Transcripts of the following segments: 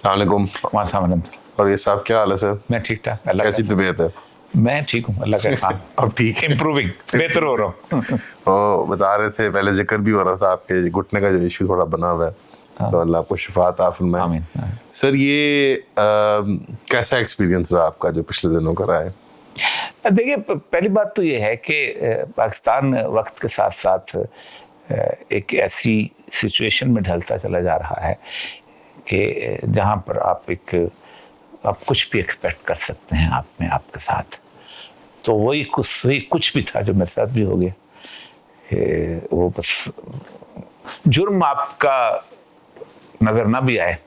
वालेकुम। कुमार सामंत। और ये साहब क्या हाल है सर? मैं ठीक ठाक, अल्लाह कैसी तबीयत है? मैं ठीक हूँ, अल्लाह का एहसान। अब ठीक है, इम्प्रूविंग, बेहतर हो रहा हूँ। तो बता रहे थे, पहले जिक्र भी हो रहा था आपके घुटने का जो इशू थोड़ा बना हुआ है, तो अल्लाह आपको शिफा अता फरमाए। आमीन। सर ये कैसा एक्सपीरियंस रहा आपका जो पिछले दिनों का रहा है? देखिए, पहली बात तो ये है कि पाकिस्तान वक्त के साथ साथ एक ऐसी सिचुएशन में ढलता चला जा रहा है कि जहाँ पर आप कुछ भी एक्सपेक्ट कर सकते हैं आप में आपके साथ। तो वही कुछ भी था जो मेरे साथ भी हो गया। वो बस जुर्म आपका नजर ना भी आए,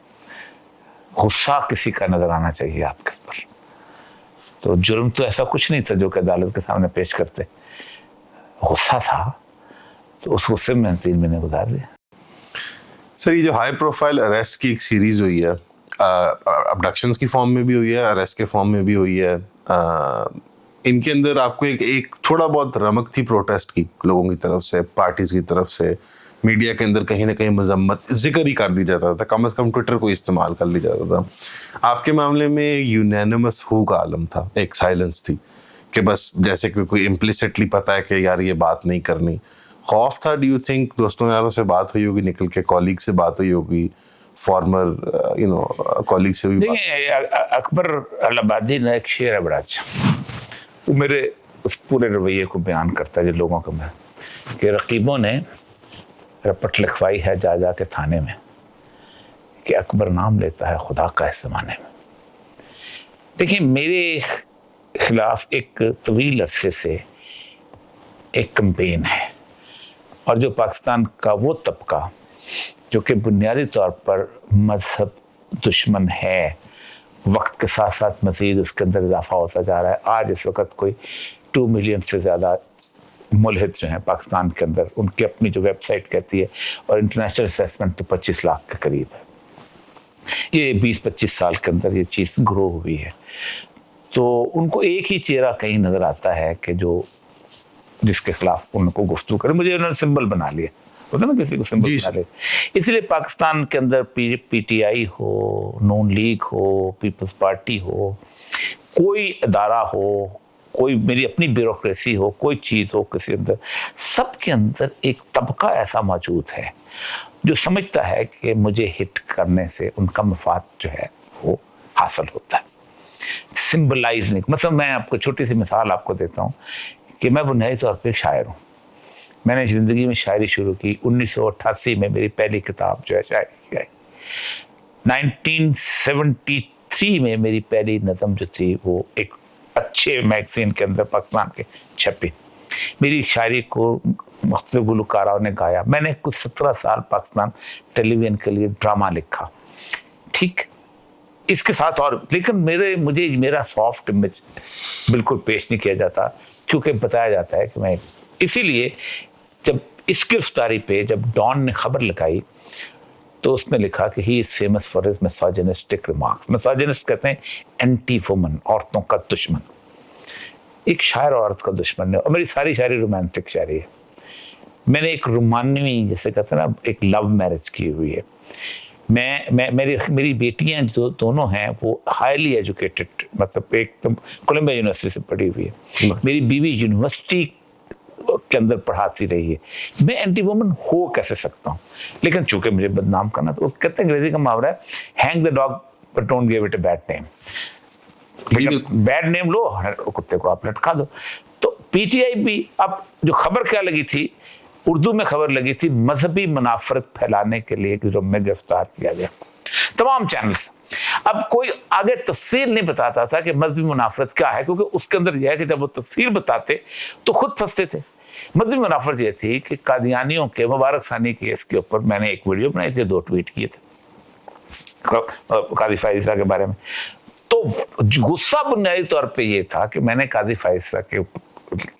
गुस्सा किसी का नजर आना चाहिए आपके ऊपर। तो जुर्म तो ऐसा कुछ नहीं था जो कि अदालत के सामने पेश करते, गुस्सा था, तो उस गुस्से में 3 महीने गुजार दिए। सर ये जो हाई प्रोफाइल अरेस्ट की एक सीरीज हुई है, अबडक्शंस की फॉर्म में भी हुई है, अरेस्ट के फॉर्म में भी हुई है, इनके अंदर आपको एक थोड़ा बहुत रमक थी प्रोटेस्ट की, लोगों की तरफ से, पार्टीज की तरफ से, मीडिया के अंदर कहीं ना कहीं मजम्मत जिक्र ही कर दी जाता था, कम से कम ट्विटर को इस्तेमाल कर लिया जाता था। आपके मामले में यूनैनिमस हू का आलम था, एक साइलेंस थी कि बस जैसे कि कोई इम्प्लिसिटली पता है कि यार ये बात नहीं करनी। खौफ था, डू यू थिंक दोस्तों यारों से बात हुई होगी, निकल के कॉलीग से बात हुई होगी, फॉर्मर कॉलीग से भी? देखिए, अकबर अलाहाबादी ने एक शेर है बड़ा अच्छा, वो मेरे उस पूरे रवैये को बयान करता है जो लोगों को मैं कि रकीबों ने रपट लिखवाई है जा जा के थाने में कि अकबर नाम लेता है खुदा का इस जमाने में। देखिए, मेरे खिलाफ एक तवील अरसे से एक कैंपेन है, और जो पाकिस्तान का वो तबका जो कि बुनियादी तौर पर मजहब दुश्मन है, वक्त के साथ साथ मज़ीद उसके अंदर इजाफा होता जा रहा है। आज इस वक्त कोई 2 मिलियन से ज़्यादा मुल्हिद जो हैं पाकिस्तान के अंदर, उनकी अपनी जो वेबसाइट कहती है, और इंटरनेशनल असेसमेंट तो 25 लाख के करीब है। ये 20-25 साल के अंदर ये चीज़ ग्रो हुई है। तो उनको एक ही चेहरा कहीं नज़र आता है कि जो जिसके खिलाफ उनको गुफ्तगू करे। मुझे उन्होंने सिंबल बना लिया, होता ना किसी को सिंबल बना ले। इसलिए पाकिस्तान के अंदर पीटीआई हो, नून लीग हो, पीपल्स पार्टी हो, कोई अदारा हो, कोई मेरी अपनी ब्यूरोक्रेसी हो, कोई चीज़ हो किसी अंदर, सबके अंदर एक तबका ऐसा मौजूद है जो समझता है कि मुझे हिट करने से उनका मफाद जो है वो हासिल होता है। सिंबलाइज नहीं, मतलब मैं आपको छोटी सी मिसाल आपको देता हूँ कि मैं बुनियादी तौर पर एक शायर हूँ। मैंने ज़िंदगी में शायरी शुरू की 1988 में, मेरी पहली किताब जो है शायरी की आई। 1973 में मेरी पहली नज़म जो थी वो एक अच्छे मैगज़ीन के अंदर पाकिस्तान के छपी। मेरी शायरी को मुख्तलिफ गुलकारों ने गाया। मैंने कुछ 17 साल पाकिस्तान टेलीविज़न के लिए ड्रामा लिखा, ठीक, इसके साथ और, लेकिन मुझे मेरा सॉफ्ट इमेज बिल्कुल पेश नहीं किया जाता, क्योंकि बताया जाता है कि मैं, इसीलिए जब इसकी गिरफ्तारी पे जब डॉन ने खबर लगाई तो उसने लिखा कि he is famous for his misogynistic remarks. Misogynist कहते हैं एंटी वुमन, औरतों का दुश्मन। एक शायर औरत का दुश्मन है, और मेरी सारी शायरी रोमांटिक शायरी है। मैंने एक रोमानवी, जैसे कहते हैं ना, एक लव मैरिज की हुई है। मेरी बेटियां जो दोनों हैं वो हाईली एजुकेटेड, मतलब एकदम कोलंबिया यूनिवर्सिटी से पढ़ी हुई है। मेरी बीवी यूनिवर्सिटी के अंदर पढ़ाती रही है। मैं एंटी वुमन हो कैसे सकता हूँ? लेकिन चूंकि मुझे बदनाम करना, तो कहते हैं, अंग्रेजी का मुहावरा है, hang the dog but don't give it a bad name. Bad name लो, कुत्ते को आप लटका दो। तो पीटीआई भी, अब जो खबर क्या लगी थी, उर्दू में खबर लगी थी, मजहबी मुनाफरत फैलाने के लिए कि जो मैं गिरफ्तार किया गया, तमाम चैनल्स। अब कोई आगे तफसील नहीं बताता था कि मजहबी मुनाफरत क्या है, क्योंकि उसके अंदर यह है कि जब वो तफसील बताते तो खुद फंसते थे। मजहबी मुनाफरत यह थी कि कादियानियों के मुबारक सानी केस के ऊपर मैंने एक वीडियो बनाई थी, 2 ट्वीट किए थे कादी फायज़ा के बारे में। तो गुस्सा बुनियादी तौर पे ये था कि मैंने कादी फायज़ा के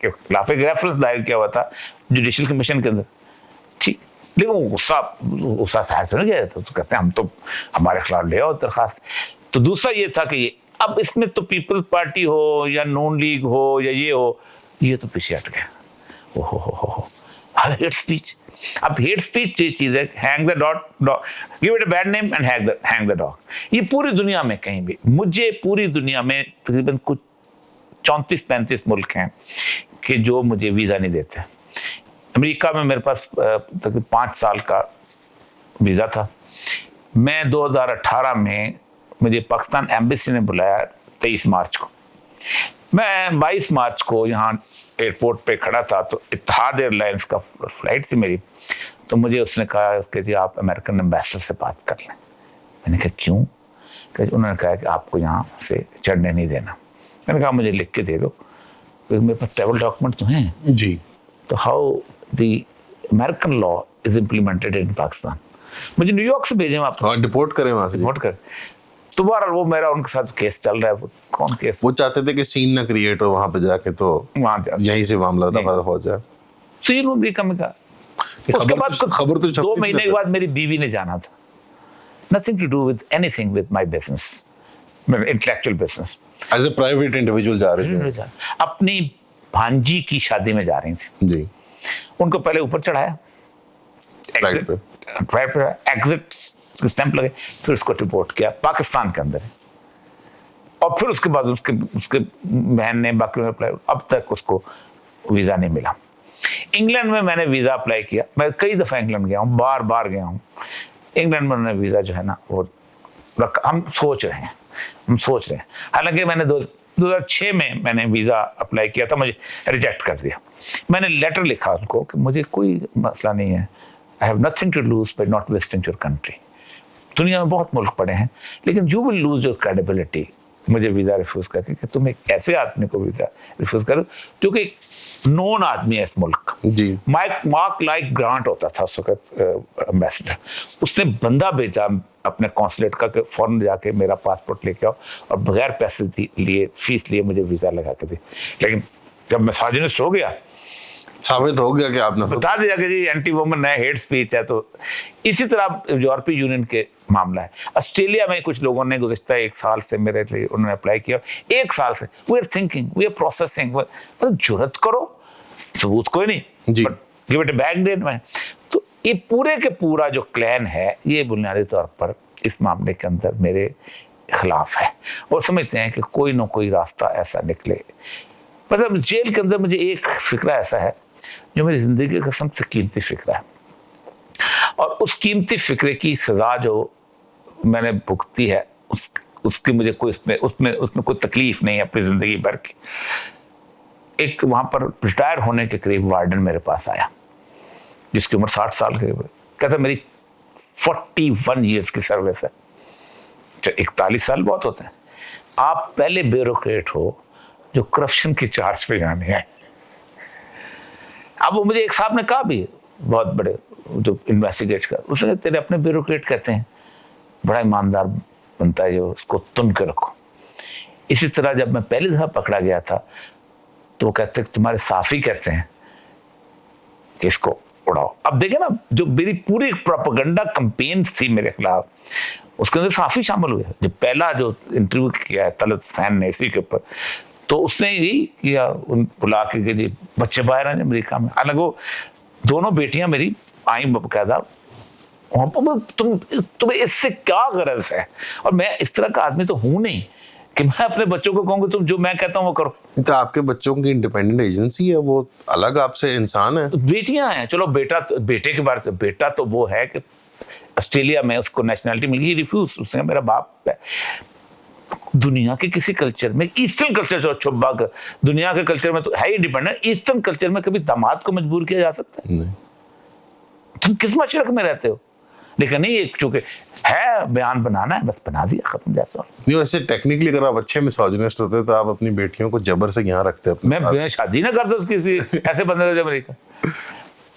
खिलाफ एक रेफरेंस दायर किया हुआ था जुडिशल कमीशन के अंदर, ठीक, लेकिन वो गुस्सा साहब से नहीं किया जाता। तो कहते हैं हम तो हमारे खिलाफ ले आओ दरखास्त। तो दूसरा ये था कि ये अब इसमें तो पीपल्स पार्टी हो या नून लीग हो या ये हो, ये तो पीछे हट गया। ओहो हो, हेट स्पीच. अब हेट स्पीच ये चीज है, hang the dog, give it a bad name and hang the dog. ये पूरी दुनिया में कहीं भी, मुझे पूरी दुनिया में तकरीबन कुछ 34-35 मुल्क हैं कि जो मुझे वीज़ा नहीं देते. अमेरिका में मेरे पास तकरीबन 5 साल का वीज़ा था. मैं 2018 में मुझे पाकिस्तान एम्बेसी ने बुलाया 23 मार्च को. मैं 22 मार्च को यहाँ एयरपोर्ट पे खड़ा था, तो इत्तेहाद एयरलाइंस का फ्लाइट थी मेरी. तो मुझे उसने कहा कि जी आप अमेरिकन एम्बेसडर से बात कर लें. मैंने कहा क्यों? कि उन्होंने कहा कि आपको यहाँ से चढ़ने नहीं देना. मैंने कहा मुझे लिख के दे दो, क्योंकि मेरे पास ट्रैवल डॉक्यूमेंट तो हैं जी. तो how the American law is implemented in Pakistan. मुझे न्यूयॉर्क से भेजे वापस, और डिपोर्ट करें वहां से. डिपोर्ट कर. तो बहरहाल वो मेरा उनके साथ केस चल रहा है. वो कौन केस? वो चाहते थे कि सीन ना क्रिएट हो वहां पे जाके, तो वहां यहीं से मामला दफा हो जाए. सीन अमेरिका में का. उसके बाद खबर तो 2 महीने के बाद मेरी बीवी ने जाना था. Nothing to do with anything with my business, intellectual business. As a private individual जा रहे थे. अपनी भांजी की शादी में जा रही थी जी. उनको पहले ऊपर चढ़ाया, फ्लाइट पे एग्जिट स्टैंप लगे, फिर उसको रिपोर्ट किया पाकिस्तान के अंदर. और फिर उसके बाद उसके बहन ने बाकी में अप्लाई, अब तक उसको वीज़ा नहीं मिला. इंग्लैंड में मैंने वीज़ा अप्लाई किया. मैं कई दफ़ा इंग्लैंड गया हूँ, बार बार गया हूँ. इंग्लैंड में उन्होंने वीज़ा जो है ना वो हम सोच रहे हैं. हालांकि मैंने 2006 में मैंने वीज़ा अप्लाई किया था, मुझे रिजेक्ट कर दिया. मैंने लेटर लिखा उनको कि मुझे कोई मसला नहीं है, I have nothing to lose by not visiting your country. दुनिया में बहुत मुल्क पड़े हैं, लेकिन you will lose your credibility मुझे वीज़ा रिफ्यूज़ करके, कि तुम एक ऐसे आदमी को वीज़ा रिफ्यूज़ करो जो कि नोन आदमी है इस मुल्क का. जी. मार्क लाइक ग्रांट होता था उस वक्त एम्बेसडर. उसने बंदा भेजा अपने कॉन्सुलेट का कि फौरन जाके मेरा पासपोर्ट लेके आओ, और बगैर पैसे लिए फीस लिए मुझे वीज़ा लगा के दी. लेकिन जब मिसोजिनिस्ट हो गया, साबित हो गया कि आपने बता दिया कि जी एंटी वुमन है, हेट स्पीच है. तो इसी तरह यूरोपीय यूनियन के मामला है. ऑस्ट्रेलिया में कुछ लोगों ने गुज़िश्ता 1 साल से मेरे लिए उन्होंने अप्लाई किया. 1 साल से we are thinking, we are processing. मतलब जुर्रत करो, सबूत कोई नहीं, जी. गिव इट बैक डेट में. तो ये पूरे के पूरा जो क्लैन है, ये बुनियादी तौर पर इस मामले के अंदर मेरे खिलाफ है, और समझते हैं कि कोई ना कोई रास्ता ऐसा निकले. मतलब जेल के अंदर मुझे एक फिक्रा ऐसा है जो मेरी जिंदगी का सबसे कीमती फिक्रा है, और उस कीमती फिक्रे की सजा जो मैंने भुगती है उसकी मुझे कोई उसमें कोई तकलीफ नहीं है अपनी जिंदगी भर की. एक वहां पर रिटायर होने के करीब वार्डन मेरे पास आया, जिसकी उम्र 60 साल के, कहता मेरी 41 ईयर्स की सर्विस है. 41 साल बहुत होते हैं. आप पहले ब्यूरोक्रेट हो जो करप्शन की चार्ज पे जाने हैं. अब वो मुझे एक साहब ने कहा भी, बहुत बड़े जो इन्वेस्टिगेट कर, उसने तेरे अपने ब्यूरोक्रेट कहते हैं बड़ा ईमानदार बनता है, जो उसको तुम के रखो. इसी तरह जब मैं पहली दफा पकड़ा गया था तो वो कहते तुम्हारे साफी कहते हैं कि इसको उड़ाओ. अब देखे ना, जो मेरी पूरी प्रोपेगेंडा कैंपेन थी मेरे खिलाफ, उसके अंदर साफी शामिल हुए. जो पहला जो इंटरव्यू किया है तलत हुसैन ने इसी के ऊपर, तो उसने यही किया, उन बुला के जी बच्चे बाहर आए अमेरिका में. हालांकि वो दोनों बेटियां मेरी आई बकायदा, तुम्हें इससे क्या गरज है. और मैं इस तरह का आदमी तो हूं नहीं कि मैं अपने बच्चों को कहूंगा तुम जो मैं कहता हूं वो करो. तो आपके बच्चों की इंडिपेंडेंट एजेंसी है, वो अलग आपसे इंसान है. बेटियां हैं, चलो बेटे के बारे में, बेटा तो वो है कि ऑस्ट्रेलिया में उसको नेशनैलिटी मिल गई, रिफ्यूज. उसने मेरा बाप है. दुनिया के किसी कल्चर में, ईस्टर्न कल्चर जो छुपा कर, दुनिया के कल्चर में तो है इंडिपेंडेंट, ईस्टर्न कल्चर में कभी दामाद को मजबूर किया जा सकता है? नहीं. तुम किस मशरक में रहते हो? लेकिन नहीं, एक चूंकि है बयान बनाना है, बस बना दिया, खत्म. जैसा नहीं, वैसे टेक्निकली अगर आप अच्छे मिसोजिनिस्ट होते तो आप अपनी बेटियों को जबर से यहाँ रखते अपने मैं शादी ना करता किसी ऐसे बंदे को अमेरिका.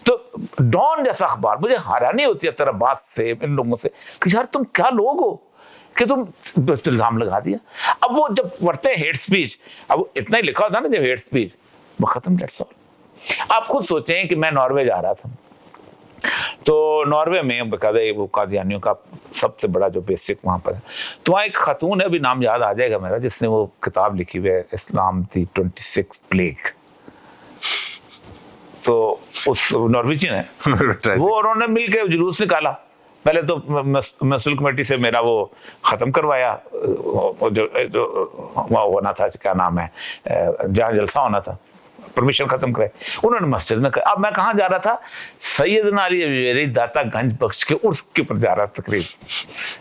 तो डॉन जैसा अखबार, मुझे हैरानी होती है तरह बात से, इन लोगों से, कि यार तुम क्या लोग हो कि तुम इल्जाम लगा दिया. अब वो जब पढ़ते हैं हेट स्पीच, अब इतना ही लिखा होता ना जब हेट स्पीच, वो खत्म. That's all. आप खुद सोचें कि मैं नॉर्वे जा रहा था, तो नॉर्वे में बकायदा वो कादियानियों का सबसे बड़ा जो बेसिक वहाँ पर है, तो वहाँ एक खातून है, अभी नाम याद आ जाएगा मेरा, जिसने वो किताब लिखी हुई है इस्लाम दी 26 प्लेग. तो उस नॉर्वेजी ने वो उन्होंने मिलकर जुलूस निकाला। पहले तो मसूल कमेटी से मेरा वो ख़त्म करवाया, जो होना था, क्या नाम है, जहाँ जलसा होना था, परमिशन खत्म करे उन्होंने मस्जिद में। अब मैं कहाँ जा रहा था, सैयदना अली अजमेरी दाता गंज बख्श के उर्स के ऊपर जा रहा था तकरीब,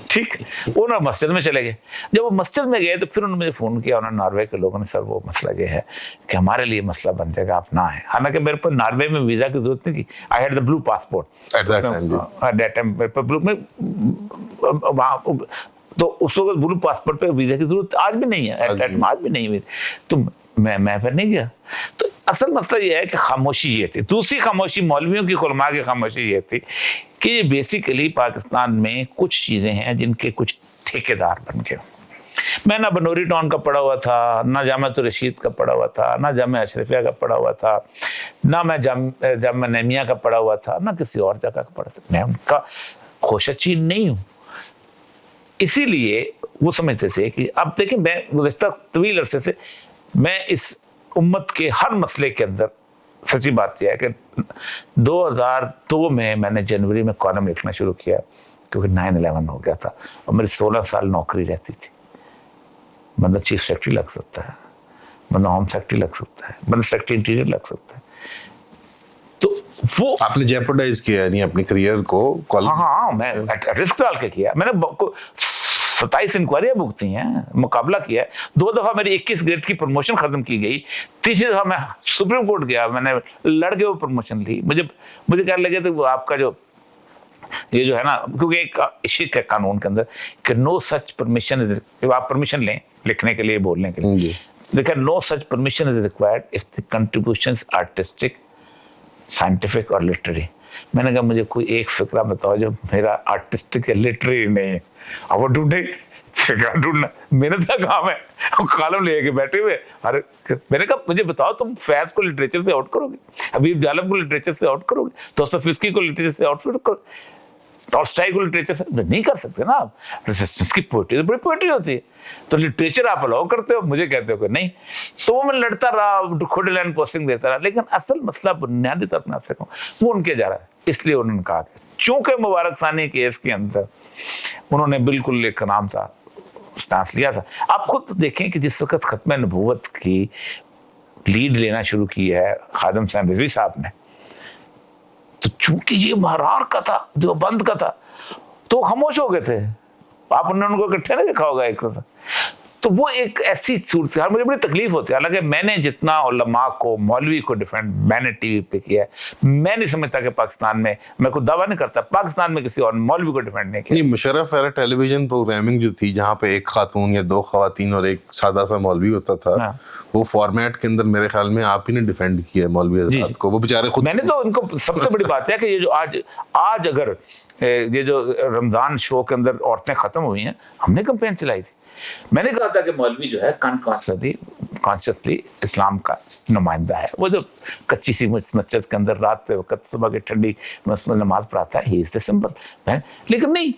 ठीक। उन्होंने मस्जिद में चले गए। जब वो मस्जिद में गए तो फिर उन्होंने मुझे फ़ोन किया, उन्होंने नॉर्वे के लोगों ने, सर वो मसला ये है कि हमारे लिए मसला बन जाएगा, आप ना है। हालांकि मेरे पर नॉर्वे में वीज़ा की जरूरत नहीं थी, I had the blue passport at that time मेरे पर ब्लू में वहाँ, तो उस वक्त ब्लू पासपोर्ट पे वीज़ा की जरूरत आज भी नहीं है, आज भी नहीं हुई। तो मैं फिर नहीं गया। तो असल मसला ये है कि खामोशी ये थी। दूसरी खामोशी मौलवियों की, उलमा की खामोशी ये थी कि बेसिकली पाकिस्तान में कुछ चीज़ें हैं जिनके कुछ ठेकेदार बन गए। मैं ना बनोरी टाउन का पढ़ा हुआ था, ना जामिया रशीद का पढ़ा हुआ था, ना जामिया अशरफिया का पढ़ा हुआ था, ना मैं जामिया नैमिया का पढ़ा हुआ था, ना किसी और जगह का पढ़ा था। मैं उनका खोशचीन नहीं हूँ। इसीलिए वो समझते थे कि अब देखिए, मैं गुज़श्ता तवील अरसे से मैं इस उम्मत के हर मसले के अंदर, सच्ची बात यह है कि 2002 में मैंने जनवरी में कॉलम लिखना शुरू किया, क्योंकि 9/11 हो गया था और मेरी 16 साल नौकरी रहती थी। बंदा चीफ सेक्रेटरी लग सकता है, बंदा होम सेक्रेटरी लग सकता है, बंदा सेक्रेटरी इंटीरियर लग सकता है। तो वो आपने जेपरडाइज किया यानी अपने करियर को कॉल? हाँ, मैं रिस्क डाल के किया। मैंने 27 इंक्वायरियां भुगती हैं, मुकाबला किया है। 2 दफा मेरी 21 ग्रेड की प्रमोशन खत्म की गई। तीसरी दफा मैं सुप्रीम कोर्ट गया, मैंने लड़ के वो प्रमोशन ली। मुझे क्या लगे तो आपका जो ये जो है ना, क्योंकि एक इशिक है कानून के अंदर कि नो सच परमिशन इज, आप परमिशन लें लिखने के लिए, बोलने के लिए, लेकिन no such permission is required if the contributions artistic, scientific और लिटरेरी। मैंने कहा मुझे कोई एक फिक्रा बताओ जो मेरा आर्टिस्टिक या लिटरेरी नहीं है। अब वो ढूंढे, फिक्रा ढूंढना मेहनत का काम है। कॉलम लेके बैठे हुए, अरे मैंने कहा मुझे बताओ तुम फैज को लिटरेचर से आउट करोगे, हबीब जालम को लिटरेचर से आउट करोगे, दोस्तोयेवस्की को लिटरेचर से आउट करोगे, टॉल्स्टॉय को लिटरेचर से नहीं कर सकते ना आप। रेजिस्टेंस की पोएट्री तो बड़ी पोएट्री होती है, तो लिटरेचर आप अलाउ करते हो, मुझे कहते हो कि नहीं। तो वो मैं लड़ता रहा, खुद लैंड पोस्टिंग देता रहा। लेकिन असल मसला बुनियादी तौर पर आपसे कहूँ, वो उनके जा रहा है। इसलिए उन्होंने कहा कि चूंकि मुबारक सानी केस के अंदर उन्होंने बिल्कुल एक नाम था स्टांस लिया था। आप खुद देखें कि जिस वक्त खत्म नबूवत की लीड लेना शुरू की है खादम साहब रिजवी साहब ने, तो चूंकि ये महारार का था, देवबंद का था, तो खामोश हो गए थे। आपने उनको इकट्ठे नहीं देखा होगा एक तो वो एक ऐसी सूरत है। मुझे बड़ी तकलीफ होती है। हालांकि मैंने जितना उलमा को, मौलवी को डिफेंड मैंने टीवी पे किया है, मैं नहीं समझता कि पाकिस्तान में, मैं कोई दावा नहीं करता पाकिस्तान में किसी और मौलवी को डिफेंड नहीं किया। नहीं, मुशर्रफ एरा टेलीविजन प्रोग्रामिंग जो थी, जहाँ पे एक खातून या 2 खवातीन और एक सादा सा मौलवी होता था, वो फॉर्मेट के अंदर मेरे ख्याल में आप ही ने डिफेंड किया है मौलवी आजाद को। वो बेचारे खुद, मैंने तो उनको, सबसे बड़ी बात है कि ये जो आज अगर ये जो रमजान शो के अंदर औरतें खत्म हुई हैं, हमने कैंपेन चलाई थी। मैंने कहा था कि मौलवी जो है कॉन्शियसली इस्लाम का नुमाइंदा है। वो जो कच्ची सी मस्जिद के अंदर रात पे वक्त सुबह की ठंडी नमाज पढ़ाता है, ही इज द सिंबल। लेकिन नहीं,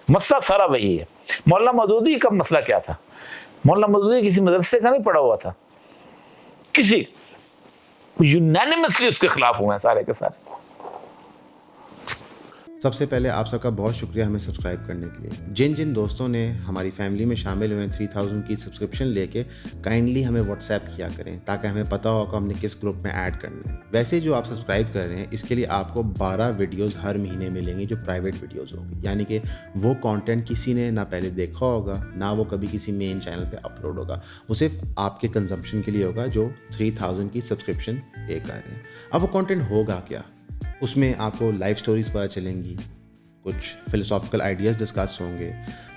मसला सारा वही है। मौलाना मौदूदी का मसला क्या था? मौलाना मौदूदी किसी मदरसे का नहीं पढ़ा हुआ था, किसी यूनानिमसली उसके खिलाफ हुए हैं सारे के सारे। सबसे पहले आप सबका बहुत शुक्रिया हमें सब्सक्राइब करने के लिए। जिन जिन दोस्तों ने हमारी फैमिली में शामिल हुए 3000 की सब्सक्रिप्शन लेके, काइंडली हमें व्हाट्सएप किया करें ताकि हमें पता हो कि हमने किस ग्रुप में ऐड करना है। वैसे जो आप सब्सक्राइब कर रहे हैं, इसके लिए आपको 12 वीडियोस हर महीने मिलेंगे जो प्राइवेट वीडियोस होंगी, यानी कि वो कंटेंट किसी ने ना पहले देखा होगा, ना वो कभी किसी मेन चैनल पर अपलोड होगा। वो सिर्फ आपके कंजम्पशन के लिए होगा जो 3000 की सब्सक्रिप्शन पे कर रहे हैं। अब वो कॉन्टेंट होगा क्या? उसमें आपको लाइफ स्टोरीज पता चलेंगी, कुछ फिलोसॉफिकल आइडियाज़ डिस्कस होंगे,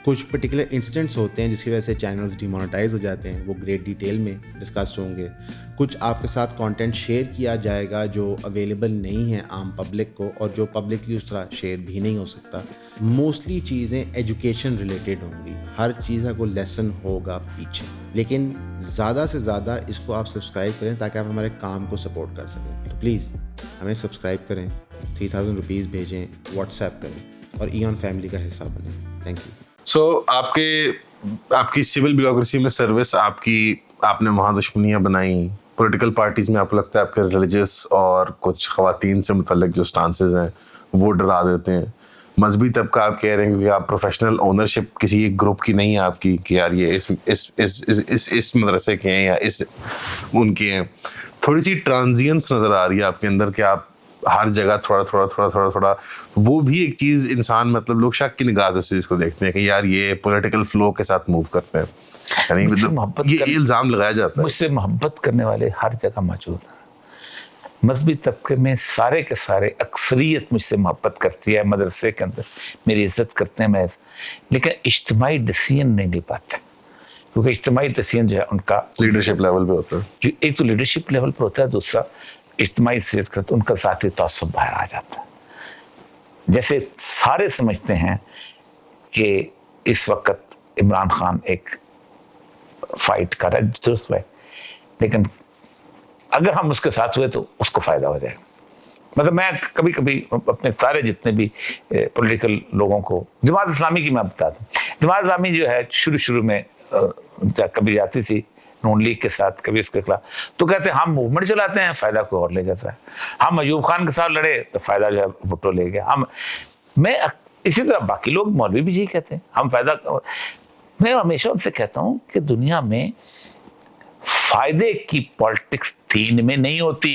कुछ पर्टिकुलर इंसिडेंट्स होते हैं जिसकी वजह से चैनल्स डिमोनेटाइज हो जाते हैं, वो ग्रेट डिटेल में डिस्कस होंगे। कुछ आपके साथ कंटेंट शेयर किया जाएगा जो अवेलेबल नहीं है आम पब्लिक को, और जो पब्लिकली उस तरह शेयर भी नहीं हो सकता। मोस्टली चीज़ें एजुकेशन रिलेटेड होंगी, हर चीज़ का कोई लेसन होगा पीछे। लेकिन ज़्यादा से ज़्यादा इसको आप सब्सक्राइब करें ताकि आप हमारे काम को सपोर्ट कर सकें। तो प्लीज़ हमें सब्सक्राइब करें, 3000 रुपीज़ भेजें, व्हाट्सएप करें और ईऑन फैमिली का हिस्सा बनें। Thank you. सो आपकी सिविल ब्यूरोक्रेसी में सर्विस, आपने वहाँ दुश्मनियाँ बनाई, پولیٹیکل پارٹیز میں آپ کو لگتا ہے آپ کے ریلیجس اور کچھ خواتین سے متعلق جو سٹانسز ہیں وہ ڈرا دیتے ہیں؟ مذہبی طبقہ آپ کہہ رہے ہیں کیونکہ آپ پروفیشنل اونرشپ کسی ایک گروپ کی نہیں ہے آپ کی کہ یار یہ اس مدرسے کے ہیں یا اس ان کے ہیں. تھوڑی سی ٹرانزینس نظر آ رہی ہے آپ کے اندر کہ آپ ہر جگہ تھوڑا وہ بھی ایک چیز انسان مطلب لوگ شک کی نگاہ سے اس چیز کو دیکھتے ہیں کہ یار یہ پولیٹیکل فلو کے ساتھ موو کرتے ہیں. یعنی یہ الزام لگایا جاتا ہے. مجھ سے محبت کرنے والے ہر جگہ موجود ہیں. مذہبی طبقے میں سارے کے سارے اکثریت مجھ سے محبت کرتی ہے, مدرسے کے اندر میری عزت کرتے ہیں محض, لیکن اجتماعی ڈیسیژن نہیں لے پاتے کیونکہ اجتماعی ڈیسیژن جو ہے ان کا لیڈرشپ لیول پہ ہوتا ہے. ایک تو لیڈرشپ لیول پر ہوتا ہے, دوسرا اجتماعی حیثیت کرتے ان کا ذاتی تعصب باہر آ جاتا ہے. جیسے سارے سمجھتے ہیں کہ اس وقت عمران خان ایک فائٹ کر رہا ہے, درست ہے, لیکن اگر ہم اس کے ساتھ ہوئے تو اس کو فائدہ ہو جائے گا. مطلب میں کبھی کبھی اپنے سارے جتنے بھی پولیٹیکل لوگوں کو, جماعت اسلامی کی میں بتا دوں, جماعت اسلامی جو ہے شروع میں کبھی جاتی تھی نون لیگ کے ساتھ, کبھی اس کے خلاف, تو کہتے ہیں ہم موومنٹ چلاتے ہیں, فائدہ کوئی اور لے جاتا ہے. ہم ایوب خان کے ساتھ لڑے تو فائدہ جو ہے بھٹو لے گیا. میں اسی طرح باقی لوگ مولوی بھی یہی کہتے ہیں ہم فائدہ. میں ہمیشہ ان سے کہتا ہوں کہ دنیا میں فائدے کی پالیٹکس دین میں نہیں ہوتی.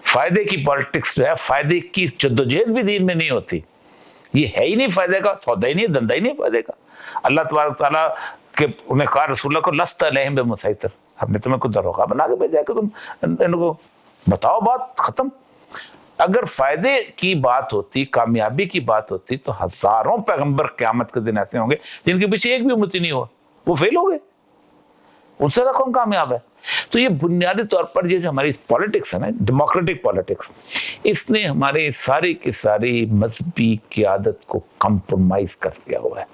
فائدے کی پالیٹکس جو ہے, فائدے کی جدوجہد بھی دین میں نہیں ہوتی. یہ ہے ہی نہیں فائدے کا سودا ہی نہیں, دھندا ہی نہیں فائدے کا. اللہ تبارک تعالیٰ کہ انہیں کہا رسول اللہ کو لست علیہم بمسیطر, ہم نے تمہیں کوئی دروغہ بنا کے بھیجا کہ تم ان کو بتاؤ, بات ختم. اگر فائدے کی بات ہوتی, کامیابی کی بات ہوتی, تو ہزاروں پیغمبر قیامت کے دن ایسے ہوں گے جن کے پیچھے ایک بھی امتی نہیں ہوا, وہ فیل ہو گئے, ان سے زیادہ کون کامیاب ہے. تو یہ بنیادی طور پر یہ جو ہماری پالیٹکس ہے نا, ڈیموکریٹک پالیٹکس, اس نے ہمارے ساری کی ساری مذہبی قیادت کو کمپرومائز کر دیا ہوا ہے.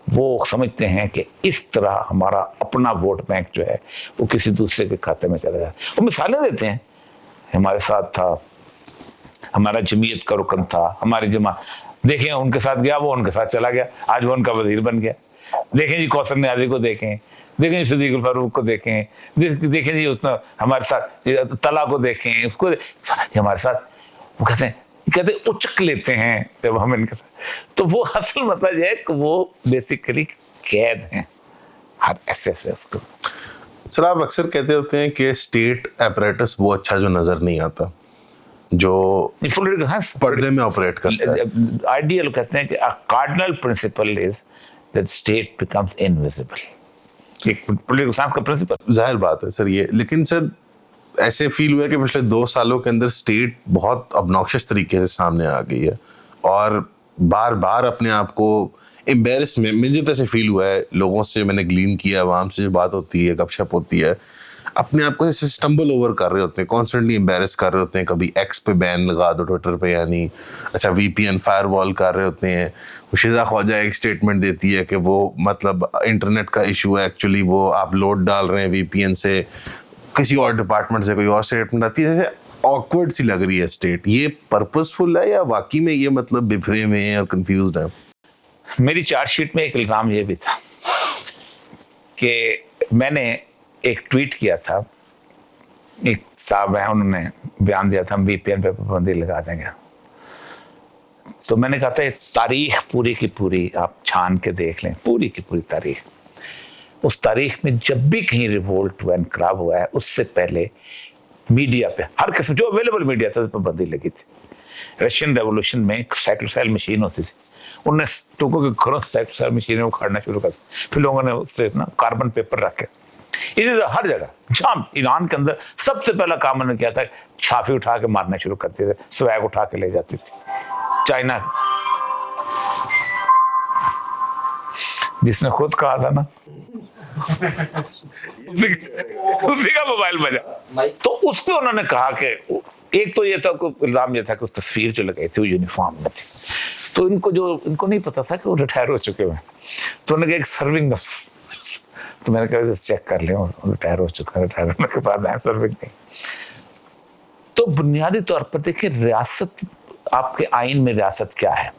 وہ سمجھتے ہیں کہ اس طرح ہمارا اپنا ووٹ بینک جو ہے وہ کسی دوسرے کے کھاتے میں چلا جائے. وہ مثالیں دیتے ہیں, ہمارے ساتھ تھا, ہمارا جمعیت کا رکن تھا, ہماری جماعت دیکھیں ان کے ساتھ گیا, وہ ان کے ساتھ چلا گیا, آج وہ ان کا وزیر بن گیا. دیکھیں جی کوثر نیازی کو دیکھیں, دیکھیں جی صدیق الفاروق کو دیکھیں, دیکھیں جی اتنا ہمارے ساتھ طلا کو دیکھیں, اس کو ہمارے ساتھ. وہ کہتے اچک لیتے ہیں جب ہم ان کے ساتھ. تو وہ اصل مطلب یہ ہے کہ وہ بیسیکلی قید ہیں ہر ایسے اس کو. سر آپ اکثر کہتے ہوتے ہیں کہ اسٹیٹ اپریٹس وہ اچھا جو نظر نہیں آتا, جو پردے میں آپریٹ کرتا ہے. آئیڈیل کہتے ہیں کہ cardinal principal is that state becomes invisible. Political science کا پرنسپل. ظاہر بات ہے سر یہ, لیکن سر ایسے فیل ہوا کہ پچھلے 2 سالوں کے اندر اسٹیٹ بہت obnoxious طریقے سے سامنے آ گئی ہے, اور بار بار اپنے آپ کو امبیرس میں, مجھے تو ایسے فیل ہوا ہے لوگوں سے میں نے گلین کیا, عوام سے جو بات ہوتی ہے, گپ شپ ہوتی ہے, اپنے آپ کو ایسے سٹمبل اوور کر رہے ہوتے ہیں, کانسٹنٹلی امبیرس کر رہے ہوتے ہیں. کبھی ایکس پہ بین لگا دو, ٹویٹر پہ, یعنی اچھا وی پی این فائر وال کر رہے ہوتے ہیں. شیزا خواجہ ایک اسٹیٹمنٹ دیتی ہے کہ وہ مطلب انٹرنیٹ کا ایشو ہے, ایکچولی وہ آپ لوڈ ڈال رہے ہیں وی پی این سے, کسی اور ڈپارٹمنٹ سے کوئی اور اسٹیٹمنٹ آتی ہے, جیسے آکورڈ سی لگ رہی ہے اسٹیٹ. یہ پرپزفل ہے یا واقعی میں یہ مطلب بفرے میں ہیں اور کنفیوزڈ ہیں؟ میری چارج شیٹ میں ایک الزام یہ بھی تھا کہ میں نے ایک ٹویٹ کیا تھا, ایک صاحب ہیں انہوں نے بیان دیا تھا ہم وی پی این پہ پابندی لگا دیں گے. تو میں نے کہا تھا تاریخ پوری کی پوری آپ چھان کے دیکھ لیں, پوری کی پوری تاریخ, اس تاریخ میں جب بھی کہیں ریوولٹ ہوا, انقلاب ہوا ہے, اس سے پہلے میڈیا پہ ہر قسم جو اویلیبل میڈیا تھا اس پہ پابندی لگی تھی. رشین ریولوشن میں سائیکلوسائل مشین ہوتی تھی, انہوں نے لوگوں کے گھروں سے سائیکلوسائل مشینیں اکھاڑنا شروع کر دی, پھر لوگوں نے اس سے نا کاربن پیپر رکھے. اسی طرح ہر جگہ, جہاں ایران کے اندر سب سے پہلا کام انہوں نے کیا تھا, صافی اٹھا کے مارنا شروع کرتے تھے, سویگ اٹھا کے لے جاتی تھی. چائنا جس نے خود کہا تھا نا اسی کا موبائل بجا, تو اس پہ انہوں نے کہا کہ ایک تو یہ تھا, الزام یہ تھا کہ تصویر جو لگائی تھی وہ یونیفارم میں تھی, تو ان کو نہیں پتا تھا کہ وہ ریٹائر ہو چکے ہوئے, تو انہوں نے کہا ایک سرونگ, تو میں نے کہا چیک کر لیں ریٹائر ہو چکا ہے, ریٹائر ہونے کے بعد ہے سرونگ نہیں. تو بنیادی طور پر دیکھیں ریاست, آپ کے آئین میں ریاست کیا ہے,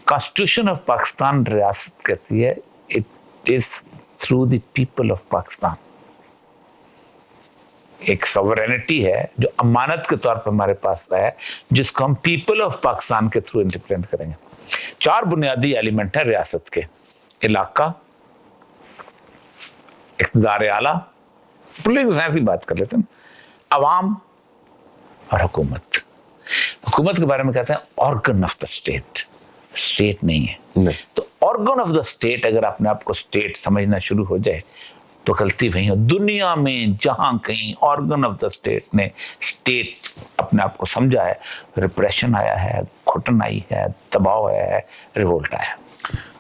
کانسٹیٹیوشن آف پاکستان ریاست کہتی ہے it is through the people of Pakistan. एक सॉवरेनिटी है जो अमानत के तौर पर हमारे पास है, जिसको हम पीपल ऑफ पाकिस्तान के थ्रू इंप्लीमेंट करेंगे। 4 बुनियादी एलिमेंट है रियासत के: इलाका, इक़्तिदार आला, ऐसी बात कर लेते हैं, अवाम और हुकूमत। हुकूमत के बारे में कहते हैं organ of the state, state नहीं है। तो ऑर्गन ऑफ द स्टेट, अगर अपने आप को स्टेट समझना शुरू हो जाए तो गलती वही हो। दुनिया में जहां कहीं ऑर्गन ऑफ द स्टेट ने स्टेट अपने आप को समझा है, रिप्रेशन आया है, घुटन आई है, दबाव आया है, रिवोल्ट आया है।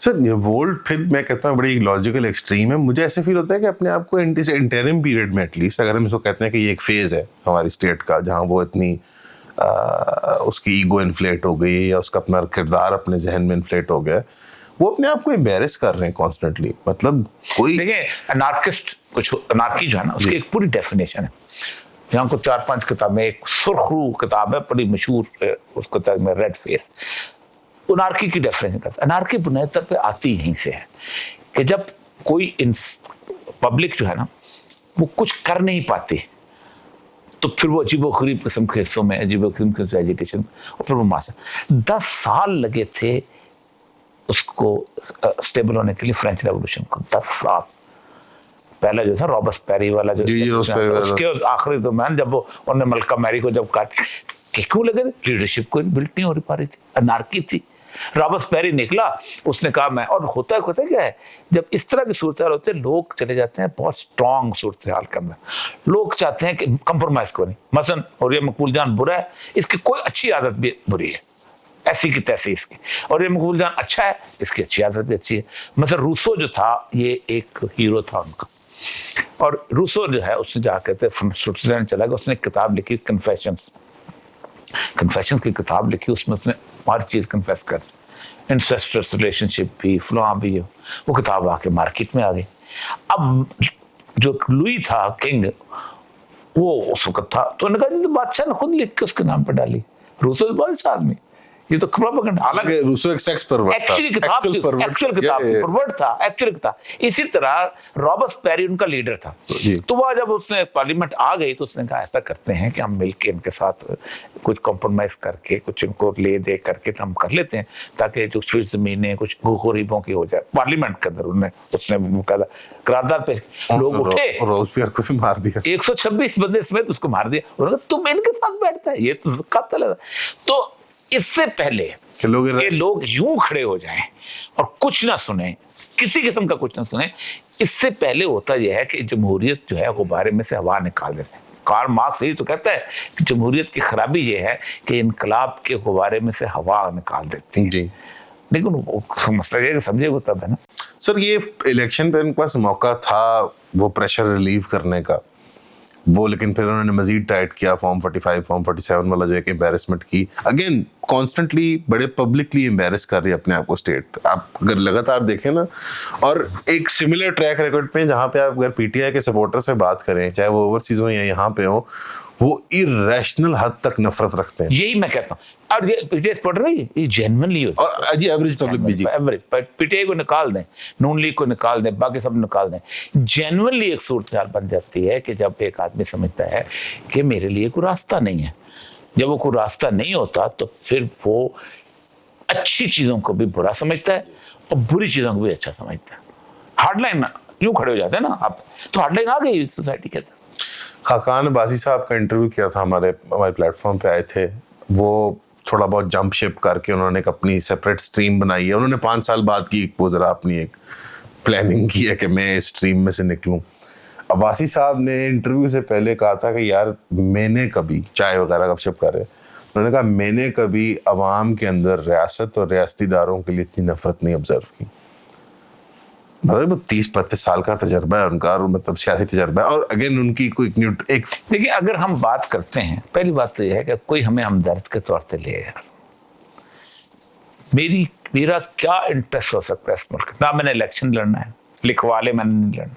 सर रिवोल्ट फिर मैं कहता हूँ बड़ी लॉजिकल एक्सट्रीम है। मुझे ऐसे फील होता है कि अपने आप को इंटरिम पीरियड में एटलीस्ट, अगर हम इसको कहते हैं कि ये एक फेज है हमारी स्टेट का जहाँ वो इतनी उसकी ईगो इन्फ्लेट हो गई या उसका अपना किरदार अपने जहन में इन्फ्लेट हो गया, वो अपने आप को एम्बेरस कर रहे हैं कॉन्स्टेंटली। मतलब कोई देखिए अनार्किस्ट, कुछ अनार्की जो है ना उसकी एक पूरी डेफिनेशन है। यहाँ को 4-5 किताबें, एक सुर्खरू किताब है बड़ी मशहूर, उस किताब में रेड फेस अनार्की की डेफिनेशन करता है। अनार्की बुनियादी तौर पे आती यहीं से है कि जब कोई पब्लिक जो है ना वो कुछ कर नहीं पाती तो फिर वो अजीबो-गरीब किस्म के हिस्सों में, अजीबो-गरीब किस्म के एजुकेशन, और फिर वो मासा 10 साल लगे थे उसको स्टेबल होने के लिए, फ्रेंच रेवोल्यूशन को 10 साल। पहला जो था रॉबर्टस्पेरी वाला जो उसके आखिरी तो मैन जब वो उन्होंने मलका मैरी को जब काट कि क्यों लगे लीडरशिप को बिल्ट नहीं हो पा रही थी, अनार्की थी। रॉबर्टस्पेरी निकला, उसने कहा मैं, और होता क्या है जब इस तरह की सूरत हाल होते हैं लोग चले जाते हैं बहुत स्ट्रॉन्ग सूरत हाल के अंदर। लोग चाहते हैं कि कंप्रोमाइज करें। मसलन और ये मकबूल जान बुरा है, इसकी कोई अच्छी आदत भी बुरी है, ऐसी की तैसी इसकी, और ये मकबूल जान अच्छा है, इसकी अच्छी आदत भी अच्छी है। मतलब रूसो जो था ये एक हीरो था उनका, और रूसो जो है उसने जाकर स्विट्जरलैंड चला गया, उसने एक किताब लिखी कन्फेशंस की किताब लिखी, उसमें उसने हर चीज कन्फेस कर, इंसेस्टस रिलेशनशिप भी, फ्लॉ भी। वो किताब आके मार्केट में आ गई। अब जो लुई था किंग, वो उस वक्त था, तो उन्होंने कहा तो बादशाह ने खुद लिख के उसके नाम पर डाली। रूसो तो बहुत अच्छा आदमी, ये तो प्रोपेगेंडा। हालांकि रूसो एक सेक्स परवर्ट था, एक्चुअली किताब थी, एक्चुअल किताब थी, परवर्ट था, एक्चुअल किताब। इसी तरह रॉबर्टस्पेरी उनका लीडर था। तो वह जब उसने पार्लियामेंट आ गई तो उसने कहा ऐसा करते हैं कि हम मिलके इनके साथ कुछ कॉम्प्रोमाइज करके, कुछ इनको ले दे करके हम कर लेते हैं, ताकि जो स्वीट जमीनें कुछ गरीबों की हो जाए। पार्लियामेंट के अंदर उसने करारदाद पे लोग उठे, रोजपेयर को भी मार दिया, 126 बंदे समेत उसको मार दिया। उन्होंने कहा तुम इनके साथ बैठता है, ये तो कातिल है। तो इससे पहले कि लोग यूं खड़े हो जाएं और कुछ ना सुने, किसी किस्म का कुछ ना सुने, इससे पहले होता यह है कि जमहूरियत जो है गुब्बारे में से हवा निकाल देते हैं। कार्ल मार्क्स यही तो कहता है कि जमहूरियत की खराबी यह है कि इनकलाब के गुब्बारे में से हवा निकाल देती है। लेकिन वो मसला ये समझे वो तब है ना। सर ये इलेक्शन पे इनके पास मौका था वो प्रेशर रिलीव करने का, वो लेकिन फिर उन्होंने मजीद टाइट किया। फॉर्म 45 फॉर्म 47 वाला जो एक एम्बेरसमेंट की, अगेन कॉन्स्टेंटली बड़े पब्लिकली एम्बेरस कर रही है अपने आप को स्टेट। आप अगर लगातार देखें ना, और एक सिमिलर ट्रैक रिकॉर्ड पे जहाँ पे आप अगर पीटीआई के सपोर्टर से बात करें, चाहे वो ओवरसीज हो या यहाँ पे हो, वो इरेशनल हद तक नफरत रखते हैं। यही मैं कहता हूँ। और ये पीटीआई सपोर्टर है, ये जेन्युइनली होता है। और जी एवरेज पब्लिक भी, जी एवरेज पीटीआई को निकाल दें, नून लीग को निकाल दें, बाकी सब निकाल दें, जेन्युइनली एक सूरत हाल बन जाती है कि जब एक आदमी समझता है कि मेरे लिए कोई रास्ता नहीं है। जब वो कोई रास्ता नहीं होता तो फिर वो अच्छी चीजों को भी बुरा समझता है और बुरी चीजों को भी अच्छा समझता है। हार्डलाइन यूं खड़े हो जाते हैं ना आप, तो हार्डलाइन आ गई सोसाइटी के अंदर। खाकान अब्बासी साहब का इंटरव्यू किया था, हमारे प्लेटफॉर्म पे आए थे। वो थोड़ा बहुत जंप शिप करके उन्होंने एक अपनी सेपरेट स्ट्रीम बनाई है। उन्होंने 5 साल बाद की वो जरा अपनी एक प्लानिंग की है कि मैं इस स्ट्रीम में से निकलूं। अब्बासी साहब ने इंटरव्यू से पहले कहा था कि यार मैंने कभी, चाय वगैरह गपशप कर रहे, उन्होंने कहा मैंने कभी अवाम के अंदर रियासत और रियासतीदारों के लिए इतनी नफरत नहीं ऑब्जर्व की। मतलब 30-35 साल का तजर्बा है उनका, और मतलब सियासी तजर्बा है। और अगेन उनकी कोई एक देखिए, अगर हम बात करते हैं, पहली बात तो यह है कि कोई हमें हमदर्द के तौर पे ले यार, मेरा क्या इंटरेस्ट हो सकता है इस मुल्क। ना मैंने इलेक्शन लड़ना है, लिखवा ले मैंने नहीं लड़ना,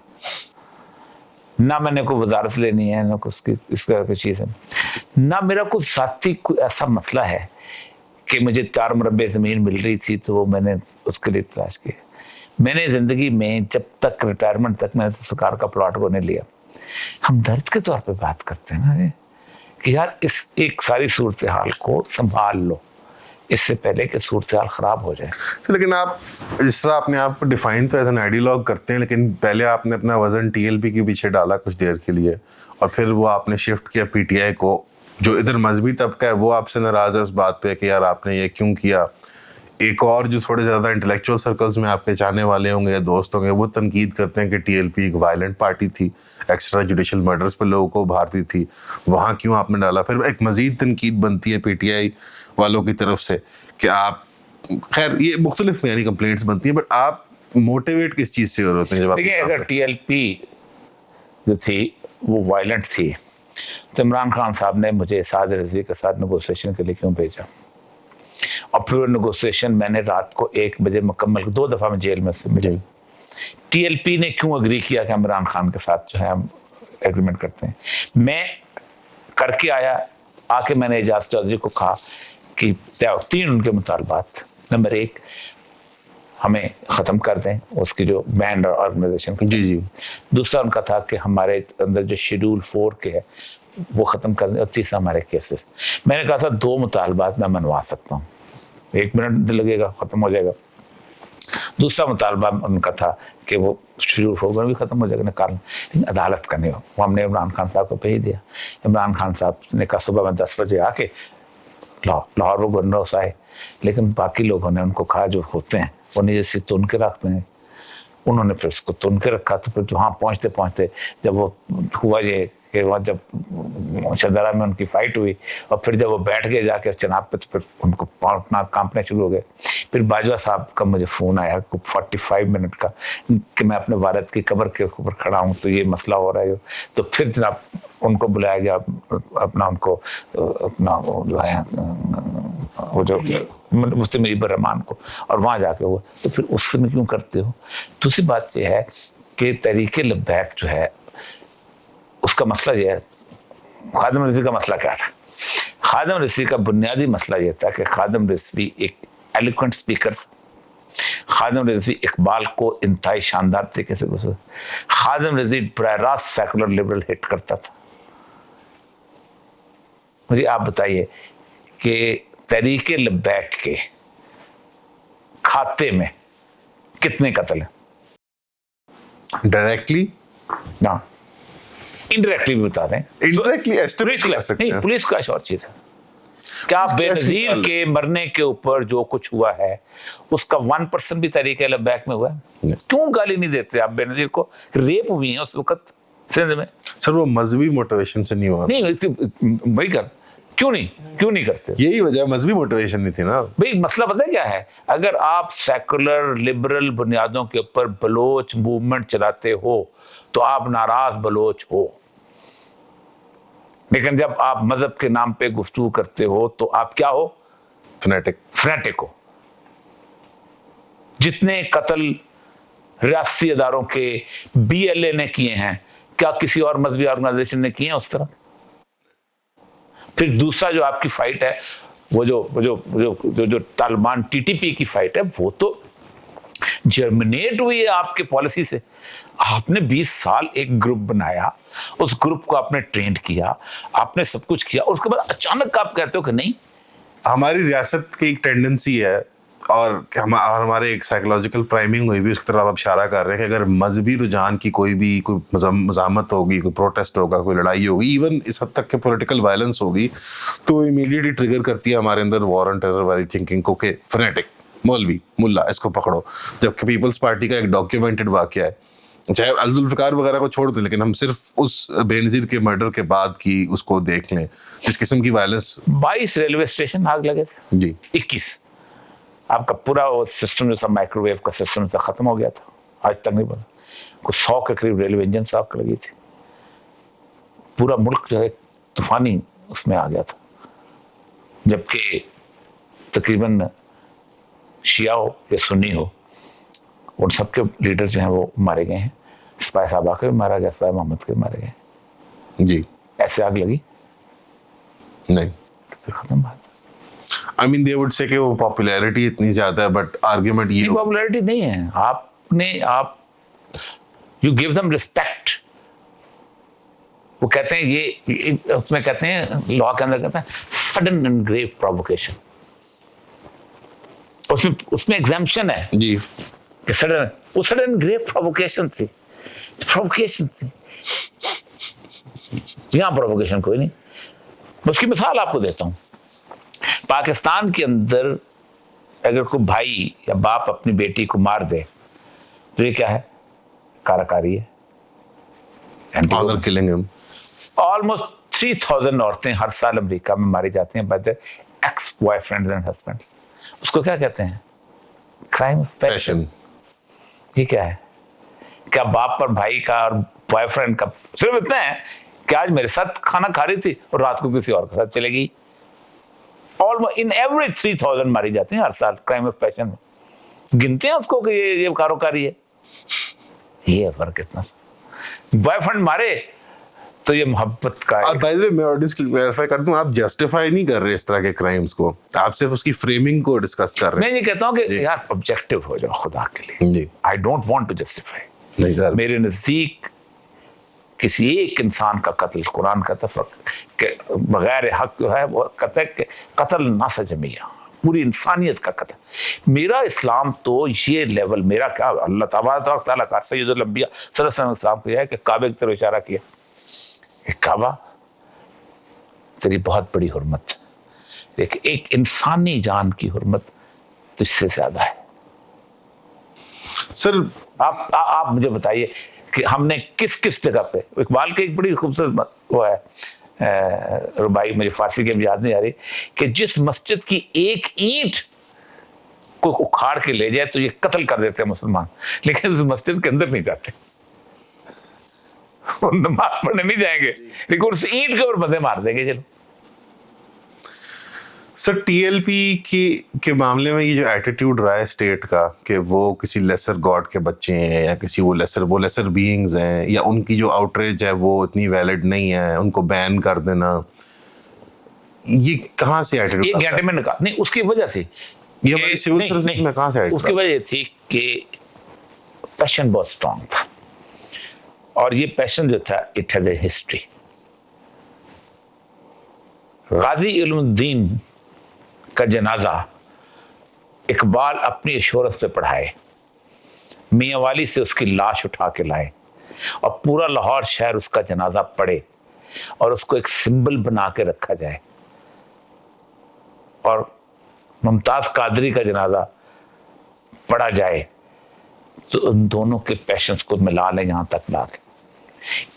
ना मैंने कोई वजारत लेनी है, ना कुछ इस तरह की चीज़ है, ना मेरा कोई साथी कोई ऐसा मसला है कि मुझे 4 मुरब्बे ज़मीन मिल रही थी तो मैंने उसके लिए तलाश की। मैंने ज़िंदगी में जब तक रिटायरमेंट तक मैंने सरकार का प्लॉट को नहीं लिया, हम दर्द के तौर पे बात करते हैं ना कि यार इस एक सारी सूरत हाल को संभाल लो इससे पहले कि सूरत हाल खराब हो जाए। तो लेकिन आप जिस तरह अपने आप को डिफाइन तो एज एन आइडियोलॉग करते हैं, लेकिन पहले आपने अपना वजन टीएलपी के पीछे डाला कुछ देर के लिए और फिर वो आपने शिफ्ट किया पीटीआई को। जो इधर मजहबी तबका है वो आपसे नाराज है उस बात पे कि यार आपने ये क्यों किया। एक और जो थोड़े ज़्यादा इंटेलेक्चुअल सर्कल्स में आपके चाहने वाले होंगे या दोस्त होंगे वो तनकीद करते हैं कि टीएलपी एक वायलेंट पार्टी थी, एक्स्ट्रा जुडिशल मर्डर्स पर लोगों को उभारती थी, वहाँ क्यों आपने डाला। फिर एक मजीद तनकीद बनती है पीटीआई वालों की तरफ से कि आप, खैर ये मुख्तलिफ यानी कंप्लेंट्स बनती हैं, बट आप मोटिवेट किस चीज़ से हो रहे हैं? देखिए अगर टीएलपी जो थी वो वायलेंट थी तो इमरान खान साहब ने मुझे साद रज़ी के साथ नेगोशिएशन के लिए क्यों भेजा, और फिर नेगोशिएशन मैंने रात को 1 बजे मुकम्मल 2 दफ़ा मैं जेल में से मिले। टीएलपी ने क्यों अग्री किया कि इमरान खान के साथ जो है हम एग्रीमेंट करते हैं। मैं करके आया, आके मैंने एजाज चौधरी को कहा कि 3 उनके मुतालबात। नंबर 1 हमें ख़त्म कर दें उसकी जो बैंड और ऑर्गेनाइजेशन की। जी। दूसरा उनका था कि हमारे अंदर जो शेड्यूल 4 के है वो ख़त्म कर दें, और तीसरा हमारे केसेस। मैंने कहा था 2 मुतालबात मैं मनवा सकता हूँ, 1 मिनट लगेगा ख़त्म हो जाएगा। दूसरा मुतालबा उनका था कि वो शेड्यूल 4 में भी ख़त्म हो जाएगा निकालना, लेकिन अदालत का नहीं हो। वो हमने इमरान खान साहब को भेज दिया। इमरान खान साहब ने कहा सुबह में 10 बजे आके लाहौर वो गवर्नर आए, लेकिन बाकी लोगों ने उनको कहा जो होते हैं वो नीचे से तुन के रखते हैं। उन्होंने फिर उसको तुन के रखा। तो फिर वहाँ पहुँचते पहुँचते जब वो हुआ ये कि वहाँ जब शदारा में उनकी फाइट हुई और फिर जब वो बैठ गए जाके चनाब पे, तो फिर उनको अपना कांपने शुरू हो गए। फिर बाजवा साहब का मुझे फ़ोन आया 45 मिनट का कि मैं अपने वालिद की कब्र के ऊपर खड़ा हूँ तो ये मसला हो रहा है। तो फिर जनाब उनको बुलाया गया, अपना उनको अपना जो है वो जो मुफ्ती मुजीबर रहमान को, और वहाँ जाके वो तो फिर उस समय क्यों करते हो। दूसरी बात यह है कि तहरीक लब्बैक जो है उसका मसला यह है, खादिम रिज़वी का मसला क्या था। खादिम रिज़वी का बुनियादी मसला यह था कि खादिम रिज़वी एक एलोक्वेंट स्पीकर था। खादिम रिज़वी इकबाल को इंतहाई शानदार तरीके से गुजरा। खादिम रिज़वी बराह रास्त सेकुलर लिबरल हिट करता था। मुझे आप बताइए कि तहरीक लब्बैक के खाते में कितने कत्ल हैं? डायरेक्टली ना इनडायरेक्टली भी बता दें। इनडायरेक्टली एस्टिमेट कर सकते हैं। पुलिस का और चीज है। क्या बेनजीर के मरने के ऊपर जो कुछ हुआ है उसका 1% भी तहरीक लब्बैक में हुआ है? क्यों गाली नहीं देते आप बेनजीर को? रेप हुई है उस वक्त सिंध में। सर वो मजहबी मोटिवेशन से नहीं हुआ। नहीं वही कर, क्यों नहीं करते? यही वजह, मजहबी मोटिवेशन नहीं थी ना भाई। मसला पता है क्या है, अगर आप सेकुलर लिबरल बुनियादों के ऊपर बलोच मूवमेंट चलाते हो तो आप नाराज बलोच हो, लेकिन जब आप मजहब के नाम पे गुफ्तगू करते हो तो आप क्या हो? फैनेटिक हो। जितने कत्ल रियासती अदारों के बीएलए ने किए हैं, क्या किसी और मजहबी ऑर्गेनाइजेशन ने किए हैं उस तरह? फिर दूसरा जो आपकी फाइट है वो जो तालिबान टीटीपी की फाइट है, वो तो जर्मिनेट हुई है आपके पॉलिसी से। आपने 20 साल एक ग्रुप बनाया, उस ग्रुप को आपने ट्रेंड किया, आपने सब कुछ किया, उसके बाद अचानक आप कहते हो कि नहीं। हमारी रियासत की एक टेंडेंसी है और हमारे एक साइकोलॉजिकल प्राइमिंग हुई भी उसकी तरफ आप इशारा कर रहे हैं कि अगर मजहबी रुझान की कोई मज़ामत होगी, कोई प्रोटेस्ट होगा, कोई लड़ाई होगी, इवन इस हद तक के पॉलिटिकल वायलेंस होगी, तो इमीडिएटली ट्रिगर करती है हमारे अंदर वॉर एंड टेरर वाली थिंकिंग को कि फनेटिक मौलवी मुल्ला इसको पकड़ो। जबकि पीपल्स पार्टी का एक डॉक्यूमेंटेड वाकया है, चाहे जुल्फ़िकार वगैरह को छोड़ दें, लेकिन हम सिर्फ उस बेनज़ीर के मर्डर के बाद की उसको देख लें, जिस किस्म की वायलेंस। 22 रेलवे स्टेशन आग लगे थे जी। 21 आपका पूरा वो सिस्टम जो था माइक्रोवेव का सिस्टम था खत्म हो गया था, आज तक नहीं बना। कुछ 100 के करीब रेलवे इंजन से आग लगी थी। पूरा मुल्क जो है तूफानी उसमें आ गया था, जबकि तकरीबन शिया हो या सुन्नी हो उन सबके लीडर जो हैं वो मारे गए हैं। सिपाही साहबा के भी मारा गया, सिपाही मोहम्मद के भी मारे गए। जी। ऐसे आग लगी नहीं, तो फिर खत्म बात। I mean, they would say कि वो पॉपुलैरिटी इतनी ज्यादा है, बट आर्ग्यूमेंट ये पॉपुलैरिटी नहीं है। आप यू गिव देम रिस्पेक्ट। وہ کہتے ہیں یہ اس میں کہتے ہیں لا کے اندر کہتے ہیں سڈن اینڈ گریو پرووکیشن. اس میں ایگزامپشن ہے جی کہ سڈن گریو پرووکیشن تھی. یہاں پرووکیشن کوئی نہیں. اس کی مثال آپ کو دیتا ہوں. پاکستان کے اندر اگر کوئی بھائی یا باپ اپنی بیٹی کو مار دے تو یہ کیا ہے؟ کاراکاری ہے. آلموسٹ 3000 عورتیں ہر سال امریکہ میں ماری جاتی ہیں by their ex boy friends and husbands. اس کو کیا کہتے ہیں؟ Crime of passion. یہ کیا ہے؟ کیا باپ پر بھائی کا اور بوائے فرینڈ کا صرف اتنا ہے کہ آج میرے ساتھ کھانا کھا رہی تھی اور رات کو کسی اور کے ساتھ چلے گئی. آلموسٹ ان ایوری 3000 ماری جاتی ہیں ہر سال کرائم آف پیشن میں. گنتے ہیں اس کو کہ یہ کاروکاری ہے. یہ فرق اتنا سا. بوائے فرینڈ مارے تو یہ محبت کا ہے. بائی دی وے میں آڈینس کے لیے کلیئرفائی کر دوں, آپ جسٹیفائی نہیں کر رہے اس طرح کے کرائمز کو, آپ صرف اس کی فریمنگ کو ڈسکس کر رہے میں یہ کہتا ہوں کہ یار آبجیکٹو ہو جاؤ خدا کے لیے. جی I don't want to justify. نہیں سر, میرے نزدیک کسی ایک انسان کا قتل, قرآن کا تفرق کہ بغیر حق جو ہے وہ کہتا ہے کہ قتل نفس جمیع, پوری انسانیت کا قتل. میرا اسلام تو یہ لیول, میرا کیا اللہ تبارک تعالیٰ کا سید الانبیاء صلی اللہ علیہ وسلم اسلام کو یہ ہے کہ کعبے کی طرف اشارہ کیا. کعبہ تیری بہت بڑی حرمت, لیکن ایک انسانی جان کی حرمت تجھ سے زیادہ ہے. سر آپ مجھے بتائیے کہ ہم نے کس کس جگہ پہ, اقبال کی ایک بڑی خوبصورت وہ ہے ربائی, مجھے فارسی کے بھی یاد نہیں آ رہی, کہ جس مسجد کی ایک اینٹ کو اکھاڑ کے لے جائے تو یہ قتل کر دیتے ہیں مسلمان, لیکن اس مسجد کے اندر نہیں جاتے. نماز پڑھنے نہیں جائیں گے لیکن اس اینٹ کے اوپر بندے مار دیں گے. چلو سر, ٹی ایل پی کے معاملے میں یہ جو ایٹیٹیوڈ رہا ہے اسٹیٹ کا کہ وہ کسی لیسر گاڈ کے بچے ہیں یا کسی وہ لیسر بینگز ہیں, یا ان کی جو آؤٹریج ہے وہ اتنی ویلڈ نہیں ہے, ان کو بین کر دینا, یہ کہاں سے ایٹیٹیوڈ؟ ایک گھنٹے میں نکال نہیں, اس کی وجہ سے یہ ہماری سول سروسز میں کہاں سے, اس کی وجہ تھی کہ پیشن بہت اسٹرانگ تھا, اور یہ پیشن جو تھا اٹ ہیز اے ہسٹری. غازی علم الدین کا جنازہ اقبال اپنی اشورت پہ پڑھائے, میاں والی سے اس کی لاش اٹھا کے لائے, اور پورا لاہور شہر اس کا جنازہ پڑھے, اور اس کو ایک سمبل بنا کے رکھا جائے, اور ممتاز قادری کا جنازہ پڑھا جائے, تو ان دونوں کے پیشنز کو ملا لیں یہاں تک لا کے.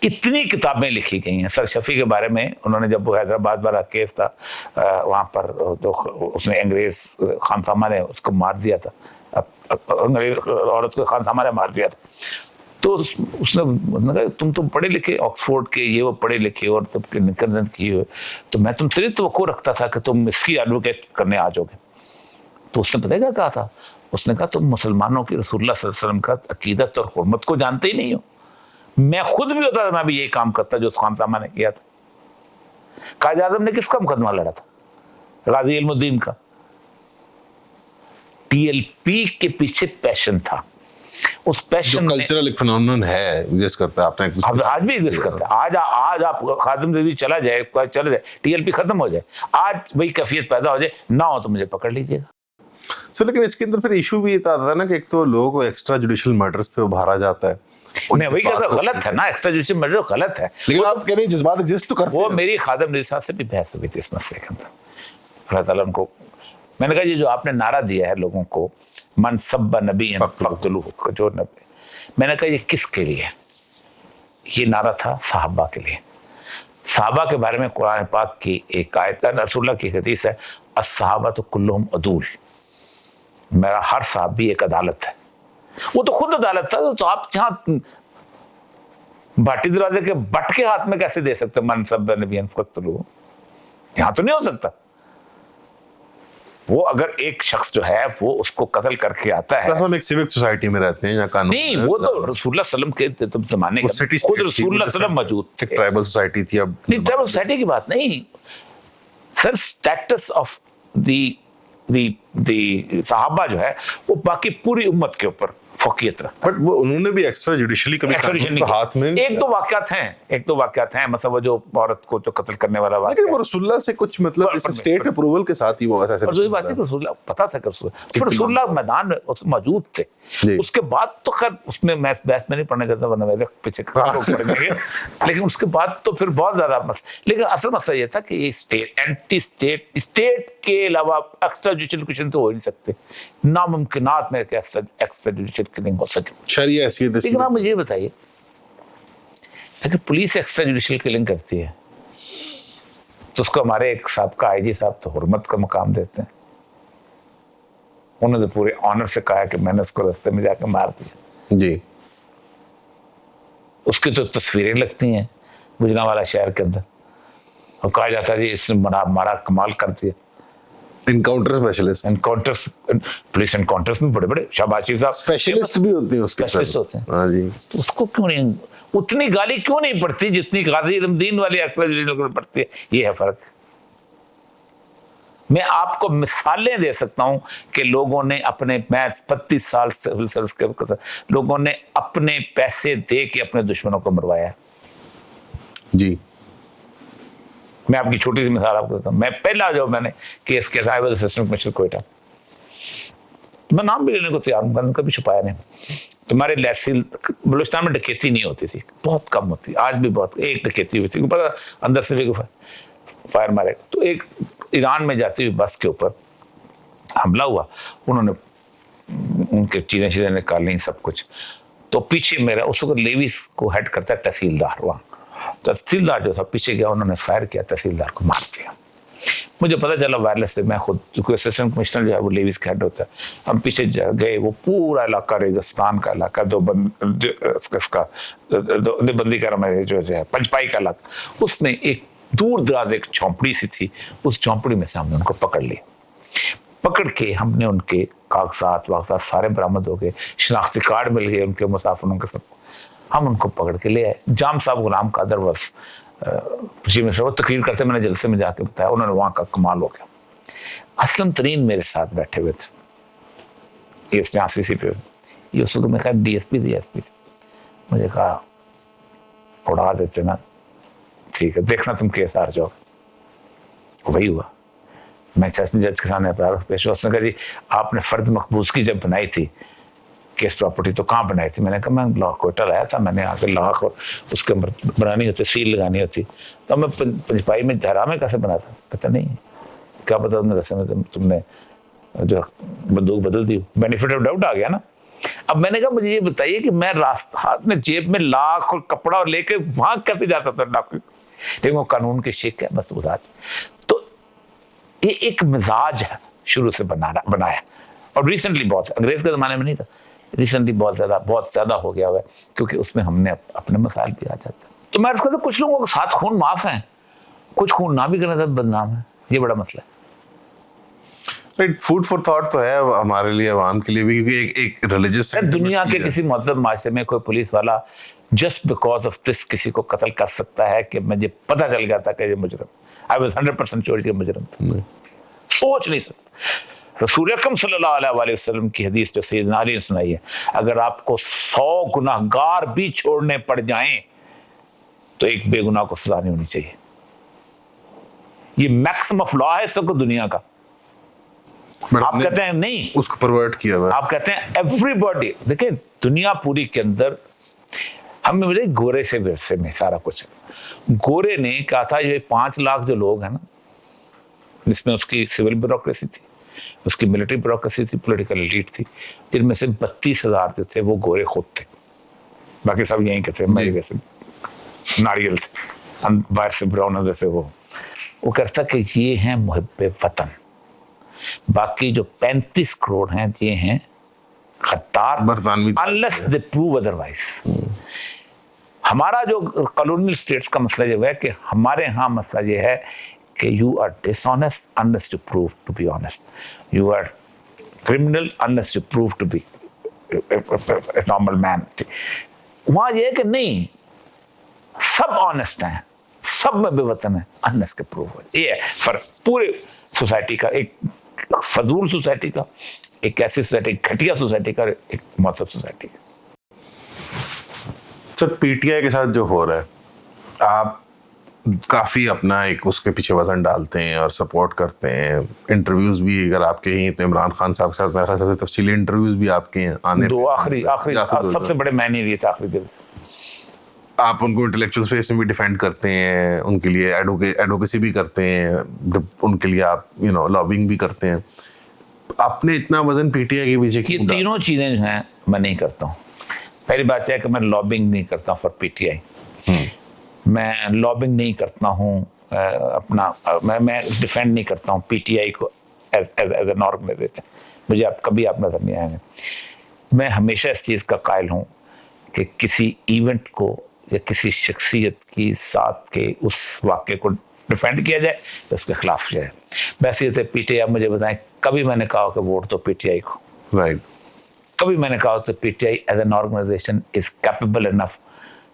اتنی کتابیں لکھی گئی ہیں. سر شفیع کے بارے میں انہوں نے, جب وہ حیدرآباد والا کیس تھا وہاں پر جو اس نے انگریز خان سامہ نے اس کو مار دیا تھا, انگریز عورت کو خان سامہ نے مار دیا تھا, تو اس نے کہا تم پڑھے لکھے آکسفورڈ کے, یہ وہ پڑھے لکھے اور تم کے نکلن کی ہوئے, تو میں تم سے توقع رکھتا تھا کہ تم اس کی ایڈوکیٹ کرنے آ جاؤ گے. تو اس نے پتہ کیا کہا تھا, اس نے کہا تم مسلمانوں کی رسول اللہ صلی اللہ علیہ وسلم کا عقیدت اور حرمت کو جانتے ہی نہیں ہو. میں خود بھی ہوتا تھا, میں بھی یہی کام کرتا جو خان سامہ نے کیا تھا. قائد اعظم نے کس کا مقدمہ لڑا تھا؟ غازی علم الدین کا. ٹی ایل پی کے پیچھے پیشن تھا. اس پیشن کلچرل ایک فینومینن ہے ایگزسٹ کرتا ہے, آپ نے آج بھی ایگزسٹ کرتا ہے. آج آپ خادم رضوی چلا جائے, ٹی ایل پی ختم ہو جائے, آج وہی کیفیت پیدا ہو جائے نہ ہو تو مجھے پکڑ لیجیے گا. سر لیکن اس کے اندر پھر ایشو بھی یہ آتا ہے نا کہ ایک تو لوگوں کو ایکسٹرا جوڈیشل مرڈرز پہ ابھارا جاتا ہے. میں وہی کہتا ہوں غلط ہے نا, ایکسٹرا جوڈیشل مرڈر غلط ہے, لیکن آپ کہہ رہے ہیں جذبات ایگزسٹ تو کرتے ہیں. وہ میری خادم رضوی صاحب سے بھی بحث ہوئی تھی اس مسئلے کے اندر. اللہ تعالیٰ ان کو, میں نے کہا یہ جو آپ نے نعرہ دیا ہے لوگوں کو, من سب نبی فقتلوہ, جو نبی, میں نے کہا یہ کس کے لیے؟ یہ نعرہ تھا صحابہ کے لیے. صحابہ کے بارے میں قرآن پاک کی ایک آیت, رسول اللہ کی حدیث ہے, الصحابۃ کلہم عدول, میرا ہر صحابی ایک عدالت ہے. وہ تو خود عدالت تھا, تو آپ جہاں بھاٹی دروازے کے بٹ کے ہاتھ میں کیسے دے سکتے من سب نبی فقتلوہ؟ یہاں تو نہیں ہو سکتا. وہ اگر ایک شخص جو ہے وہ اس کو قتل کر کے آتا ہے, ہم ایک سیوک سوسائٹی میں رہتے ہیں یا قانون نہیں, وہ تو رسول اللہ صلی اللہ علیہ وسلم کے زمانے کا, خود رسول اللہ صلی اللہ علیہ وسلم موجود تھے. ٹرائبل سوسائٹی تھی. اب نہیں, ٹرائبل سوسائٹی کی بات نہیں سر, اسٹیٹس آف دی صحابہ جو ہے وہ باقی پوری امت کے اوپر फौकियत रखता बट वो उन्होंने भी एक्स्ट्रा जुडिशली कभी Extradition कानून नहीं को हाथ में किया। एक दो वाकयात हैं मतलब वो जो औरत को जो कत्ल करने वाला लेकिन वो वाकया, रसूलुल्लाह से कुछ मतलब इस स्टेट अप्रूवल के साथ ही वो ऐसा और दूसरी बात है कि रसूलुल्लाह पता था कि रसूलुल्लाह मैदान में मौजूद थे। जी। उसके बाद तो खैर उसमें मैं बहस में नहीं पढ़ने जाता वरना मेरे पीछे पड़ जाएंगे, लेकिन उसके बाद तो फिर बहुत ज्यादा लेकिन असल मसला ये था कि ये स्टेट के अलावा एक्स्ट्रा जुडिशियल क्वेश्चन तो हो ही नहीं सकते, नामुमकिनात में एक्स्ट्रा जुडिशियल किलिंग हो सके। शरिया हैसियत लेकिन आप मुझे ये बताइए, अगर पुलिस एक्स्ट्रा जुडिशियल किलिंग करती है तो उसको हमारे एक साहब आईजी साहब तो हुर्मत का मकाम देते हैं। उन्होंने तो पूरे ऑनर से कहा कि मैंने उसको रास्ते में जाकर मार दिया। जी। उसकी तो तस्वीरें लगती हैं गुजरांवाला शहर के अंदर और कहा जाता है जी इसने मारा कमाल कर दिया। Encounter specialist, encounters, police encounters में बड़े बड़े शाबाशी साहब स्पेशलिस्ट भी होते हैं उसके स्पेशलिस्ट होते हैं। हाँ जी। तो उसको क्यों नहीं उतनी गाली क्यों नहीं पड़ती जितनी गाजी रमदीन वाली एक्स्ट्रा पड़ती है? ये है फर्क। मैं आपको मिसालें दे सकता हूं कि लोगों ने अपने 35 साल सिविल सर्विस के लोगों ने अपने पैसे दे के अपने दुश्मनों को मरवाया। जी। मैं आपकी छोटी सी मिसाल आपको देता हूं। मैं पहला जो मैंने केस किया था असिस्टेंट कमिश्नर कोयटा, मैं नाम भी लेने को तैयार हूं, कभी छुपाया नहीं। तुम्हारे लहसील बलूचिस्तान में डकैती नहीं होती थी, बहुत कम होती, आज भी बहुत, एक डकैती हुई थी, पता अंदर से भी फायर मारे। तो एक ईरान में जाती हुई बस के ऊपर हमला हुआ, उन्होंने उनके चीजें निकाली सब कुछ। तो पीछे मेरा उस वक्त लेविस को हेड करता है तहसीलदार, वहाँ तहसीलदार जो था पीछे गया, उन्होंने फायर किया, तहसीलदार को मार दिया। मुझे पता चला वायरलेस से, मैं खुद असिस्टेंट कमिश्नर जो है वो लेविस का हेड होता है, हम पीछे गए, वो पूरा इलाका रेगिस्तान का इलाका, बंदी का जो है पंचपाई का इलाका, उसमें एक दूर दराज एक झोंपड़ी सी थी, उस झोंपड़ी में से हमने उनको पकड़ लिया। पकड़ के हमने उनके कागजात वागजात सारे बरामद हो गए, शनाख्ती कार्ड मिल गए उनके मुसाफिरों के सब, हम उनको पकड़ के ले आए। जाम साहब गुलाम कादर बस वो तकरीर करते, मैंने जलसे में जाके बताया, उन्होंने वहां का कमाल हो गया। असलम तरीन मेरे साथ बैठे हुए थे, ये उस वक्त मैं कहा DSP थी, SP थी। मुझे कहा उड़ा देते ना, ठीक है देखना तुम केस हार जाओ। वही हुआ। मैं सेशन जज के सामने पेश हुआ, उसने कहा जी आपने फर्द मकबूज की जब बनाई थी केस प्रॉपर्टी तो कहाँ बनाई थी? मैंने कहा मैं कोयटा लाया था, मैंने आके लाख और उसके ऊपर बनानी होती, सील लगानी होती, तो मैं पंचपाई में धरा में कैसे बनाता? कहता नहीं, क्या पता तुमने रस्ते में तुमने जो बंदूक बदल दी, बेनिफिट ऑफ डाउट आ गया ना। अब मैंने कहा मुझे ये बताइए कि मैं रास्ता हाथ में जेब में लाख और कपड़ा और लेके वहां कैसे जाता था डॉक्टर? लेकिन वो कानून की शिक है बस उदार। तो ये एक मिजाज है शुरू से बनाया, और रिसेंटली बहुत, अंग्रेज के जमाने में नहीं था, रिसेंटली बहुत ज्यादा हो गया हुआ है, क्योंकि उसमें हमने अपने मसाइल भी आ जाते हैं। तो मैं कहता हूं कुछ लोगों के साथ खून माफ है, कुछ खून ना भी करने से बदनाम है, ये बड़ा मसला है। राइट, फूड फॉर थॉट तो है हमारे लिए, आवाम के लिए भी, क्योंकि एक रिलीजियस दुनिया के किसी मतलब माशरे में कोई पुलिस वाला जस्ट बिकॉज ऑफ दिस किसी को कत्ल कर सकता है कि मुझे पता चल गया था कि ये मुजरिम, आई वाज 100% श्योर कि मुजरिम था, सोच नहीं सकता। रसूल अकरम सल्लल्लाहु अलैहि वसल्लम की हदीस जो सैयदना अली ने सुनाई है, अगर आपको 100 गुनाहगार भी छोड़ने पड़ जाएं तो एक बेगुनाह को सजा नहीं होनी चाहिए। ये मैक्सिमम ऑफ लॉ है इस वक्त दुनिया का। आप कहते हैं नहीं, उसको परवर्ट किया हुआ, आप कहते हैं एवरीबॉडी। देखिए दुनिया पूरी के अंदर हमें मिले गोरे से विरसे में सारा कुछ। गोरे ने कहा था ये 5 लाख जो लोग हैं ना, जिसमें उसकी सिविल ब्यूरोक्रेसी थी, उसकी मिलिट्री ब्यूरोक्रेसी थी, पॉलिटिकल एलीट थी, जिनमें से 32,000 जो थे वो गोरे खुद थे, बाकी सब यहीं के थे, मैं जैसे नारियल थे, बाहर से ब्राउन जैसे वो कहता कि ये हैं मुहिब्बे वतन, बाकी जो 35 करोड़ हैं ये हैं खद्दार, अनलेस दे प्रूव अदरवाइज। हमारा जो कॉलोनियल स्टेट्स का मसला ये है कि हमारे यहाँ मसला ये है कि you are dishonest unless you prove to be honest, you are criminal unless you prove to be normal man. वहाँ ये है कि नहीं, सब ऑनेस्ट हैं, सब में बेवतन है अनलेस के प्रूव। ये है फर्क पूरे सोसाइटी का, एक फजूल सोसाइटी का, एक ऐसी सोसाइटी, घटिया सोसाइटी का एक मौसम सोसाइटी। सर पीटीआई के साथ जो हो रहा है, आप काफ़ी अपना एक उसके पीछे वजन डालते हैं और सपोर्ट करते हैं। इंटरव्यूज़ भी अगर आपके ही तो इमरान खान साहब के साथ मेरे ख्याल से सबसे तफसीली इंटरव्यूज़ भी आपके हैं आने दो आखिरी सबसे बड़े मैंने लिए थे आखिरी दिन। आप उनको इंटेलेक्चुअल स्पेस में भी डिफेंड करते हैं, उनके लिए एडवोकेसी भी करते हैं, उनके लिए आप लॉबिंग भी करते हैं। आपने इतना वजन पीटीआई के पीछे ये तीनों चीजें जो हैं मैं नहीं करता हूँ। पहली बात है कि मैं लॉबिंग नहीं करता फॉर पीटीआई, मैं लॉबिंग नहीं करता हूँ अपना, मैं डिफेंड नहीं करता हूँ पीटीआई को एज एन ऑर्गेनाइजेशन। मुझे आप कभी आप नजर नहीं आएंगे। मैं हमेशा इस चीज़ का कायल हूँ कि किसी इवेंट को या किसी शख्सियत की साथ के उस वाक़े को डिफेंड किया जाए तो उसके खिलाफ जाए। वैसे ये पीटीआई, आप मुझे बताएं कभी मैंने कहा कि वोट दो पीटीआई को? राइट। कभी मैंने कहा तो PTI as an organisation is capable enough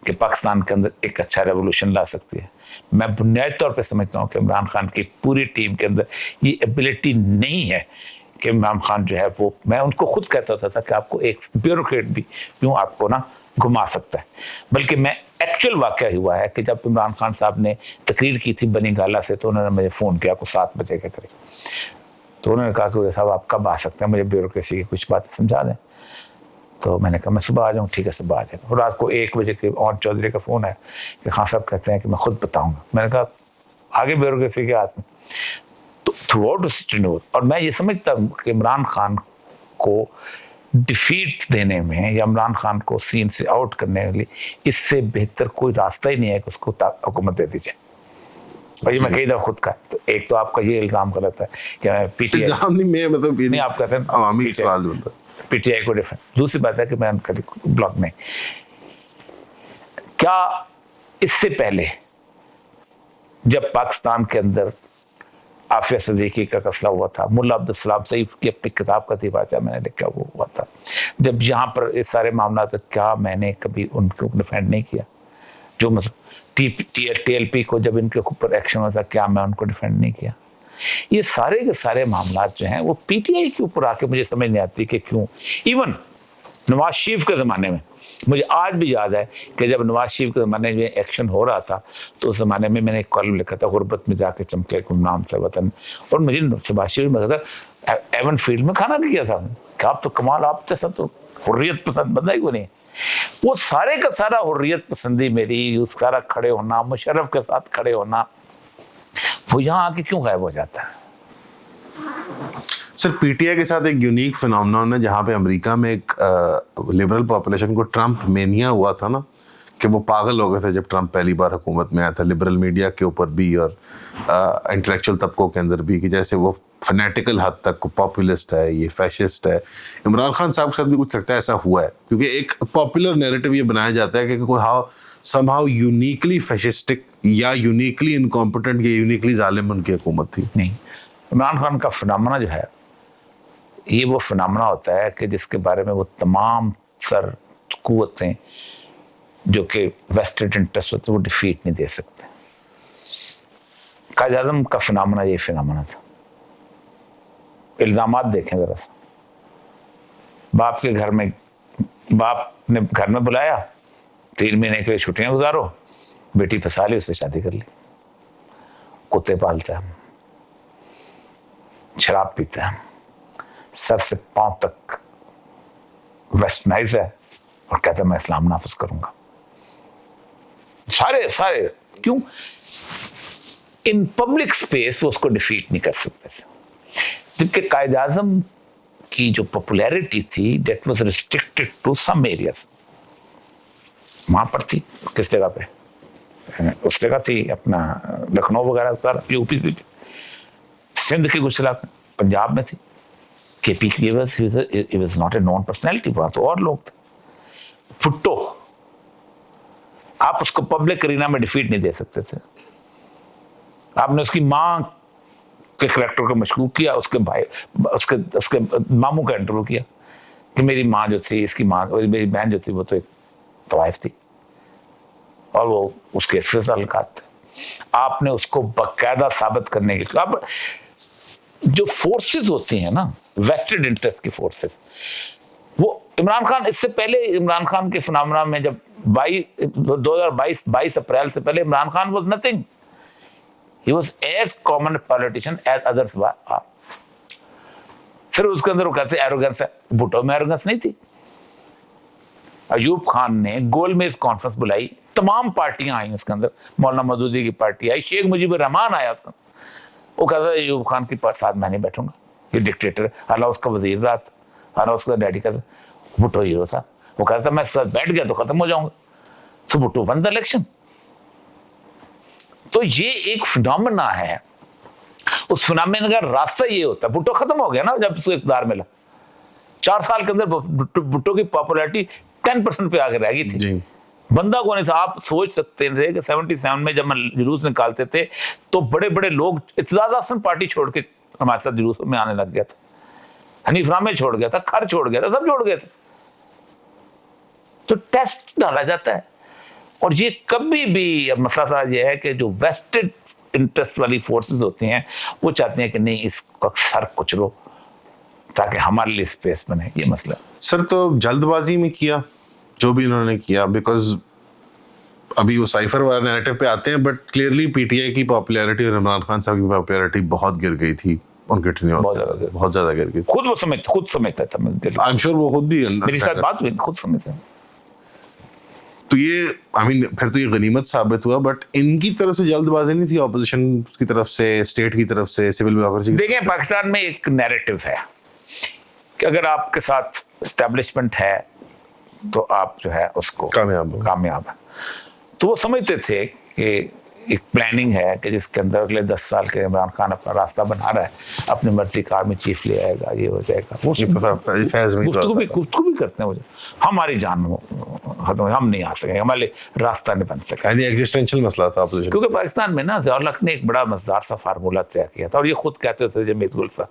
कि पाकिस्तान के अंदर एक अच्छा रेवोल्यूशन ला सकती है? मैं बुनियादी तौर पे समझता हूँ कि इमरान खान की पूरी टीम के अंदर ये एबिलिटी नहीं है कि इमरान खान जो है वो, मैं उनको खुद कहता था कि आपको एक ब्यूरोक्रेट भी यूँ आपको ना घुमा सकता है। बल्कि मैं एक्चुअल वाक़या हुआ है कि जब इमरान खान साहब ने तकरीर की थी बनी गाला से, तो उन्होंने मुझे फ़ोन किया को 7 बजे के करीब, तो उन्होंने कहा कि साहब आप कब आ सकते हैं, मुझे ब्यूरोक्रेसी की कुछ बातें समझा दें। तो मैंने कहा मैं सुबह आ जाऊँ। ठीक है सुबह आ जाएगा। और रात को 1 बजे के और चौधरी का फ़ोन है कि खान साहब कहते हैं कि मैं खुद बताऊँगा। मैंने कहा आगे ब्यूरोक्रेसी के हाथ में। तो थ्रू आउट, और मैं ये समझता हूँ कि इमरान खान को डिफीट देने में या इमरान खान को सीन से आउट करने के लिए इससे बेहतर कोई रास्ता ही नहीं है कि उसको हुकूमत दे दी जाए। और ये मैं कई दफ़ा खुद का, तो एक तो आपका ये इल्ज़ाम गलत है कि मैं पीटीआई नहीं, आप कहते हैं पीटीआई को डिफेंड। दूसरी बात है कि मैं कभी ब्लॉग में, क्या इससे पहले जब पाकिस्तान के अंदर आफिया सिद्दीकी का कत्ल हुआ था, मुल्ला अब्दुल सलाम सईफ की अपनी किताब का दीवाजा मैंने लिखा, वो हुआ था जब यहाँ पर इस सारे मामला, तो क्या मैंने कभी उनको डिफेंड नहीं किया? जो मतलब टीएलपी को जब इनके ऊपर एक्शन हुआ था, क्या मैं उनको डिफेंड नहीं किया? ये सारे के सारे मामला जो हैं वो पीटीआई के ऊपर आके मुझे समझ नहीं आती कि क्यों। इवन नवाज शरीफ के ज़माने में, मुझे आज भी याद है कि जब नवाज शरीफ के ज़माने में एक्शन हो रहा था तो उस ज़माने में मैंने एक कॉलम लिखा था, गुरबत में जाके चमके गुमनाम से वतन, और मुझे नवाज शरीफ में एवन फील्ड में खाना किया था कि आप तो कमाल, आप जैसा तो हुर्रियत पसंद बंदा ही को नहीं। वो सारे का सारा हुर्रियत पसंदी मेरी, उस सारा खड़े होना, मुशर्रफ के साथ खड़े होना, वो यहाँ आके क्यों गायब हो जाता है? सर पीटीआई के साथ एक यूनिक फिनोमेनन है जहाँ पे अमेरिका में एक लिबरल पॉपुलेशन को ट्रम्प मेनिया हुआ था ना, कि वो पागल हो गए थे जब ट्रम्प पहली बार हुकूमत में आया था, लिबरल मीडिया के ऊपर भी और इंटेलेक्चुअल तबकों के अंदर भी, कि जैसे वो फनेटिकल हद तक पॉपुलिस्ट है, ये फैशिस्ट है। इमरान खान साहब के साथ भी कुछ लगता है ऐसा हुआ है, क्योंकि एक पॉपुलर नैरेटिव ये बनाया जाता है कि कोई समहाउ यूनिकली फैशिस्टिक या यूनिकली इनकॉम्पिटेंट या यूनिकली जालिम उनकी हुकूमत थी। नहीं, इमरान खान का फिनोमेना जो है ये वो फिनोमेना होता है कि जिसके बारे में वो तमाम सर कुव्वतें जो कि वेस्टेड इंटरेस्ट होते हैं वो डिफीट नहीं दे सकते। कायद आज़म का फिनोमेना ये फिनोमेना था। इल्ज़ामात देखें ज़रा सा, बाप के घर में, बाप ने घर में बुलाया, 3 महीने के लिए छुट्टियां गुजारो, बेटी फंसा ली, उससे शादी कर ली, कुत्ते पालता है, शराब पीता है, सर से पांव तक वेस्टर्नाइज है और कहता है मैं इस्लाम नाफिज करूंगा। सारे क्यों? इन पब्लिक स्पेस वो उसको डिफीट नहीं कर सकते थे, जबकि कायद आज़म की जो पॉपुलैरिटी थी that was restricted to some areas. वहां पर थी किस जगह पे? उस जगह थी अपना लखनऊ वगैरह, सारा यूपी से, सिंध के कुछ इलाके, पंजाब में थी। KP he was not a known personality, वहां तो और लोग थे। भुट्टो, आप उसको पब्लिक अरीना में डिफीट नहीं दे सकते थे। आपने उसकी माँ के करेक्टर को मशकूक किया, उसके भाई उसके मामू का इंटरव्यू किया कि मेरी माँ जो थी, इसकी माँ, मेरी बहन जो थी वो तो एक तवाइफ थी और वो उसके इससे ताल्लुकात थे। आपने उसको बाकायदा साबित करने के लिए, अब जो फोर्सेस होती हैं ना, वेस्टेड इंटरेस्ट की फोर्सेस, वो इमरान खान, इससे पहले इमरान खान के फिनोमेना में जब 22 अप्रैल से पहले Imran Khan was nothing, he was as common politician as others are. सिर्फ उसके अंदर वो कहते एरोगेंस है, भुट्टो में एरोगेंस नहीं थी। अयूब खान ने गोलमेज कॉन्फ्रेंस बुलाई, तमाम पार्टियां आई उसके अंदर, मौलाना मदूदी की पार्टी आई, शेख मुजीबुर रहमान आया उसका, वो कहता है अयूब खान के साथ मैं नहीं बैठूंगा, ये डिक्टेटर है। हालांकि उसका वजीर रहा था, हालांकि उसका डैडी का भुट्टो हीरो था, वो कहता मैं साथ बैठ गया तो खत्म हो जाऊंगा, तो भुट्टो वन द इलेक्शन। तो ये एक फिनोमेना है, उस फिनोमेना का रास्ता ये होता है। भुट्टो खत्म हो गया ना जब उसको इक़्तिदार मिला, 4 साल के अंदर भुट्टो की पॉपुलैरिटी 10% पे आगे रह गई थी। बंदा कौन नहीं था। आप सोच सकते थे कि 77 में जब हम जुलूस निकालते थे तो बड़े बड़े लोग, इत्तेजाद हसन पार्टी छोड़ के हमारे साथ जुलूस में आने लग गया था, हनीफ रामे छोड़ गया था, खर छोड़ गया था, सब छोड़ गए थे। तो टेस्ट डाला जाता है, और ये कभी भी, अब मसला सारा ये है कि जो वेस्टेड इंटरेस्ट वाली फोर्सेस होती हैं वो चाहती हैं कि नहीं इसका सर कुचलो ताकि हमारे लिए स्पेस बने। ये मसला सर तो जल्दबाजी में किया जो भी इन्होंने किया, बिकॉज अभी वो साइफर वाला नैरेटिव पे आते हैं, बट क्लियरली पीटीआई की पॉपुलैरिटी और इमरान खान साहब की पॉपुलैरिटी बहुत गिर गई थी उनके टेन्योर, बहुत ज्यादा गिर गई। खुद वो समझता था, आई एम श्योर वो खुद भी, मेरी साथ बात हुई, खुद समझता। तो ये फिर तो ये गनीमत साबित हुआ, बट इनकी तरफ से जल्दबाजी नहीं थी, ऑपोजिशन की तरफ से, स्टेट की तरफ से, सिविल ब्यूरोक्रेसी। देखें, पाकिस्तान में एक नैरेटिव है कि अगर आपके साथ एस्टेब्लिशमेंट है तो आप जो है उसको कामयाब है। तो वो समझते थे कि एक प्लानिंग है कि जिसके अंदर अगले 10 साल के इमरान खान अपना रास्ता बना रहा है, अपनी मर्जी का आर्मी चीफ ले आएगा, ये हो जाएगा। गुफ्तगू भी करते हैं मुझे, हमारी जान हम नहीं आ सकेंगे, हमारे रास्ता नहीं बन सकेगा। एग्जिस्टेंशियल मसला था अपोजिशन, क्योंकि पाकिस्तान में ना ज़ियाउल हक ने एक बड़ा मजेदार सा फार्मूला तय किया था, और ये खुद कहते थे जमीयत गुल साहब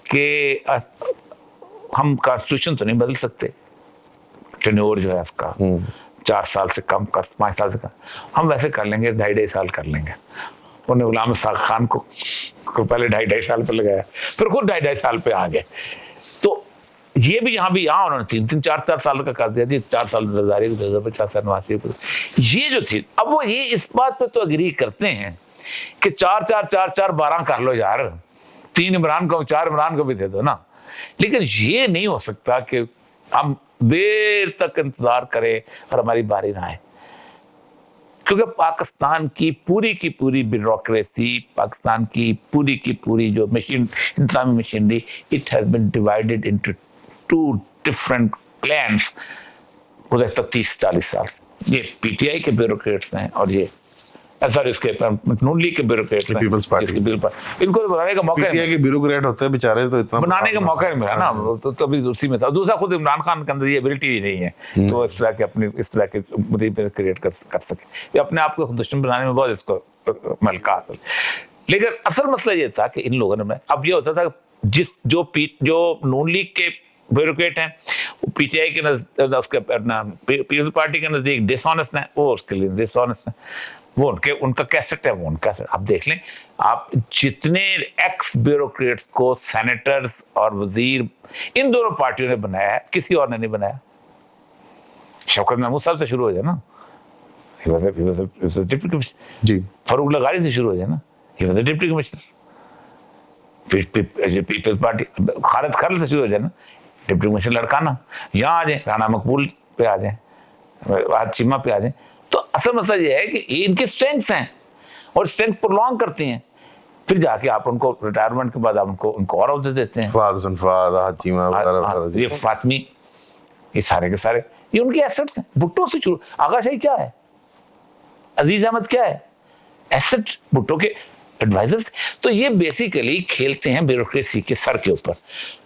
कि हम कॉन्स्टिट्यूशन तो नहीं बदल सकते, टेन्योर जो है उसका 4 साल से कम, 5 साल से कम, हम वैसे कर लेंगे, 2.5 साल कर लेंगे। उन्होंने गुलाम खान को पहले 2.5 साल पर लगाया, फिर खुद 2.5 साल पे आ गए। तो ये भी यहाँ उन्होंने 3-3, 4-4 साल का कर दिया जी, 4 साल रज़ारी को, 2050 साल नवासी को, ये जो थी। अब वो ये इस बात पे तो अग्री करते हैं कि 4-4-4-4 12 कर लो यार, 3 इमरान को, 4 इमरान को भी दे दो ना। लेकिन ये नहीं हो सकता कि हम देर तक इंतजार करें और हमारी बारी ना आए, क्योंकि पाकिस्तान की पूरी ब्यूरोक्रेसी, पाकिस्तान की पूरी जो मशीन, इंतजामी machinery, it has been divided into 2 different clans गुज़श्ता 30-40 साल। ये पीटीआई के ब्यूरोक्रेट्स हैं और ये सॉरी उसके नून लीग के ब्यूरोक्रेट्स हैं, पीपल्स पार्टी, इनको तो बनाने का मौका, पीटीआई के ब्यूरोक्रेट होते हैं बेचारे, तो इतना बनाने का मौका नहीं मिला ना, तो तभी उसी में था। दूसरा, खुद इमरान खान के अंदर ये एबिलिटी ही नहीं है तो इस तरह के मुद्दे क्रिएट कर सके, ये अपने आप को दुश्मन बनाने में बहुत इसको मलका हासिल। लेकिन असल मसला ये था कि इन लोगों ने, अब ये होता था जो नून लीग के ब्यूरोक्रेट हैं वो पीटीआई के पीपल्स पार्टी के नजदीक डिसऑनेस्ट है, वो उसके लिए डिसऑनेस्ट है, वो उनका कैसेट है, वो उनका। आप देख लें, आप जितने एक्स ब्यूरोक्रेट्स को सेनेटर्स और वजीर इन दोनों पार्टियों ने बनाया है, किसी और ने नहीं बनाया। शौकत महमूद साहब से शुरू हो जाए ना, डिप्टी कमिश्नर जी, फारूक लगारी से शुरू हो जाए ना, he was deputy commissioner. People's party Khalid Kharal से शुरू हो जाए ना, डिप्टी कमिश्नर लड़काना। यहाँ आ जाए, राना मकबूल पे आ जाए, आज चीमा पे आ जाए। तो असल मसला ये है कि इनके स्ट्रेंथ्स हैं और स्ट्रेंथ प्रोलॉन्ग करती हैं, फिर जाके आप उनको रिटायरमेंट के बाद आप उनको और अहदे देते हैं। ये फातमी, ये सारे के सारे ये उनके एसेट्स हैं। भुट्टो से शुरू, आगा शाही क्या है, अजीज अहमद क्या है, एसेट भुट्टो के एडवाइजर्स। तो ये बेसिकली खेलते हैं ब्यूरोक्रेसी के सर के ऊपर,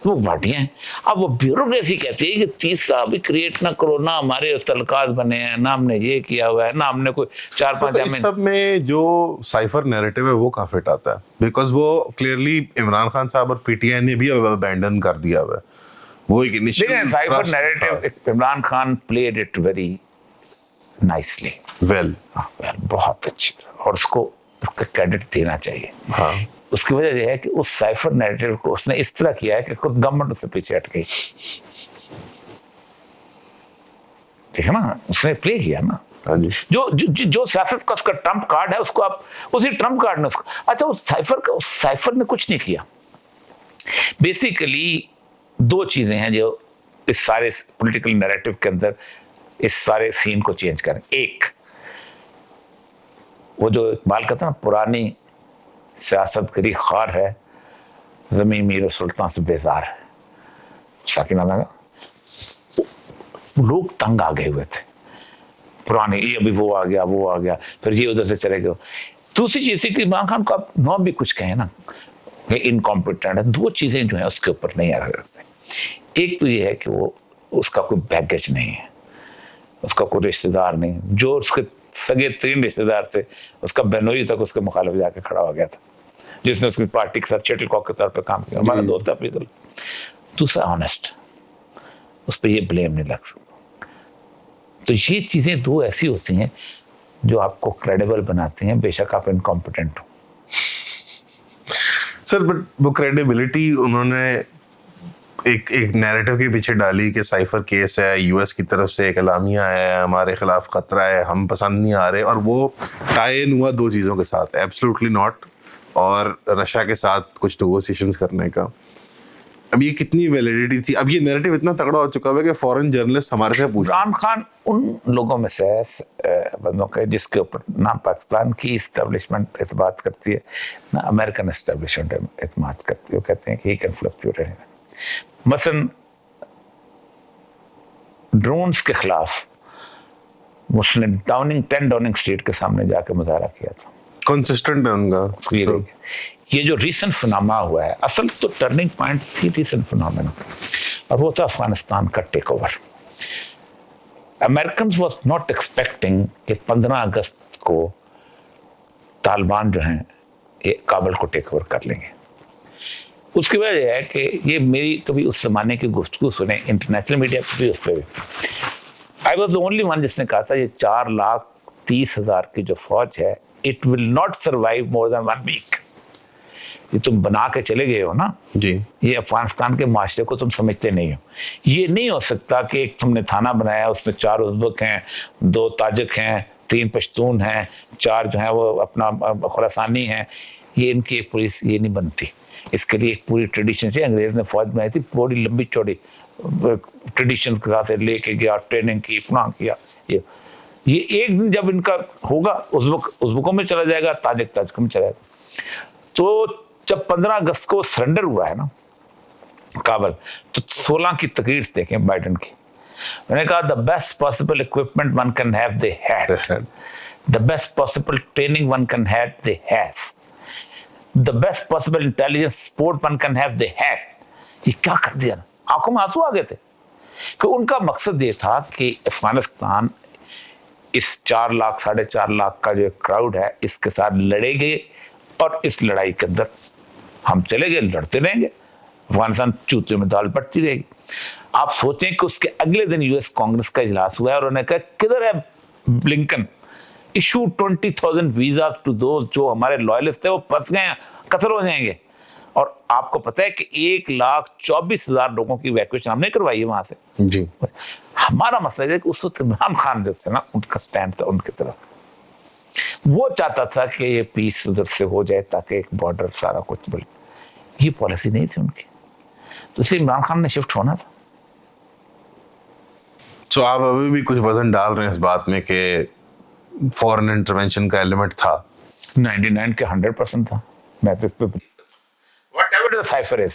वो पार्टियां हैं। अब वो ब्यूरोक्रेसी कहती है कि तीसरा अभी क्रिएट ना करो, ना हमारे तलकात बने हैं, ना हमने ये किया हुआ है, ना हमने कोई 4-5 सब में जो साइफर नैरेटिव है वो कहाँ फिट आता है, बिकॉज वो क्लियरली इमरान खान साहब और पीटीआई ने भी अबैंडन कर दिया हुआ है। वो एक initial cipher narrative, Imran Khan played it very nicely, well, बहुत अच्छी, और उसको क्रेडिट देना चाहिए। हाँ। उसकी वजह यह है कि उस साइफर नैरेटिव को उसने इस तरह किया है कि खुद गवर्नमेंट उससे पीछे हट गई। ठीक है ना, उसने प्ले किया ना। हाँ जी। जो सियासत का उसका ट्रम्प कार्ड है, उसको आप उसी ट्रम्प कार्ड ने उसको, अच्छा उस साइफर ने कुछ नहीं किया। बेसिकली दो चीजें हैं जो इस सारे पॉलिटिकल नैरेटिव के अंदर इस सारे सीन को चेंज करें। एक, वो जो इकबाल कहता है ना, पुरानी सियासत गरी खार है, जमीन मीर सुल्तान से बेजार है, साकिना लगा, लोग तंग आ गए हुए थे पुराने, ये अभी वो आ गया, फिर ये उधर से चले गए। दूसरी चीज थी कि इमरान खान को आप नौ भी कुछ कहें ना, इनकॉम्पिटेंट है, दो चीजें जो है उसके ऊपर नहीं आ सकते। एक तो ये है कि वो उसका कोई बैगेज नहीं है, उसका कोई रिश्तेदार नहीं, जो उसके सगे 3 रिश्तेदार थे उसका बहनोई तक उसके मुखालिफ जाके खड़ा हो गया था, जिसने उसकी पार्टी के साथ शटलकॉक के तौर पर काम किया, हमारा दोस्त था अफरीदुल्ला। दूसरा ऑनेस्ट, उस पर ये ब्लेम नहीं लग सकता। तो ये चीजें दो ऐसी होती हैं जो आपको क्रेडिबल बनाती हैं, बेशक आप इनकॉम्पिटेंट हो। सर बट वो क्रेडिबिलिटी उन्होंने एक नैरेटिव के पीछे डाली कि साइफर केस है, यूएस की तरफ से एक एलामिया है, हमारे खिलाफ खतरा है, हम पसंद नहीं आ रहे, और वो टाई इन हुआ 2 चीज़ों के साथ, एब्सोल्युटली नॉट, और रशिया के साथ कुछ नेगोशिएशंस करने का। अब ये कितनी वैलिडिटी थी? अब ये नैरेटिव इतना तगड़ा हो चुका है कि फॉरेन जर्नलिस्ट हमारे से पूछ, इमरान खान उन लोगों में से बंदों के जिसके ऊपर ना पाकिस्तान की इस्टेब्लिशमेंट एतमाद करती है ना अमेरिकन इस्टेब्लिशमेंट एतमाद करती है। वो कहते हैं कि ही कैन फ्लक्चुएट एनीवेयर। मसलन ड्रोन्स के खिलाफ उसने 10 डाउनिंग स्ट्रीट के सामने जाकर मुजाहरा किया था। कंसिस्टेंट है उनका। ये जो रीसेंट फिनोमेना हुआ है, असल तो टर्निंग पॉइंट थी रीसेंट फिनोमेना, और वो था अफगानिस्तान का take over. American was not expecting कि 15 अगस्त को तालिबान जो हैं ये काबुल को टेक ओवर कर लेंगे। उसकी वजह है कि ये मेरी कभी उस जमाने की गुफ्तगू सुने इंटरनेशनल मीडिया पर भी, उस पर भी I was the only one जिसने कहा था ये 4,30,000 की जो फौज है, it will not survive more than 1 week. ये तुम बना के चले गए हो ना जी, ये अफगानिस्तान के माशरे को तुम समझते नहीं हो। ये नहीं हो सकता कि एक तुमने थाना बनाया, उसमें 4 उज़्बेक हैं, 2 ताजिक हैं, 3 पश्तून हैं, 4 जो है वो अपना खुरासानी हैं। ये इनकी एक पुलिस ये नहीं बनती। इसके लिए एक पूरी ट्रेडिशन से अंग्रेज ने फौज बनाई थी, बड़ी लंबी चौड़ी ट्रेडिशन के साथ लेके गया, ट्रेनिंग की, अपना किया। ये एक दिन जब इनका होगा, उज़्बेकों में चला जाएगा, ताजिकों में चला जाएगा। तो जब 15 अगस्त को सरेंडर हुआ है ना काबुल, तो 16 की तकरीर देखें बाइडेन की। उन्होंने कहा the best possible equipment one can have they had, the best possible training one can have they have, the best possible intelligence support one can have they had. ये क्या कर दिया, आंखों में आंसू आ गए थे कि उनका मकसद ये था कि अफगानिस्तान इस 4 लाख 4.5 लाख का जो क्राउड है इसके साथ लड़ेंगे, और इस लड़ाई के अंदर हम चले गए, लड़ते रहेंगे, अफगानिस्तान चूते में दाल पड़ती रहेगी। आप सोचें कि उसके अगले दिन यूएस कांग्रेस का इजलास हुआ है और उन्होंने कहा किधर है Blinken, issue 20,000 visa to those जो हमारे लॉयलिस्ट थे वो फंस गए हैं, कत्ल हो जाएंगे। और आपको पता है कि 1,24,000 लोगों की इवैक्यूएशन हमने करवाई है वहां से जी। हमारा मसला है कि उस वक्त इमरान खान जो थे ना, उनका स्टैंड था उनकी तरफ, वो चाहता था कि ये पीस उधर से हो जाए ताकि एक बॉर्डर सारा कुछ बोले। ये पॉलिसी नहीं थी उनकी, तो इसलिए इमरान खान ने शिफ्ट होना था। तो आप अभी भी कुछ वजन डाल रहे हैं इस बात में कि फॉरेन इंटरवेंशन का एलिमेंट था? 99 के 100% था। मैं तो इस पे व्हाटएवर द साइफर इज,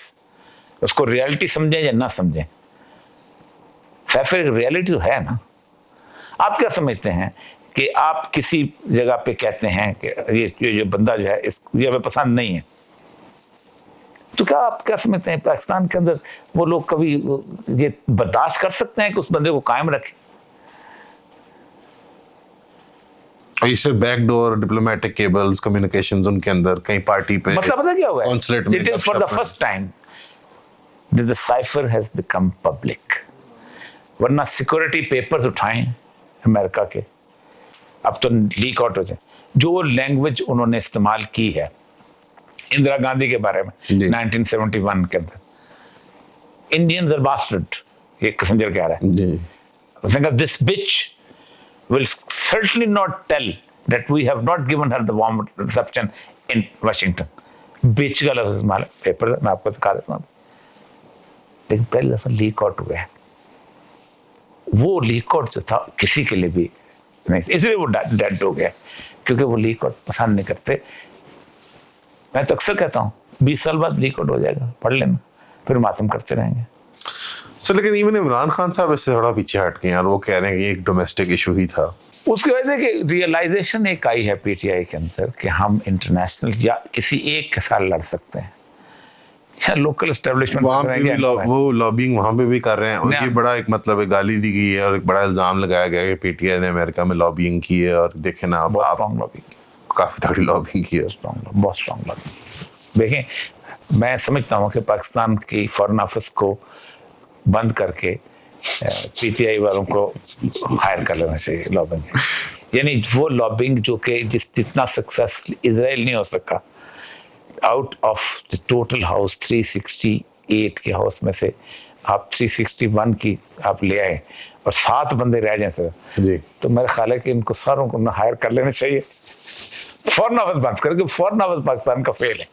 उसको रियलिटी समझें या ना समझें, साइफर एक रियलिटी तो है ना। आप क्या समझते हैं कि आप किसी जगह पे कहते हैं कि ये बंदा जो है इसको ये हमें पसंद नहीं है, तो क्या आप क्या समझते हैं पाकिस्तान के अंदर वो लोग कभी ये बर्दाश्त कर सकते हैं कि उस बंदे को कायम रखें? और ये सिर्फ बैकडोर डिप्लोमेटिक केबल्स कम्युनिकेशंस उनके अंदर कहीं पार्टी पे मतलब पता क्या हुआ है, कॉन्सुलेट में it is for the first time that the cipher has become public. वरना सिक्योरिटी पेपर्स उठाएं अमेरिका के, अब तो लीक आउट हो जाए। जो लैंग्वेज उन्होंने इस्तेमाल की है इंदिरा गांधी के बारे में जी। 1971 के अंदर इंडियंस आर बास्टर्ड, ये किसिंजर कह रहा है। जी उसने कहा this beach will certainly not tell that we have not given her the warm reception in Washington. बीच का लफ्ज हमारे पेपर मैं आपको दिखा देता हूँ, लेकिन पहले दफा लीक आउट हो गया। वो लीक आउट जो था किसी के लिए भी नहीं, इसलिए वो डेड हो गया, क्योंकि वो लीक आउट पसंद नहीं करते। मैं तो अक्सर कहता हूँ 20 साल बाद लीक आउट हो जाएगा, पढ़ लेना, फिर मातम करते रहेंगे। सर, लेकिन इवन इमरान खान साहब इससे थोड़ा पीछे हट गए और वो कह रहे हैं कि एक डोमेस्टिक इशू ही था। उसकी वजह से कि रियलाइजेशन एक आई है पीटीआई के अंदर कि हम इंटरनेशनल या किसी एक के साथ लड़ सकते हैं, या लोकल एस्टेब्लिशमेंट वहाँ पे भी वो लॉबिंग वहाँ पे भी कर रहे हैं, और ये बड़ा एक मतलब एक गाली दी गई है और एक बड़ा इल्जाम लगाया गया है कि पीटीआई ने अमेरिका में लॉबिंग की है। और देखें ना, बहुत आप स्ट्रॉन्ग लॉबिंग, काफी तगड़ी लॉबिंग की है। बहुत स्ट्रॉन्ग लॉबिंग। देखें, मैं समझता हूँ कि पाकिस्तान की फॉरेन ऑफिस को बंद करके पीटीआई वालों को हायर कर लेना चाहिए लॉबिंग, यानी वो लॉबिंग जो कि जितना सक्सेस इजराइल नहीं हो सका। Out of the total house 368 के हाउस में से आप 361 की आप ले आए और 7 बंदे रह जाए सर जी, तो मेरा ख्याल है कि इनको सारों को हायर कर लेना चाहिए, फॉरेन ऑफिस बंद करके। फॉरेन ऑफिस पाकिस्तान का फेल है।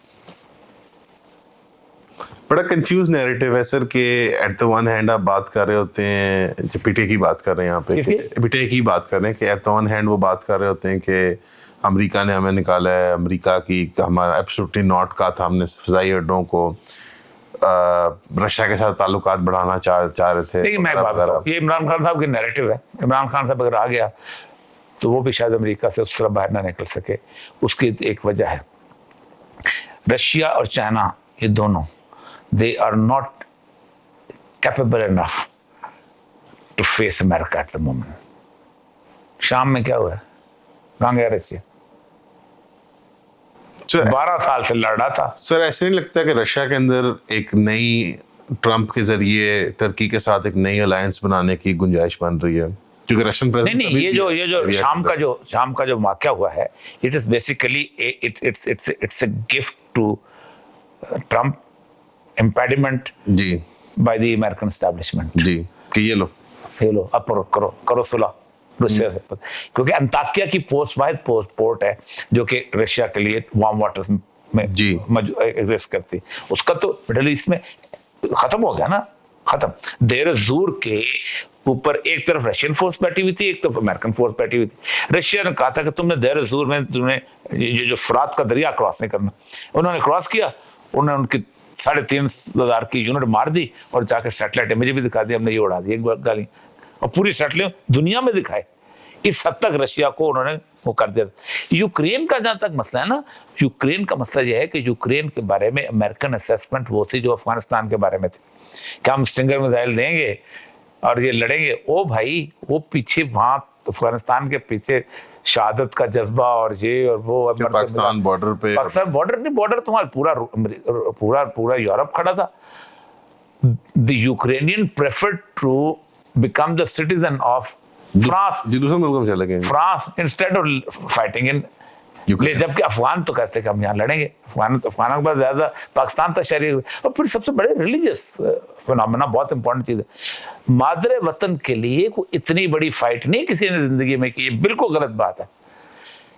बड़ा कंफ्यूज नैरेटिव है सर कि एट द वन हैंड आप बात कर रहे होते हैं, जो पीटीआई की बात कर रहे हैं यहाँ पे, पीटीआई की बात कर रहे हैं कि एट द वन हैंड वो बात कर रहे होते हैं कि अमेरिका ने हमें निकाला है, अमेरिका की हमारा एब्सोल्युटली नॉट कहा था, हमने फ़िज़ाई अड्डों को रशिया के साथ ताल्लुकात बढ़ाना चाह रहे थे। लेकिन मैं बात बताऊं, ये इमरान खान साहब की नैरेटिव है। इमरान खान साहब अगर आ गया तो वो भी शायद अमेरिका से उस तरह बाहर ना निकल सके। उसकी एक वजह है, रशिया और चाइना ये दोनों they are not capable enough to face America at the moment. शाम में क्या हुआ, कहाँ गया रशिया? 12 साल से लड़ रहा था। सर, ऐसे नहीं लगता कि रशिया के अंदर एक नई ट्रंप के जरिए टर्की के साथ एक नई अलायंस बनाने की गुंजाइश बन रही है? क्योंकि रशियन प्रेसिडेंट नहीं, ये जो शाम का जो वाकया हुआ है, it is basically it's a gift to Trump, impediment जी by the American establishment. जी, कि ये लो अब करो सुलह रशिया से, क्योंकि अंताकिया की पोर्ट है जो कि रशिया के लिए वार्म वाटर्स में जी एग्जिस्ट करती। उसका तो मिडिल ईस्ट में खत्म हो गया ना, खत्म। देर ज़ूर के ऊपर एक तरफ रशियन फोर्स बैठी हुई थी, एक तरफ अमेरिकन फोर्स बैठी हुई थी। रशिया ने कहा था कि तुमने देर ज़ूर में तुमने ये जो फरात का दरिया क्रॉस नहीं करना। उन्होंने क्रॉस किया, उन्होंने उनकी 3,500 की यूनिट मार दी और जाकर सैटेलाइट इमेज भी दिखा दी, हमने ये उड़ा दी एक गाली, और पूरी सैटेलाइट दुनिया में दिखाए। इस हद तक रशिया को उन्होंने वो कर दिया। यूक्रेन का जहां तक मसला है ना, यूक्रेन का मसला यह है कि यूक्रेन के बारे में अमेरिकन असेसमेंट वो थी जो अफगानिस्तान के बारे में थी, क्या हम स्टिंगर मिसाइल देंगे और ये लड़ेंगे। ओ भाई, वो पीछे वहां अफगानिस्तान के पीछे शहादत का जज्बा और ये और वो, पाकिस्तान बॉर्डर पे, पाकिस्तान बॉर्डर नहीं, बॉर्डर तुम्हारा पूरा यूरोप खड़ा था। The Ukrainian preferred to become the citizen of France, दूसरे मुल्कों में चले गए France instead of fighting in, जबकि अफगान तो कहते हैं कि हम यहाँ लड़ेंगे। अफगानों के पास ज्यादा पाकिस्तान तक शहरी। और फिर सबसे बड़े रिलीजियस फिनोमेना, बहुत इंपॉर्टेंट चीज है, मादरे वतन के लिए कोई इतनी बड़ी फाइट नहीं किसी ने जिंदगी में की, बिल्कुल गलत बात है।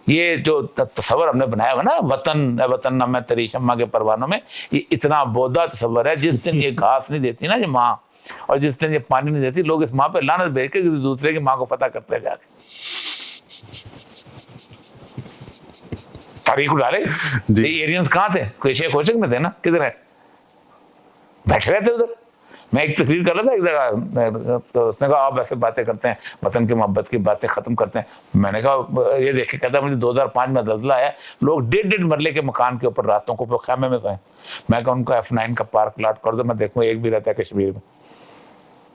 ये जो तस्वर हमने बनाया हुआ ना, वतन न मैं तेरी शम्मा के परवानों में, ये इतना बोधा तस्वर है। जिस दिन ये घास नहीं देती ना ये माँ, और जिस दिन ये पानी नहीं देती, लोग इस माँ पे लानत भेज के किसी दूसरे की माँ को पता करते जाके तारीख डाले। ये एरियंस कहाँ थे? एशिया कोचक में थे ना, किधर है? बैठे रहते उधर। मैं एक तकरीर कर रहा था एक जगह, तो उसने कहा आप ऐसे बातें करते हैं, वतन की मोहब्बत की बातें खत्म करते हैं। मैंने कहा ये देख के, कहता मुझे 2005 में जल्जला आया, लोग 1.5 मरले के मकान के ऊपर रातों को खैमे में सोए। मैं कहा उनको F9 का पार्क प्लाट कर दो, मैं देखूँ एक भी रहता है कश्मीर में,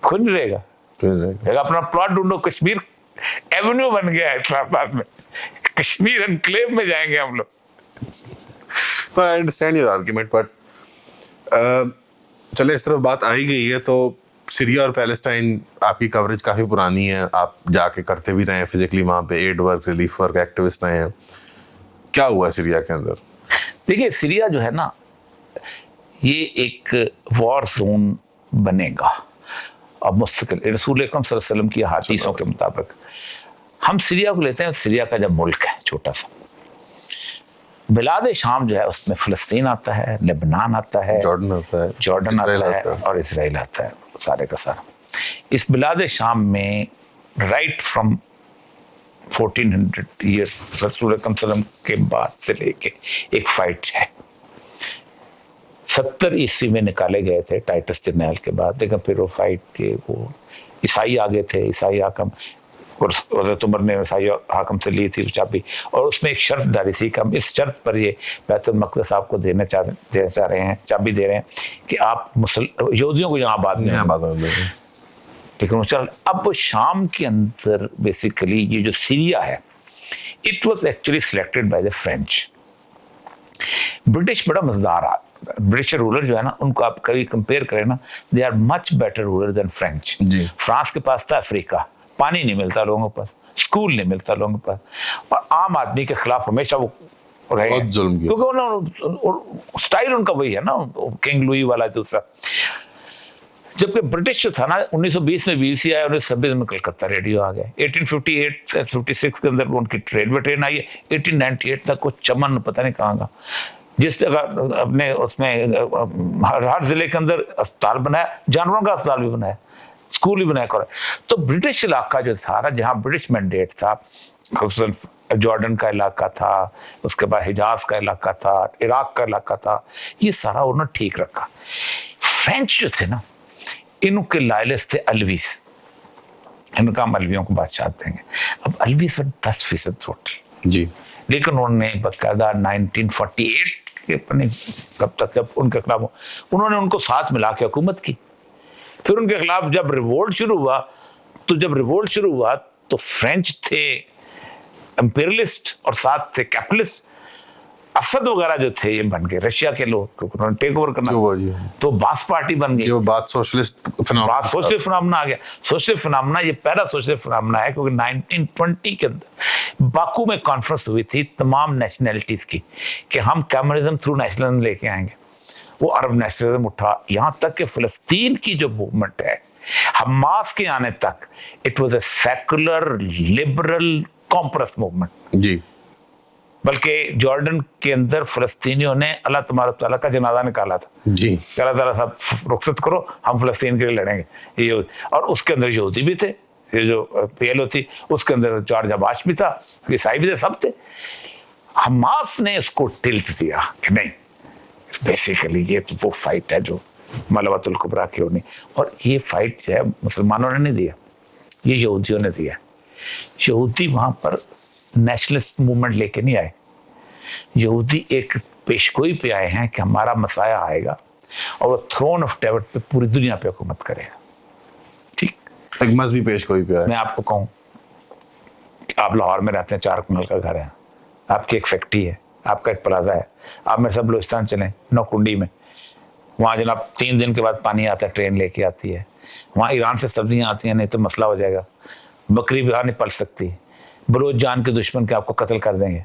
खुद नहीं रहेगा। अपना प्लॉट ढूंढो, कश्मीर एवेन्यू बन गया है इस्लामाबाद में, कश्मीर एनक्लेव में जाएंगे हम लोग। तो I understand your argument, but चले इस तरफ बात आई गई है तो सीरिया और पैलेस्टाइन आपकी कवरेज काफ़ी पुरानी है, आप जाके करते भी रहे हैं फिजिकली वहाँ पे, aid work, relief work, activist रहे हैं। क्या हुआ सीरिया के अंदर? देखिए सीरिया जो है ना, ये एक वॉर जोन बनेगा अब मुस्तकिल। रसूल अकरम सल्लल्लाहु अलैहि वसल्लम की हदीसों के मुताबिक हम सीरिया को लेते हैं, सीरिया का जब मुल्क है छोटा सा, बिलाद शाम जो है उसमें फ़लस्तीन आता है, लेबनान आता है, जॉर्डन आता है, जॉर्डन आता है और इसराइल आता है, सारे का सारा। इस बिलाद शाम में राइट फ्रॉम 1400 ईयर्स रसूल अकरम सल्लल्लाहु अलैहि वसल्लम के बाद से लेके एक फाइट है। 70 ईस्वी में निकाले गए थे टाइटस जरनैल के बाद, लेकिन फिर वो फाइट के वो ईसाई आगे थे, ईसाई हाकम, और हज़रत उमर ने ईसाई हाकम से ली थी चाबी, और उसमें एक शर्त डाली थी कि हम इस शर्त पर ये बैतुल मक़दस आपको देना चाह रहे हैं, चाबी दे रहे हैं कि आप यहूदियों को यहाँ बाद में, लेकिन चल अब वो शाम के अंदर बेसिकली ये जो सीरिया है, it was actually selected by the French. British बड़ा मजेदार, ब्रिटिश रूलर जो है ना, उनको आप कभी कंपेयर करें ना, they are much better ruler than French. France के पास था अफ्रीका, पानी नहीं मिलता लोगों के पास, स्कूल नहीं मिलता लोगों के पास, और आम आदमी के खिलाफ हमेशा वो रहे, क्योंकि उन्होंने स्टाइल उनका वही है ना, किंग लुई वाला दूसरा। जबकि ब्रिटिश जो था ना, 1920 में BBC आया, 1926 में कलकत्ता रेडियो आ गया, 1858 से 56 के अंदर उनकी रेलवे ट्रेन आई है, 1898 तक वो चमन पता नहीं कहाँ का, जिस जगह अपने उसमें हर जिले के अंदर अस्पताल बनाया, जानवरों का अस्पताल भी बनाया, स्कूल भी बनाया। तो ब्रिटिश इलाका जो था ना, जहाँ ब्रिटिश मैंडेट था, जॉर्डन का इलाका था, उसके बाद हिजाज का इलाका था, इराक का इलाका था, ये सारा उन्होंने ठीक रखा। फ्रेंच जो थे ना, इनके लाइलस थे अलवीस, इनका हम अलवियों को बादशाह देंगे। अब अलवीस पर 10% वोट जी, लेकिन उन्होंने बकायदा 1948 के पता कब तक, जब उनके खिलाफ उन्होंने उनको साथ मिला के हुकूमत की। फिर उनके खिलाफ जब रिवोल्ट शुरू हुआ तो फ्रेंच थे एम्पेरियलिस्ट और साथ थे कैपिटलिस्ट। असद वगैरह जो थे ये बन गए रशिया के लोग, क्योंकि उन्होंने टेक ओवर करना, तो बास पार्टी बन गई, जो बात सोशलिस्ट फिनोमेना आ गया। सोशलिस्ट फिनोमेना ये पहला सोशलिस्ट फिनोमेना है, क्योंकि 1920 के अंदर बाकू में कॉन्फ्रेंस हुई थी तमाम नेशनैलिटीज की कि हम कम्युनिज्म थ्रू नेशनलिज्म लेके आएंगे। वो अरब नेशनलिज्म उठा, यहाँ तक कि फिलिस्तीन की जो मूवमेंट है हमास के आने तक, it was a secular liberal compress movement जी। बल्कि जॉर्डन के अंदर फिलिस्तीनियों ने अल्लाह तबारक तआला का जनाजा निकाला था जी, अल्लाह ताला साहब रुखसत करो, हम फिलिस्तीन के लिए लड़ेंगे। ये और उसके अंदर यहूदी भी थे, ये जो PLO थी उसके अंदर जॉर्ज अब्बास भी था, ईसाई भी थे, सब थे। हमास ने इसको टिल्ट दिया कि नहीं, बेसिकली ये तो वो फाइट है जो मलबतुल कुबरा की होनी, और ये फाइट जो है मुसलमानों ने नहीं दिया, ये यहूदियों ने दिया। यहूदी वहां पर नेशनलिस्ट मूवमेंट लेके नहीं आए, यहूदी एक पेशगोई पे आए हैं कि हमारा मसाया आएगा और वो थ्रोन ऑफ डेविड पे पूरी दुनिया पे हुकूमत करेगा। ठीक, एक मजहबी पेशगोई पे आए। मैं आपको कहूँ, आप लाहौर में रहते हैं, 4 कनाल का घर है, आपकी एक फैक्ट्री है, आपका एक प्लाजा है, आप मेरे सब बलूचिस्तान चलें, नौकुंडी में, वहाँ जनाब 3 दिन के बाद पानी आता है, ट्रेन लेके आती है, वहाँ ईरान से सब्जियाँ आती हैं, नहीं तो मसला हो जाएगा, बकरी बाहर नहीं पल सकती, बलोच जान के दुश्मन के आपको कत्ल कर देंगे,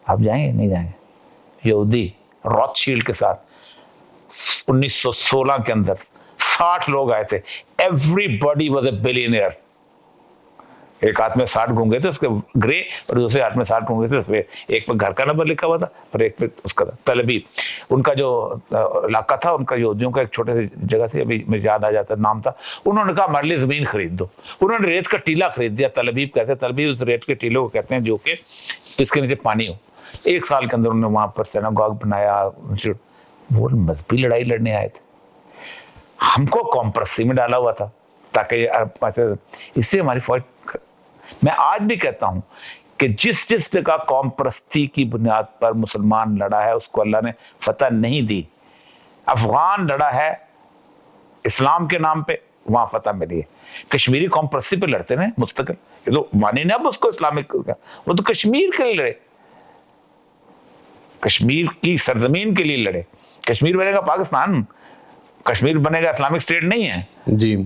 आप जाएंगे नहीं जाएंगे। यहूदी रॉथशील्ड के साथ 1916 के अंदर 60 लोग आए थे, एवरीबॉडी वाज अ बिलियनियर। एक हाथ में 60 घूंगे थे उसके ग्रे, और दूसरे हाथ में 60 घूंगे थे, उसमें एक पे घर का नंबर लिखा हुआ था और एक पे उसका तलबी। उनका जो इलाका था, उनका यहूदियों का एक छोटे सी जगह थी, अभी मुझे याद आ जाता नाम था, उन्होंने कहा हमारे लिए जमीन खरीद दो। उन्होंने रेत का टीला खरीद दिया, तलबीब कहते हैं, तलबीब उस रेत के टीलों को कहते हैं जो कि इसके नीचे पानी हो। 1 साल के अंदर उन्होंने वहां पर सिनेगॉग बनाया। वो मजहबी लड़ाई लड़ने आए थे, हमको कॉम्प्रेसी में डाला हुआ था ताकि इससे हमारी फौज। मैं आज भी कहता हूं कि जिस जिस जगह कौम परस्ती की बुनियाद पर मुसलमान लड़ा है उसको अल्लाह ने फतह नहीं दी। अफगान लड़ा है इस्लाम के नाम पे, वहां फतह मिली है। कश्मीरी कौम परस्ती पे लड़ते रहे मुस्तकिल, ये तो माने ना अब उसको इस्लामिक, वो तो कश्मीर के लिए लड़े, कश्मीर की सरजमीन के लिए लड़े। कश्मीर बनेगा पाकिस्तान, कश्मीर बनेगा इस्लामिक स्टेट नहीं है जी।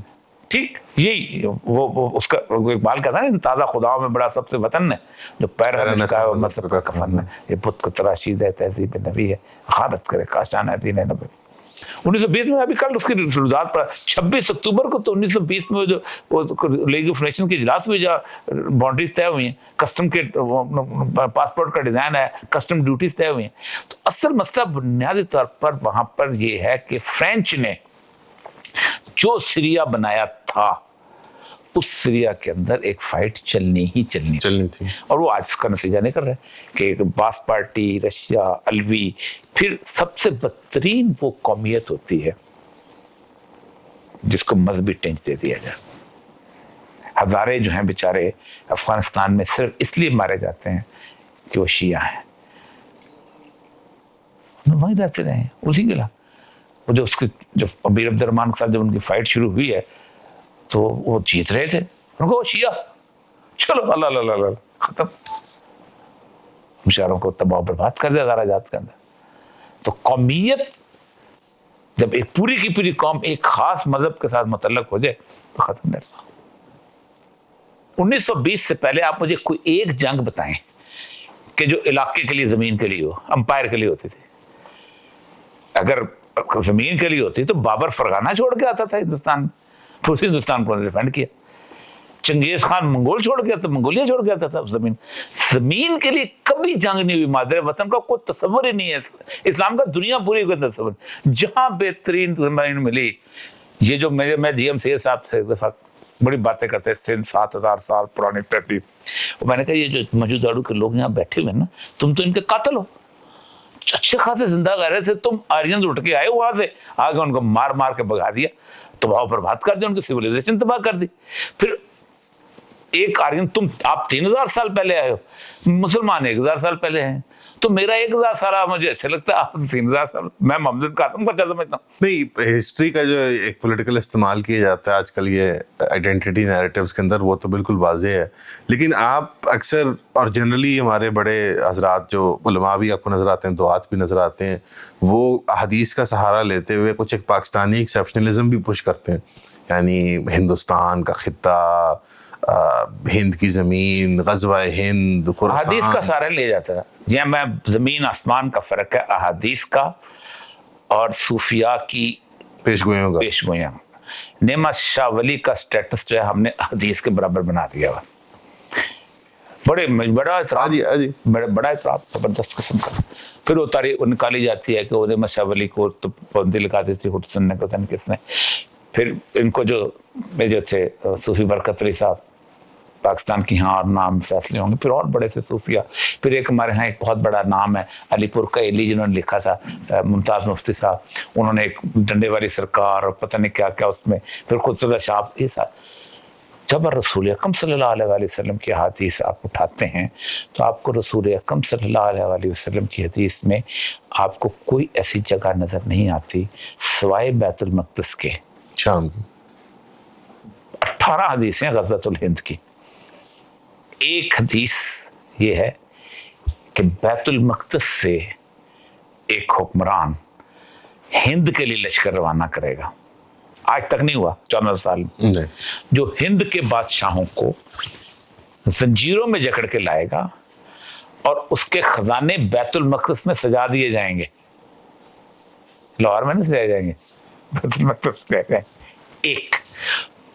ठीक, यही वो उसका इकबाल कहता है ना, ताज़ा खुदाओं में बड़ा सबसे वतन है, जो पैर है मतलब का कफन है, ये बुत को तराशीद है, तहजीब नबी है, खारत करे काशान है दीन नबी। 1920 में, अभी कल उसकी रुदात पर 26 अक्टूबर को, तो 1920 में जो लीग ऑफ नेशन की इजलास में जहाँ बाउंड्रीज तय हुई हैं, कस्टम के पासपोर्ट का डिज़ाइन है, कस्टम ड्यूटीज तय हुई हैं, तो असल मसला बुनियादी तौर पर वहाँ पर ये है कि फ्रेंच ने जो सीरिया बनाया था, उस सीरिया के अंदर एक फाइट चलनी थी। और वो आज इसका नतीजा नहीं कर रहे कि बास पार्टी, रशिया, अलवी, फिर सबसे बदतरीन वो कौमियत होती है जिसको मजहबी टेंच दे दिया जाए। हजारे जो हैं बेचारे अफगानिस्तान में सिर्फ इसलिए मारे जाते हैं कि वो शिया हैं, वहीं रहते रहे उसी के वो जो अमीर अब्दुर्रहमान के साथ जब उनकी फाइट शुरू हुई है तो वो जीत रहे थे, उनको शिया, चलो अल्लाह अल्लाह खत्म, बेचारों को तबाह बर्बाद कर दिया हज़ारा जात के अंदर। तो कौमियत जब एक पूरी की पूरी कौम एक खास मजहब के साथ मुतल्लक हो जाए तो खत्म नहीं। 1920 से पहले आप मुझे कोई एक जंग बताएं कि जो इलाके के लिए, जमीन के लिए हो, अंपायर के लिए होती थी। अगर जमीन के लिए होती तो बाबर फरगाना छोड़ के आता था हिंदुस्तान, फिर उसी हिंदुस्तान को डिफेंड किया। चंगेज खान मंगोल छोड़ के आता, मंगोलिया छोड़ के आता था। जमीन के लिए कभी जंग नहीं हुई। मादरे वतन का कोई तस्वर ही नहीं है इस्लाम का, दुनिया पूरी का तस्वर। जहां बेहतरीन जमीन मिली, ये जो मैं जीएम सैयद साहब से एक दफा बड़ी बातें करते हैं, सिंध 7000 साल पुरानी तहसीब, मैंने कहा ये जो मौजूदाड़ू के लोग यहाँ बैठे हुए ना, तुम तो इनके कातिल हो, अच्छे खासे जिंदा कर रहे थे, तुम आर्यन उठ के आए वहां से, आगे उनको मार मार के भगा दिया, तबाह बर्बाद कर दिया, उनकी सिविलाइजेशन तबाह कर दी। फिर एक आर्यन, आप 3000 साल पहले आए हो, मुसलमान 1000 साल पहले हैं, तो मेरा 1000 साल मुझे अच्छा लगता है, आप 3000 साल, मैं मोहम्मद कासिम को अच्छा समझता हूँ। नहीं, हिस्ट्री का जो एक पॉलिटिकल इस्तेमाल किया जाता है आजकल ये आइडेंटिटी नैरेटिव्स के अंदर, वो तो बिल्कुल वाज़ेह है। लेकिन आप अक्सर और जनरली हमारे बड़े हजरात जो उलमा भी आपको नज़र आते हैं, दुआत भी नज़र आते हैं, वो हदीस का सहारा लेते हुए कुछ एक पाकिस्तानी एक्सेप्शनलिज्म भी पुश करते हैं, यानी हिंदुस्तान का खित्ता, हिंद की जमीन, गज़वा हिंद, हदीस का सहारा ले जाता है। जी मैं, जमीन आसमान का फर्क है अहादीस का और सूफिया की पेशगोइयां। नेमत शाह वली का स्टेटस जो है हमने हदीस के बराबर बना दिया हुआ, बड़ा इतराब जबरदस्त किस्म का। फिर वो तारीख निकाली जाती है कि वो नेमत शाह वली को तो पाबंदी लगा दी थी हुसैन ने, पता नहीं किसने। फिर इनको जो थे सूफी बरकत अली साहब, पाकिस्तान की यहाँ और नाम फैसले होंगे, फिर और बड़े से सूफिया। फिर एक हमारे यहाँ एक बहुत बड़ा नाम है अलीपुर का एली, जिन्होंने लिखा था, मुमताज़ मुफ्ती साहब, उन्होंने एक डंडे वाली सरकार और पता नहीं क्या क्या उसमें, फिर खुद शाह, ये साहब। जब रसूल अकरम सल्लल्लाहु अलैहि वसल्लम की हदीस आप उठाते हैं तो आपको रसूल अकरम सल्लल्लाहु अलैहि वसल्लम की हदीस में आपको कोई ऐसी जगह नज़र नहीं आती सिवाय बैतुल मक़दस के, शाम की 18 हदीसें ग़ज़वतुल हिंद की। एक हदीस ये है कि बैतुल मक़दस से एक हुक्मरान हिंद के लिए लश्कर रवाना करेगा, आज तक नहीं हुआ 14 साल में, जो हिंद के बादशाहों को जंजीरों में जकड़ के लाएगा और उसके खजाने बैतुल मक़दस में सजा दिए जाएंगे। लाहौर में नहीं सजाए जाएंगे, बैतुल मक़दस सजाए जाएंगे। एक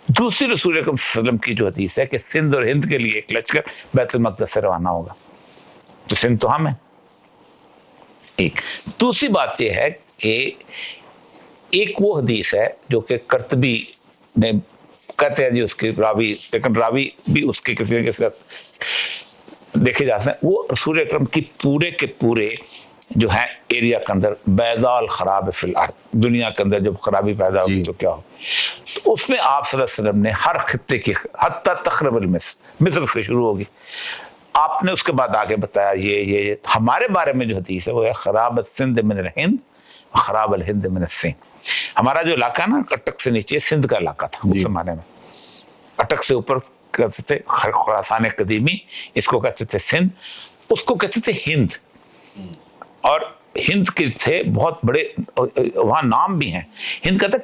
दूसरी रसूल अकरम सल्लल्लाहु अलैहि वसल्लम की जो हदीस है कि सिंध और हिंद के लिए एक लश्कर बैतुल मक़दस से रवाना होगा, तो सिंध तो हम है। एक दूसरी बात यह है कि एक वो हदीस है जो कि कर्तबी ने कहते हैं जी उसकी रावी, लेकिन रावी भी उसके किसी के साथ देखे जाते हैं, वो रसूल अकरम की पूरे के पूरे जो है एरिया के अंदर बैजाल खराब फिल अर्द, दुनिया के अंदर जब खराबी पैदा होगी तो क्या हो, तो उसमें आप सल्लल्लाहु अलैहि वसल्लम ने हर खित्ते की हत्ता तक़रीबन मिस्र से शुरू होगी, आपने उसके बाद आगे बताया ये हमारे बारे में जो हदीस है वो है खराबत सिंध मिन हिंद, खराब हिंद मिन सिंध। हमारा जो इलाका ना अटक से नीचे सिंध का इलाका था उस जमाने में, अटक से ऊपर कहते थे खुरासान कदीमी, इसको कहते थे सिंध, उसको कहते थे हिंद। और हिंद के थे बहुत बड़े वहाँ नाम भी हैं, हिंद कहते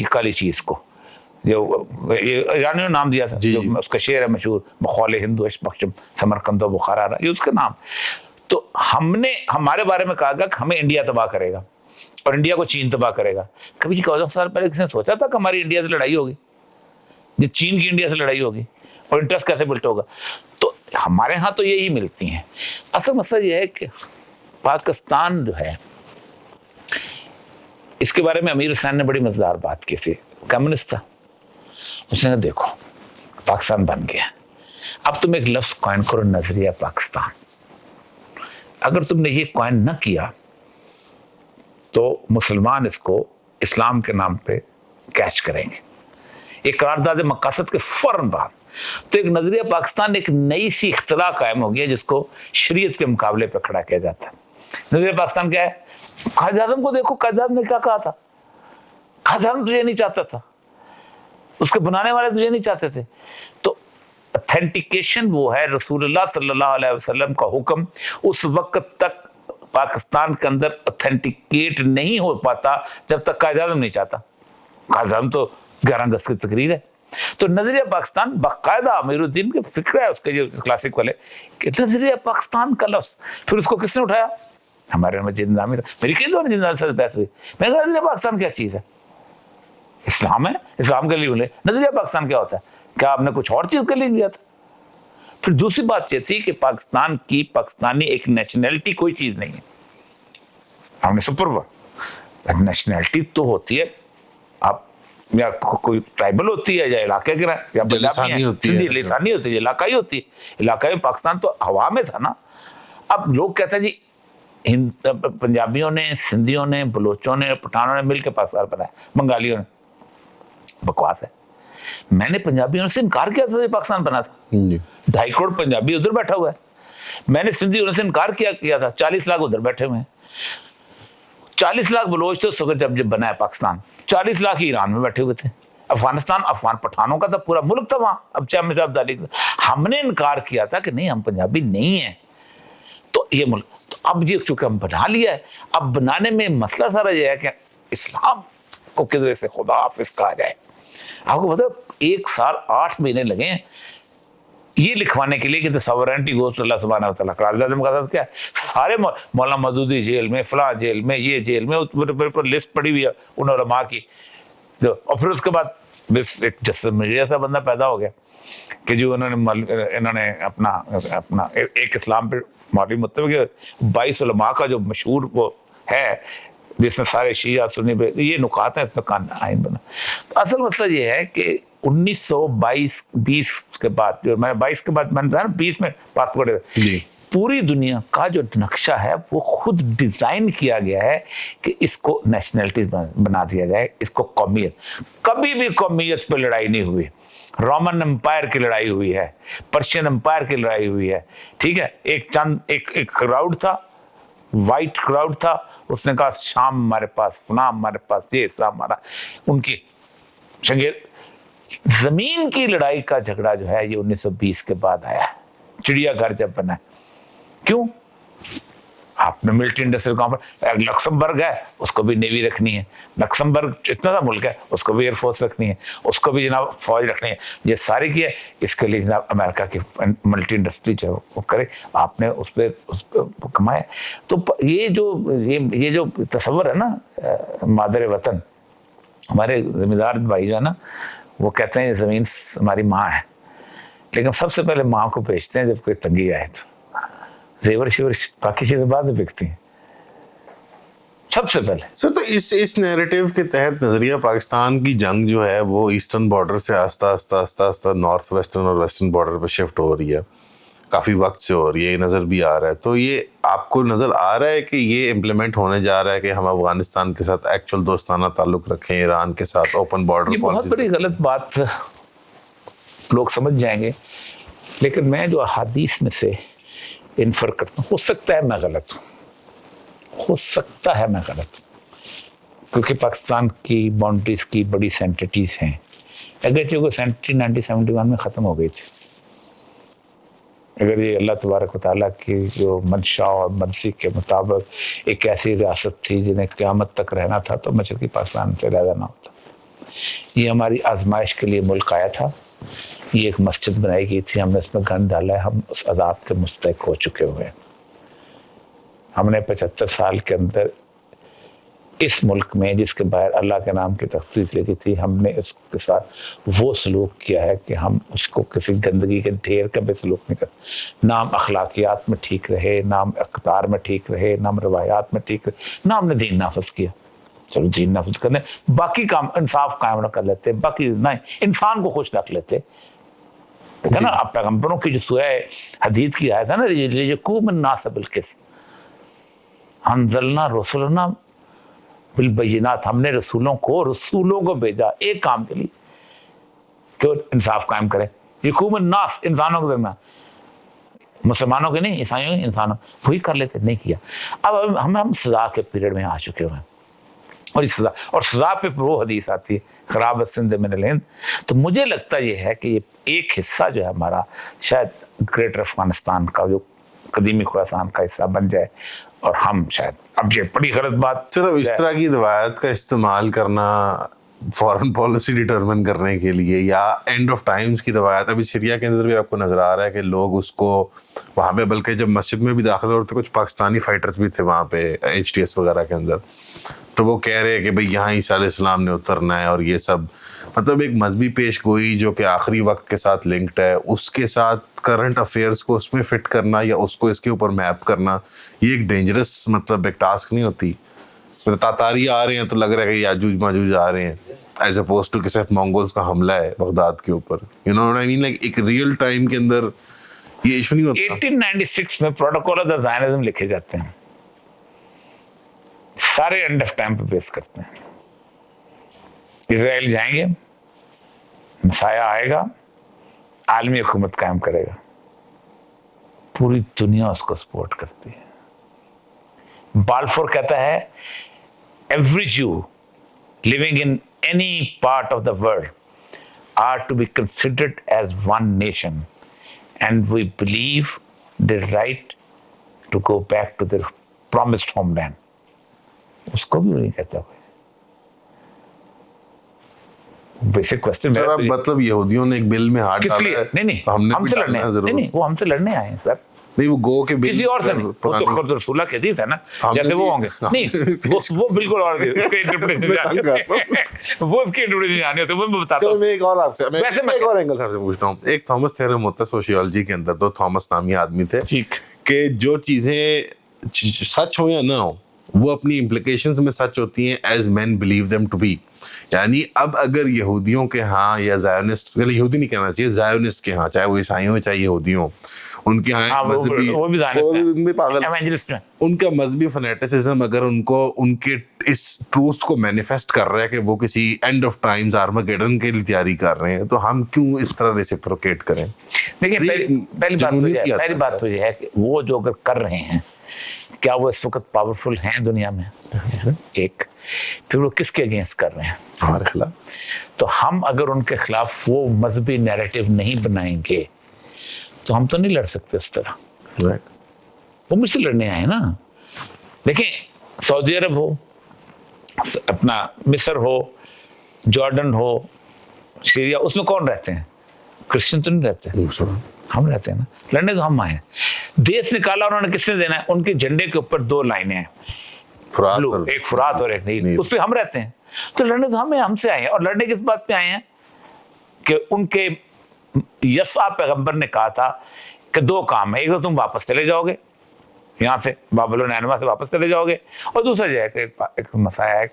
काली चीज को, जो ये ईरानियों ने नाम दिया था, जी, जो जी। उसका शेर है मशहूर, मखौल हिंदू बख्शम समरकंदो बुखारा, ये उसका नाम। तो हमने हमारे बारे में कहा गया कि हमें इंडिया तबाह करेगा और इंडिया को चीन तबाह करेगा। कभी 14 साल पहले किसी ने सोचा था कि हमारी इंडिया से लड़ाई होगी, जो चीन की इंडिया से लड़ाई होगी, और इंटरेस्ट कैसे बिल्ट होगा? तो हमारे यहाँ तो यही मिलती हैं। असल मसला ये है कि पाकिस्तान जो है, इसके बारे में अमीर हुसैन ने बड़ी मजेदार बात की थी। कम्युनिस्ट था, उसने कहा देखो पाकिस्तान बन गया, अब तुम एक लफ्ज कॉइन करो, नजरिया पाकिस्तान। अगर तुमने ये कॉइन न किया तो मुसलमान इसको इस्लाम के नाम पे कैच करेंगे। एक करारदाद मकासद के फौरन बाद तो एक नजरिया पाकिस्तान, एक नई सी इख्तला कायम हो गया जिसको शरीयत के मुकाबले पर खड़ा किया जाता है। नजरिया पाकिस्तान क्या है? कायद आज़म को देखो, कायद आज़म ने क्या कहा था? कायद आज़म तुझे नहीं चाहता था, उसके बनाने वाले तुझे नहीं चाहते थे। तो ऑथेंटिकेशन वो है रसूलुल्लाह सल्लल्लाहु अलैहि वसल्लम का हुक्म उस वक्त तक पाकिस्तान के अंदर ऑथेंटिकेट नहीं हो पाता जब तक कायद आज़म नहीं चाहता। कायद आज़म तो 11 अगस्त की तकरीर है। तो नजरिया पाकिस्तान बाकायदा अमीरुद्दीन के फिक्र है उसके जो क्लासिक वाले कि नजरिया पाकिस्तान का लफ्ज, फिर उसको किसने उठाया? हमारे मस्जिद निज़ामी था, मेरी कई दफा जिंदा से बहस हुई। मैं कहा नजरिया पाकिस्तान क्या चीज है? इस्लाम है, इस्लाम के लिए बोले नजरिया पाकिस्तान क्या होता है? क्या आपने कुछ और चीज के लिए लिया था? फिर दूसरी बात ये थी कि पाकिस्तान की पाकिस्तानी एक नेशनैलिटी कोई चीज नहीं है। हमने सुपर नेशनैलिटी तो होती है, आप या कोई ट्राइबल होती है या इलाके के या लिसानी होती है, लिसानी होती है, इलाकाई होती है। इलाकाई पाकिस्तान तो हवा में था ना। अब लोग कहते हैं जी पंजाबियों ने, सिंधियों ने, बलोचों ने, पठानों ने मिलकर पाकिस्तान बनाया, बंगालियों ने। बकवास है। मैंने पंजाबियों से इनकार किया था पाकिस्तान बना था। 2.5 करोड़ पंजाबी उधर बैठा हुआ है। मैंने सिंधियों से इनकार किया था, 40 लाख उधर बैठे हुए हैं। 40 लाख बलोच थे उस वक्त जब बनाया पाकिस्तान, 40 लाख ही ईरान में बैठे हुए थे। अफगानिस्तान अफगान पठानों का तो पूरा मुल्क था वहां। अब चाहे अब्दाली, हमने इनकार किया था कि नहीं हम पंजाबी नहीं है, तो ये मुल्क। तो अब ये चूंकि हम बना लिया है, अब बनाने में मसला सारा ये है कि इस्लाम को किस तरह से खुदा हाफिज कहा जाए। आपको पता 1 साल 8 महीने लगे हैं ये लिखवाने के लिए कि सॉवरेनिटी गोज़ टू अल्लाह सुब्हानहू व तआला। क़ुरान आज़म का क्या है? सारे मौलाना मौदूदी जेल में, फलां जेल में, ये जेल में, पर लिस्ट पड़ी हुई है उन उलमा की। तो और फिर उसके बाद एक जस्टिस मिर्ज़ा सा बंदा पैदा हो गया कि जो इन्होंने अपना एक इस्लाम पे मौलवी मुत्तफ़िक़ 22 उलमा का जो मशहूर वो है जिसमें सारे शिया सुन्नी पे ये नुकात है, इसमें कान आइन बना। तो असल मसला ये है कि 1922 के बाद, जो मैं 22 के बाद मैंने 20 में पासपोर्ट, पूरी दुनिया का जो नक्शा है वो खुद डिजाइन किया गया है कि इसको नेशनलिटी बना दिया जाए, इसको कौमियत। कभी भी कौमियत पे लड़ाई नहीं हुई। रोमन एम्पायर की लड़ाई हुई है, पर्शियन एम्पायर की लड़ाई हुई है, ठीक है। एक क्राउड था, वाइट क्राउड था, उसने कहा शाम हमारे पास, फना हमारे पास, ये हिस्सा हमारा। उनकी जमीन की लड़ाई का झगड़ा जो है ये 1920 के बाद आया है, चिड़ियाघर जब बना। क्यों? आपने मिलिट्री इंडस्ट्रियल कॉम्प्लेक्स, लक्समबर्ग है उसको भी नेवी रखनी है, लक्समबर्ग इतना सा मुल्क है उसको भी एयरफोर्स रखनी है, उसको भी जनाब फौज रखनी है। ये सारी की है, इसके लिए जनाब अमेरिका की मिलिट्री इंडस्ट्री जो वो करे, आपने उस पर कमाए। तो ये जो तस्वर है ना मादर वतन, हमारे जिम्मेदार भाई जो है ना वो कहते हैं ज़मीन हमारी माँ है, लेकिन सबसे पहले माँ को बेचते हैं जब कोई तंगी आए। तो जेवर शिवर बाकी चीजें बाद में बिकती हैं सबसे पहले। सर तो इस नैरेटिव के तहत नजरिया पाकिस्तान की जंग जो है वो ईस्टर्न बॉर्डर से आस्ता नॉर्थ वेस्टर्न और वेस्टर्न बॉर्डर पर शिफ्ट हो रही है, काफ़ी वक्त से हो रही है, ये नज़र भी आ रहा है। तो ये आपको नज़र आ रहा है कि ये इम्प्लीमेंट होने जा रहा है कि हम अफगानिस्तान के साथ एक्चुअल दोस्ताना ताल्लुक रखें, ईरान के साथ ओपन बॉर्डर? ये बहुत बड़ी गलत बात लोग समझ जाएंगे, लेकिन मैं जो अहादीस में से इन्फर करता हूँ, हो सकता है मैं गलत हूँ, हो सकता है मैं गलत हूँ, क्योंकि पाकिस्तान की बाउंड्रीज की बड़ी सेंसिटिविटीज हैं। अगरचे वो सेंसिटिविटी 1971 में ख़त्म हो गई थी। अगर ये अल्लाह तबारक व तआला की जो मंशा और मर्ज़ी के मुताबिक एक ऐसी रियासत थी जिन्हें क़यामत तक रहना था, तो मशरक़ी पाकिस्तान से अलहदा ना होता। یہ ہماری آزمائش کے لیے ملک آیا تھا, یہ ایک مسجد بنائی گئی تھی, ہم نے اس میں گند ڈالا ہے, ہم اس عذاب کے مستحق ہو چکے ہوئے. ہم نے 75 سال کے اندر اس ملک میں جس کے باہر اللہ کے نام کی تخصیص لگی تھی, ہم نے اس کے ساتھ وہ سلوک کیا ہے کہ ہم اس کو کسی گندگی کے ڈھیر کا بھی سلوک نہیں کرتے. نہ ہم اخلاقیات میں ٹھیک رہے, نہ ہم اقدار میں ٹھیک رہے, نہ ہم روایات میں ٹھیک رہے, نہ ہم نے دین نافذ کیا. چلو دین نافذ کرنے, باقی کام انصاف قائم نہ کر لیتے, باقی نہیں انسان کو خوش رکھ لیتے. دیکھا نا اب پیغمبروں کی جو سورہ حدید کی آیت ہے نا, لیجکوم الناس بالقسط, انزلنا رسلنا بالبینات, ہم نے رسولوں کو بھیجا ایک کام کے لیے کہ انصاف قائم کرے. یقوم الناس, انسانوں کے درمیان, مسلمانوں کے نہیں, عیسائیوں کے, انسانوں, وہی کر لیتے, نہیں کیا. اب ہم سزا کے پیریڈ میں آ چکے ہوئے ہیں, اور سزا پہ وہ حدیث آتی ہے خراب السند من الہند. تو مجھے لگتا یہ ہے کہ یہ ایک حصہ جو ہے ہمارا شاید گریٹر افغانستان کا جو قدیمی خراسان کا حصہ بن جائے, اور ہم شاید, اب یہ بڑی غلط بات, صرف اس طرح کی روایت کا استعمال کرنا فورن پالیسی ڈیٹرمن کرنے کے لیے, یا اینڈ آف ٹائمز کی روایت, ابھی سیریا کے اندر بھی آپ کو نظر آ رہا ہے کہ لوگ اس کو وہاں پہ, بلکہ جب مسجد میں بھی داخل ہو رہے تھے, کچھ پاکستانی فائٹرز بھی تھے وہاں پہ HTS وغیرہ کے اندر, تو وہ کہہ رہے ہیں کہ بھئی یہاں عیسیٰ علیہ السلام نے اترنا ہے, اور یہ سب مطلب ایک مذہبی پیش گوئی جو کہ آخری وقت کے ساتھ لنکڈ ہے, اس کے ساتھ کرنٹ افیئرس کو اس میں فٹ کرنا یا اس کو اس کے اوپر میپ کرنا, یہ ایک ڈینجرس مطلب ایک ٹاسک نہیں ہوتی. تاتاری آ رہے ہیں تو لگ رہا ہے کہ یاجوج ماجوج آ رہے ہیں, ایز اپوز ٹو کہ صرف مونگولز کا حملہ ہے بغداد کے اوپر. You know what I mean, like ایک ریئل ٹائم کے اندر یہ ایشو نہیں ہوتا. 1896 میں پروٹوکول آف دا زائنزم لکھے جاتے ہیں, سارے اینڈ آف ٹائم پہ بیس کرتے ہیں. اسرائیل جائیں گے, مسیح آئے گا, عالمی حکومت قائم کرے گا, پوری دنیا اس کو سپورٹ کرتی ہے. بالفور کہتا ہے every Jew living in any part of the world are to be considered as one nation, and we believe their right to go back to their promised homeland. اس کو بھی نہیں کہتا کوئی. بیسک کوسچن مطلب یہودیوں نے ایک بل میں ہاتھ کس لیے, نہیں ہم سے لڑنے, نہیں وہ ہم سے لڑنے آئے ہیں سر, نہیں وہ گو کے کسی اور سے نہیں. وہ تو خود رسول اللہ کی حدیث ہے نا, جیسے وہ ہوں گے, نہیں وہ بالکل اور اس کے انٹرپریٹیشن وہ اس کی انٹرپریٹیشن جانی ہوتی ہے, وہ میں بتاتا ہوں. میں ایک اور آپ سے ایک اور اینگل سے پوچھتا ہوں. ایک تھامس تھیورم ہوتا ہے سوشیولوجی کے اندر, دو تھامس نامی آدمی تھے, کہ جو چیزیں سچ ہو یا نہ ہو وہ اپنی امپلیکیشنز میں سچ ہوتی ہیں as men believe them to be. یعنی اب اگر یہودیوں کے ہاں یا زائونسٹ, یہودی نہیں کہنا چاہیے, زائونسٹ کے ہاں, چاہے وہ عیسائی ہوں چاہے یہودی ہوں, ان کے ہاں مذہبی, ان کا مذہبی فنیٹسزم اگر ان کو ان کے اس ٹروتھ کو مینیفیسٹ کر رہا ہے کہ وہ کسی اینڈ آف ٹائمز آرماگیڈن کے لیے تیاری کر رہے ہیں, تو ہم کیوں اس طرح ریسیپروکیٹ کریں؟ دیکھیں پہلی بات تو یہ ہے کہ وہ جو اگر کر رہے ہیں, کیا وہ اس وقت پاورفل ہیں دنیا میں؟ ایک, پھر وہ کس کے اگینسٹ کر رہے ہیں ہمارے خلاف. تو ہم اگر ان کے خلاف وہ مذہبی نیریٹو نہیں بنائیں گے تو ہم تو نہیں لڑ سکتے اس طرح. وہ مجھ سے لڑنے آئے نا. دیکھیں سعودی عرب ہو, اپنا مصر ہو, جارڈن ہو, سیریا, اس میں کون رہتے ہیں؟ کرسچن تو نہیں رہتے, ہم رہتے ہیں نا. لڑنے تو ہم آئے. دیش نکالا انہوں نے, کس نے دینا ہے؟ ان کے جھنڈے کے اوپر دو لائنیں ہیں, ایک فرات اور ایک نیل, اس پہ ہم رہتے ہیں. تو لڑنے تو ہم سے آئے ہیں. اور لڑنے کس بات پہ آئے ہیں کہ ان کے یسوع پیغمبر نے کہا تھا کہ دو کام ہے, ایک تو تم واپس چلے جاؤ گے یہاں سے, بابل و نینوا سے واپس چلے جاؤ گے, اور دوسرا جو ہے کہ ایک مسیح ہے.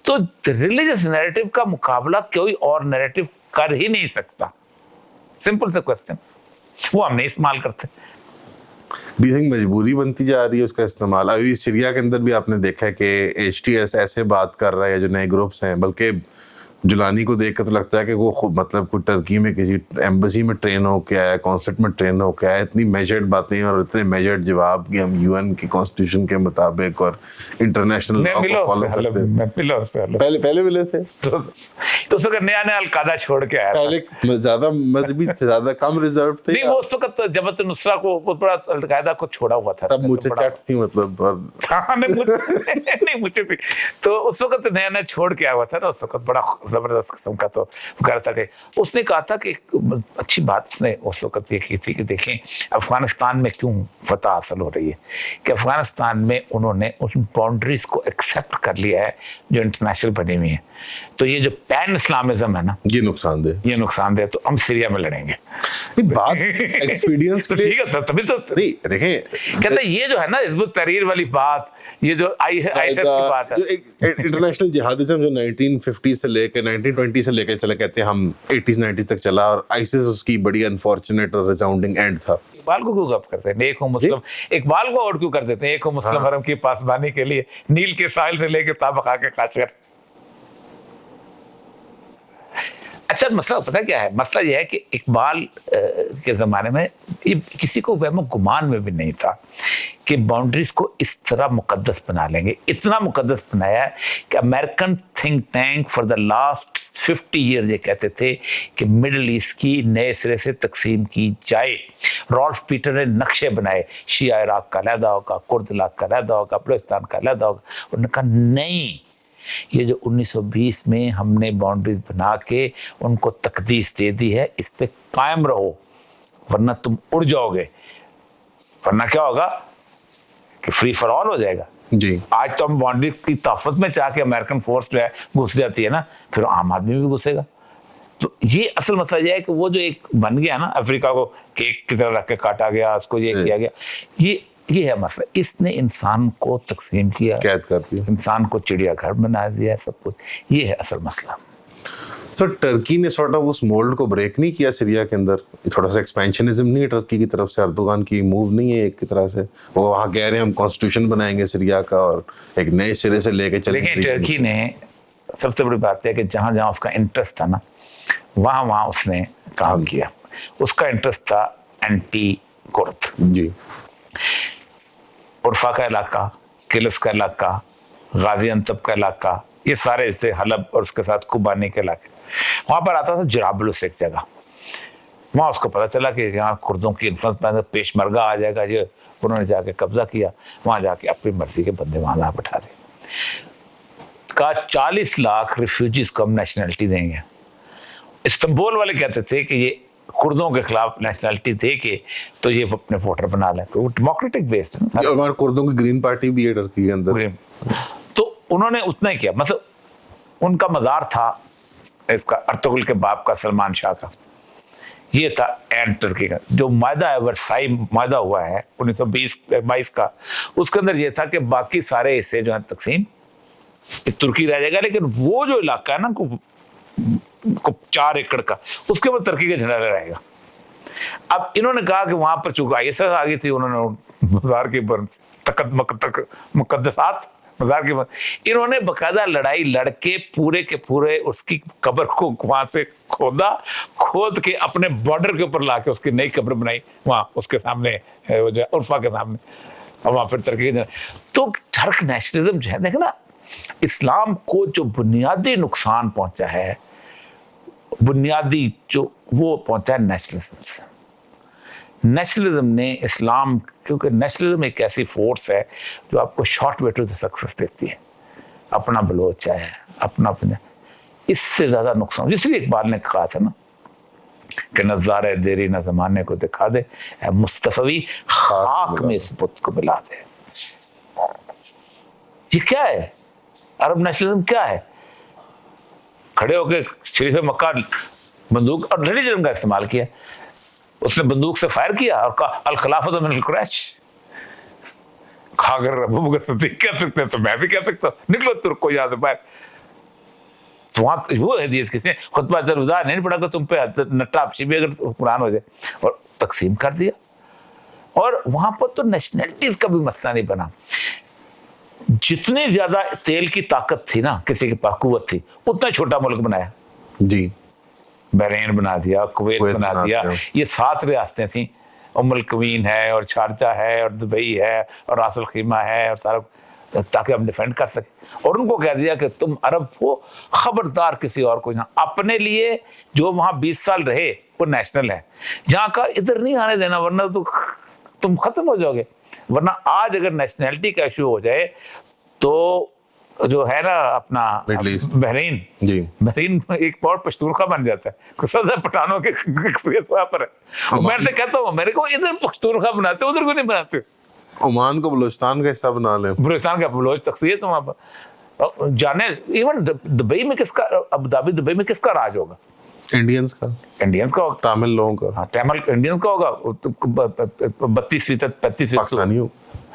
تو ریلیجس نیریٹو کا مقابلہ کوئی اور نیریٹو کر ہی نہیں سکتا. سمپل سے کوسچن, وہ ہم نہیں استعمال کرتے. مجبوری بنتی جا رہی ہے اس کا استعمال. ابھی سیریا کے اندر بھی آپ نے دیکھا ہے کہ HTS ایسے بات کر رہا ہے, یا جو نئے گروپس ہیں, بلکہ جولانی کو دیکھ کر تو لگتا ہے کہ وہ مطلب کوئی ٹرکی میں کسی ایمبسی میں ٹرین ہو کے آیا, کانسلیٹ میں ٹرین ہو کے آیا. اتنی میجرڈ باتیں اور اتنے میجرڈ جواب کہ ہم UN کی کانسٹیٹیوشن کے مطابق اور انٹرنیشنل لا کو فالو کرتے ہیں. پہلے ملے تھے تو اس وقت نیا القاعدہ چھوڑ کے آیا, پہلے زیادہ مذہبی تھے, زیادہ کم ریزرو تھے. نہیں, وہ اس وقت جبہت النصرہ کو بڑا القاعدہ کو چھوڑا ہوا تھا, تب مجھے چٹ تھی مطلب, نہیں مجھے تھی. تو اس وقت نیا چھوڑ کے آیا ہوا تھا نا, اس وقت بڑا जबरदस्त किस्म का। तो वो कह रहा था कि उसने कहा था कि एक अच्छी बात उसने उस वक्त ये की थी कि देखें अफगानिस्तान में क्यों फतह हासिल हो रही है, कि अफगानिस्तान में उन्होंने उस बाउंड्रीज को एक्सेप्ट कर लिया है जो इंटरनेशनल बनी हुई है। तो ये जो पैन इस्लामिज्म है ना, ये नुकसानदेह, तो हम सीरिया में लड़ेंगे। बात एक्सपीरियंस तो ठीक है, तभी तो नहीं देखें, कहता है ये जो है ना हिज़्ब तहरीर वाली बात, ये जो आईएसआईएस की बात है, जो एक इंटरनेशनल जिहादिज्म जो 1950 से लेकर 1920 से लेकर चले, कहते हैं हम 80s 90s तक चला, और आईसिस उसकी बड़ी अनफॉर्चुनेट और रिसाउंडिंग एंड था। इकबाल को क्यों गप करते हैं, एक हो मुस्लिम, इकबाल को और क्यों कर देते हैं, एक हो मुस्लिम हरम की पासबानी के लिए नील के साहिल से लेकर ताबका के काशगर। अच्छा मसला पता क्या है, मसला यह है कि इकबाल के ज़माने में ये किसी को वहम गुमान में भी नहीं था कि बाउंड्रीज को इस तरह मुकद्दस बना लेंगे। इतना मुकद्दस बनाया है कि American think tank for the last 50 years ये कहते थे कि मिडल ईस्ट की नए सिरे से तकसीम की जाए। रॉल्फ पीटर ने नक्शे बनाए, शिया इराक का अलहदा होगा, कुर्द इलाक का अलहदा होगा, बलूचिस्तान का अलहदा होगा। उन्होंने कहा नहीं, ये जो 1920 में हमने बाउंड्रीज बना के उनको तकदीस दे दी है, इस पे कायम रहो वरना तुम उड़ जाओगे, वरना क्या होगा कि फ्री फॉर ऑल हो जाएगा। जी आज तो हम बाउंड्री की तहफ़्फ़ुज़ में चाह के अमेरिकन फोर्स जो है घुस जाती है ना, फिर आम आदमी भी घुसेगा। तो ये असल मसला यह है कि वो जो एक बन गया ना, अफ्रीका को केक की तरह रख के काटा गया, उसको ये किया गया, ये है मसला। इसने इंसान को तकसीम किया, कैद कर दिया, इंसान को चिड़ियाघर बना दिया, सब कुछ। ये है असल मसला। सर टर्की ने सॉर्ट ऑफ उस मोल्ड को ब्रेक नहीं किया सीरिया के अंदर? थोड़ा सा एक्सपेंशनिज्म नहीं है टर्की की तरफ से? अर्दोगान की मूव नहीं है एक की तरह से? वो वहाँ कह रहे हैं हम कॉन्स्टिट्यूशन बनाएंगे सीरिया का और एक नए सिरे से लेके चलेंगे। लेकिन टर्की ने सबसे बड़ी बात है कि जहाँ जहाँ उसका इंटरेस्ट था ना, वहाँ वहाँ उसने काम किया। उसका इंटरेस्ट था एंटी कुर्द। जी, उर्फा का इलाका, किलस का इलाका, गाजियान्तब का इलाका, ये सारे जैसे हलब और उसके साथ कुबानी के इलाके, वहाँ पर आता था जराबलुस एक जगह। वहाँ उसको पता चला कि यहाँ कुर्दों की इन्फ्लुएंस पेशमर्गा आ जाएगा, ये उन्होंने जाके कब्जा किया, वहाँ जाके अपनी मर्जी के बंदे वहाँ ला बैठा दे। का 40 लाख रिफ्यूजीज को हम नेशनलिटी देंगे। इस्तांबुल वाले कहते थे कि ये कुर्दों के खिलाफ नेशनलिटी दे के तो ये अपने वोटर बना लें, तो डेमोक्रेटिक बेस्ड है। और कुर्दों की ग्रीन पार्टी भी है टर्की के अंदर। तो उन्होंने उतना ही किया। मतलब उनका मज़ार था इसका अर्तुगरुल के बाप का, सलमान शाह का, ये था एंड टर्की का। जो मायदा है, वर्साई मायदा हुआ है 1922 का, उसके अंदर ये था कि बाकी सारे हिस्से जो है तकसीम तुर्की रह जाएगा, लेकिन वो जो इलाका है ना को 4 एकड़ का, उसके ऊपर तुर्की का झंडा रहेगा। अब इन्होंने कहा कि वहां पर चूंकि आईएसआई आ गई थी, उन्होंने मज़ार के मुकद्दसात मज़ार के, इन्होंने बकायदा लड़ाई लड़के पूरे के पूरे उसकी कब्र को वहां से खोद के अपने बॉर्डर के ऊपर लाके उसकी नई कब्र बनाई वहां उसके सामने, वो जो उर्फा के सामने, और वहां पर तुर्की। तो टर्क नेशनलिज्म जो है, देख ना, इस्लाम को जो बुनियादी नुकसान पहुंचा है, बुनियादी जो वो पहुंचा है नेशनलिज्म से। नेशनलिज्म ने इस्लाम, क्योंकि नेशनलिज्म एक ऐसी फोर्स है जो आपको short way to the success देती है। अपना बलोच है, अपना, इससे ज्यादा नुकसान, जिसलिए इकबाल ने कहा था ना कि नज़ारे देरी न जमाने को दिखा दे, मुस्तफवी खाक में इस बुत को मिला दे। ये क्या है? अरब नेशनलिज्म क्या है? खड़े होकर शरीफ मक्का बंदूक और रिलीजन का इस्तेमाल किया, उसने बंदूक से फायर किया और कहा अल खिलाफत मिनल कुरैश। अगर अबू बकर सिद्दीक कह सकते हैं तो मैं भी कह सकता हूँ, निकलो तुर्को यहाँ से बाहर। तो वहां वो हदीस किसी खुतबा दरउदा नहीं पढ़ा कि तुम पे नट्टा आपसी भी अगर कुरान हो जाए, और तकसीम कर दिया। और वहां पर तो नेशनलिटीज का भी मसला नहीं बना। जितनी ज्यादा तेल की ताकत थी ना, किसी के पास कुव्वत थी, उतना छोटा मुल्क बनाया। जी, बहरीन बना दिया, कुवैत बना दिया। ये 7 रियासतें थी, उम्मुल कवीन है और शारजा है और दुबई है और रास अल खीमा है और सारा, ताकि हम डिफेंड कर सके। और उनको कह दिया कि तुम अरब हो, खबरदार किसी और को, यहाँ अपने लिए जो वहाँ 20 साल रहे वो नेशनल है, यहाँ का इधर नहीं आने देना, वरना तो तुम खत्म हो जाओगे। वरना आज अगर नेशनैलिटी का इशू हो जाए तो जो है ना अपना Middle East. बहरीन, जी बहरीन में एक और पश्तूनखा बन जाता है, सब पठानों की शख्सियत वहाँ पर है। मैं तो कहता हूँ मेरे को इधर पश्तूनखा बनाते, उधर को नहीं बनाते। ओमान को बलूचिस्तान का हिस्सा बना लें। बलूचिस्तान का बलोच तख्सियत वहाँ पर। जाने इवन दुबई में किसका, अबू धाबी दुबई में किसका राज होगा? इंडियंस का, इंडियंस का होगा। तमिल लोगों का, हाँ, तमिल इंडियन का होगा। 32% 35% पाकिस्तानी हो।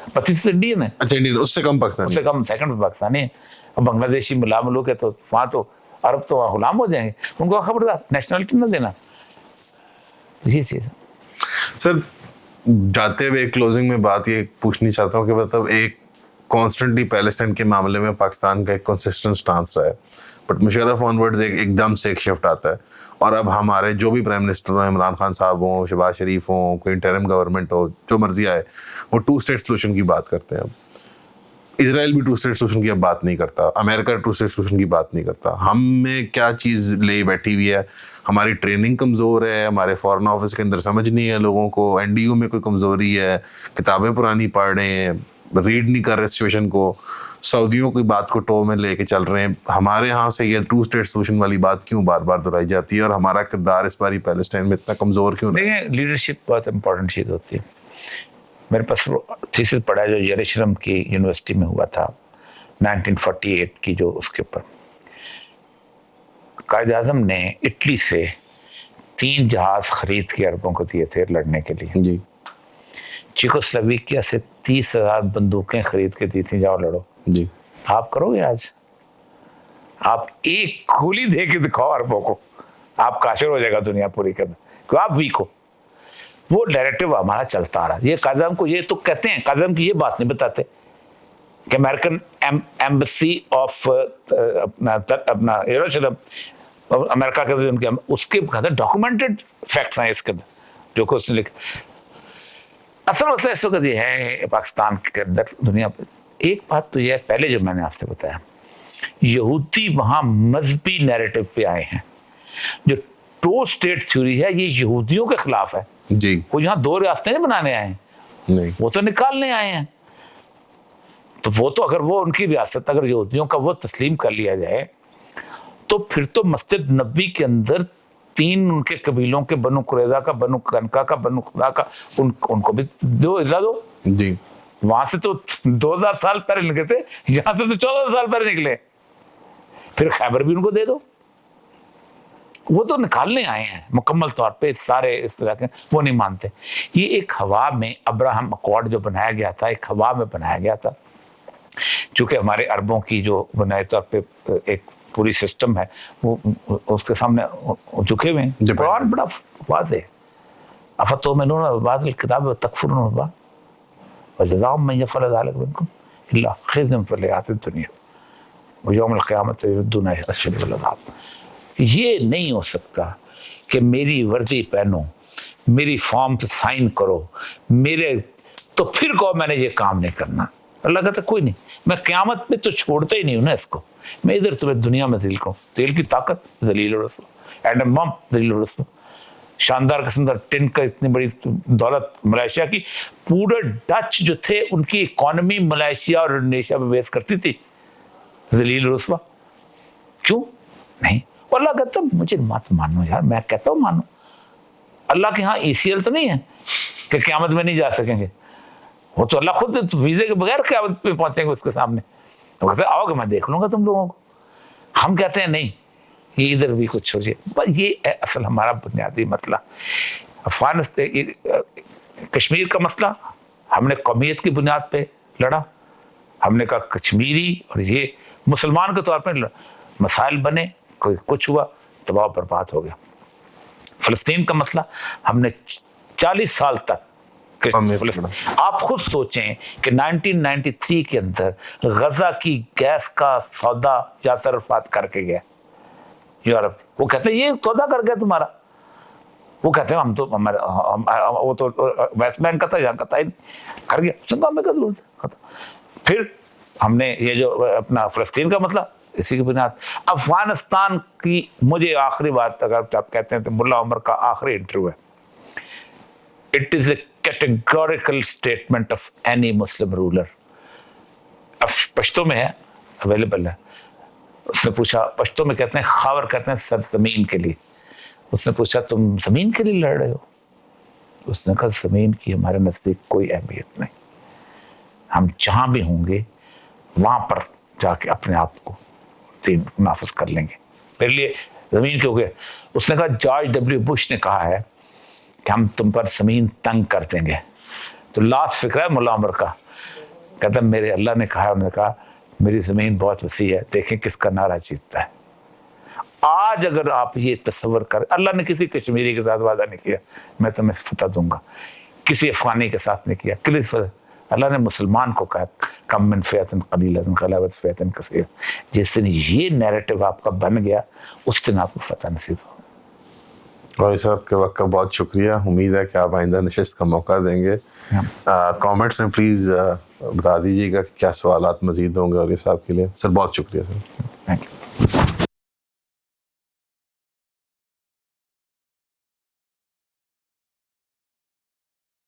25% इंडियन है, अच्छा इंडियन, उससे कम पाकिस्तानी। उससे कम सेकंड पाकिस्तानी है। अब बांग्लादेशी मिला मुलूक है तो वहाँ तो अरब तो वहाँ गुलाम हो जाएंगे, उनको खबरदार नेशनलिटी न देना। तो ये चीज़ सर जाते हुए क्लोजिंग में बात ये पूछनी चाहता हूँ कि मतलब एक कॉन्स्टेंटली पैलेस्टाइन के मामले में पाकिस्तान का एक कंसिस्टेंट स्टांस रहा है, बट मुशर्रफ ऑनवर्ड्स एकदम से एक शिफ्ट आता है, और अब हमारे जो भी प्राइम मिनिस्टर हो, इमरान खान साहब हों, शहबाज शरीफ हों, कोई इंटरिम गवर्नमेंट हो, जो मर्जी आए, वो 2 स्टेट सोल्यूशन की बात करते हैं। अब इजराइल भी 2 स्टेट सोल्यूशन की अब बात नहीं करता, अमेरिका 2 स्टेट सोल्यूशन की बात नहीं करता। हम में क्या चीज़ ले बैठी हुई है? हमारी ट्रेनिंग कमज़ोर है, हमारे फॉरेन ऑफिस के अंदर समझ नहीं है लोगों को, एनडीयू में कोई कमज़ोरी है, किताबें पुरानी पढ़ रहे हैं, रीड नहीं कर रहे सिचुएशन को, सऊदियों की बात को टो में लेके चल रहे हैं। हमारे यहाँ से ये 2 स्टेट सोल्यूशन वाली बात क्यों बार बार दोहराई जाती है, और हमारा किरदार इस बारी पैलेस्टाइन में इतना कमज़ोर क्यों रहा है? देखिए, लीडरशिप बहुत इंपॉर्टेंट चीज़ होती है। मेरे पास थीसिस पढ़ा है जो यरूशलेम की यूनिवर्सिटी में हुआ था 1948 की, जो उसके ऊपर कायद आज़म ने इटली से 3 जहाज खरीद के अरबों को दिए थे लड़ने के लिए। जी चेकोस्लोवाकिया से 30,000 बंदूकें खरीद के दी थी, जाओ लड़ो। जी आप करोगे आज? आप एक गोली दे के दिखाओ अरबों को, आप काशिर हो जाएगा दुनिया पूरी के अंदर, क्यों आप वीक हो। वो नैरेटिव हमारा चलता आ रहा है। ये काज़म को ये तो कहते हैं, काज़म की ये बात नहीं बताते कि अमेरिकन एम्बेसी ऑफ अपना यरूशलेम, अमेरिका के उनके उसके कहते डॉक्यूमेंटेड फैक्ट्स हैं इसके अंदर जो कि उसने लिखे। असल मसला इस वक्त ये है पाकिस्तान के अंदर, दुनिया पर एक बात तो ये है, पहले जो मैंने आपसे बताया, यहूदी वहाँ मजहबी नैरेटिव पे आए हैं। जो 2 स्टेट थ्योरी है ये यहूदियों के खिलाफ है। जी वो यहाँ 2 रियासतें नहीं बनाने आए हैं, नहीं, वो तो निकालने आए हैं। तो वो तो अगर वो उनकी रियासत अगर यहूदियों का वो तस्लीम कर लिया जाए तो फिर तो मस्जिद नबी के अंदर 3 उनके कबीलों के, बनु कुरैजा का, बनु कनका का, बनु खुदा का, उनको भी दो इज़्ज़त दो। जी वहां से तो 2000 साल पहले निकले थे, यहां से तो 14 साल पहले निकले, फिर खैबर भी उनको दे दो। वो तो निकालने आए हैं मुकम्मल तौर पे सारे इस तरह के, वो नहीं मानते। ये एक हवा में अब्राहम अकॉर्ड जो बनाया गया था, एक हवा में बनाया गया था, चूंकि हमारे अरबों की जो बुनियादी तौर पे एक पूरी सिस्टम है वो उसके सामने झुके हुए हैं। कुरान बड़ा वाज़ेह है, अफतुमिनूना बिबाज़िल किताबि व तकफुरूना बिबाज़ व जज़ाउहुम मन यफ़अल ज़ालिका मिनकुम इल्ला ख़िज़्युन फ़िल हयातिद दुनिया व यौमिल क़ियामति युरद्दूना इला अशद्दिल अज़ाब। ये नहीं हो सकता कि मेरी वर्दी पहनो, मेरी फॉर्म पे साइन करो, मेरे तो फिर कहो मैंने ये काम नहीं करना। अल्लाह कहता कोई नहीं, मैं क़यामत में तो छोड़ता ही नहीं हूँ ना इसको, मैं इधर तुम्हें दुनिया में ज़लील करूँ। तेल की ताकत ज़लील और रसूल, एटम बम ज़लील और रसूल, शानदार किस्म का टिन का इतनी बड़ी दौलत मलेशिया की, पूरे डच जो थे उनकी इकॉनमी मलेशिया और इंडोनेशिया में बेस करती थी, ज़लील और रसूल। क्यों नहीं? अल्लाह कहता मुझे मत मानो यार, मैं कहता हूँ मानो। अल्लाह के यहाँ ECL तो नहीं है कि क़यामत में नहीं जा सकेंगे, वो तो अल्लाह खुद वीज़े के बगैर क़यामत पे पहुंचेंगे उसके सामने। तो कहते आओगे मैं देख लूंगा तुम लोगों को। हम कहते हैं नहीं, ये इधर भी कुछ सोचिए। बस ये है असल हमारा बुनियादी मसला। अफगानिस्तान कश्मीर का मसला हमने कौमियत की बुनियाद पे लड़ा, हमने कहा कश्मीरी, और ये मुसलमान के तौर पर मसाइल बने, कोई कुछ हुआ, तबाह बर्बाद हो गया। फ़लस्तीन का मसला हमने 40 साल तक, आप खुद सोचें कि 1993 के अंदर गजा की गैस का सौदा यासर अराफात करके गया यूरोप। वो कहते हैं ये सौदा कर गया तुम्हारा, वो कहते हैं हम तो हमारे वो तो वेस्ट बैंक का था, यहाँ का था, कर गया, उसने हमें क्या जरूरत है। फिर हमने ये जो अपना फ़लस्तीन का मसला, इसी की बुनियाद अफगानिस्तान की, मुझे आखिरी बात अगर आप कहते हैं तो मुल्ला उमर का आखिरी इंटरव्यू है, it is a categorical statement of any Muslim ruler. अब पश्तो में है, अवेलेबल है। उसने पूछा, पश्तो में कहते हैं खावर कहते हैं सर ज़मीन के लिए। उसने पूछा तुम ज़मीन के लिए लड़ रहे हो? उसने कहा ज़मीन की हमारे नज़दीक कोई अहमियत नहीं, हम जहाँ भी होंगे वहाँ पर जाके अपने आप को दीन नाफिज कर लेंगे, मेरे लिए ज़मीन के हो गए। उसने कहा जॉर्ज डब्ल्यू बुश ने कहा है कि हम तुम पर ज़मीन तंग कर देंगे। तो लास्ट फिक्र है मुल्ला उमर का, कहता मेरे अल्लाह ने कहा, उन्होंने कहा मेरी ज़मीन बहुत वसी है, देखें किसका नारा जीतता है। आज अगर आप ये तस्वर कर, अल्लाह ने किसी कश्मीरी के साथ वादा नहीं किया मैं तुम्हें फतह दूंगा, किसी अफगानी के साथ नहीं किया, अल्लाह ने मुसलमान को कहा कम मिन फ़ियतिन क़लीलतिन ग़लबत फ़ियतन कसीर। जिस दिन ये नैरेटिव आपका बन गया उस दिन आपको फतह नसीब हो। और साहब के वक्त का बहुत शुक्रिया, उम्मीद है कि आप आइंदा नशिस्त का मौका देंगे। कमेंट्स में प्लीज़ बता दीजिएगा कि क्या सवालात मज़ीद होंगे और ये साहब के लिए। सर बहुत शुक्रिया सर, थैंक यू।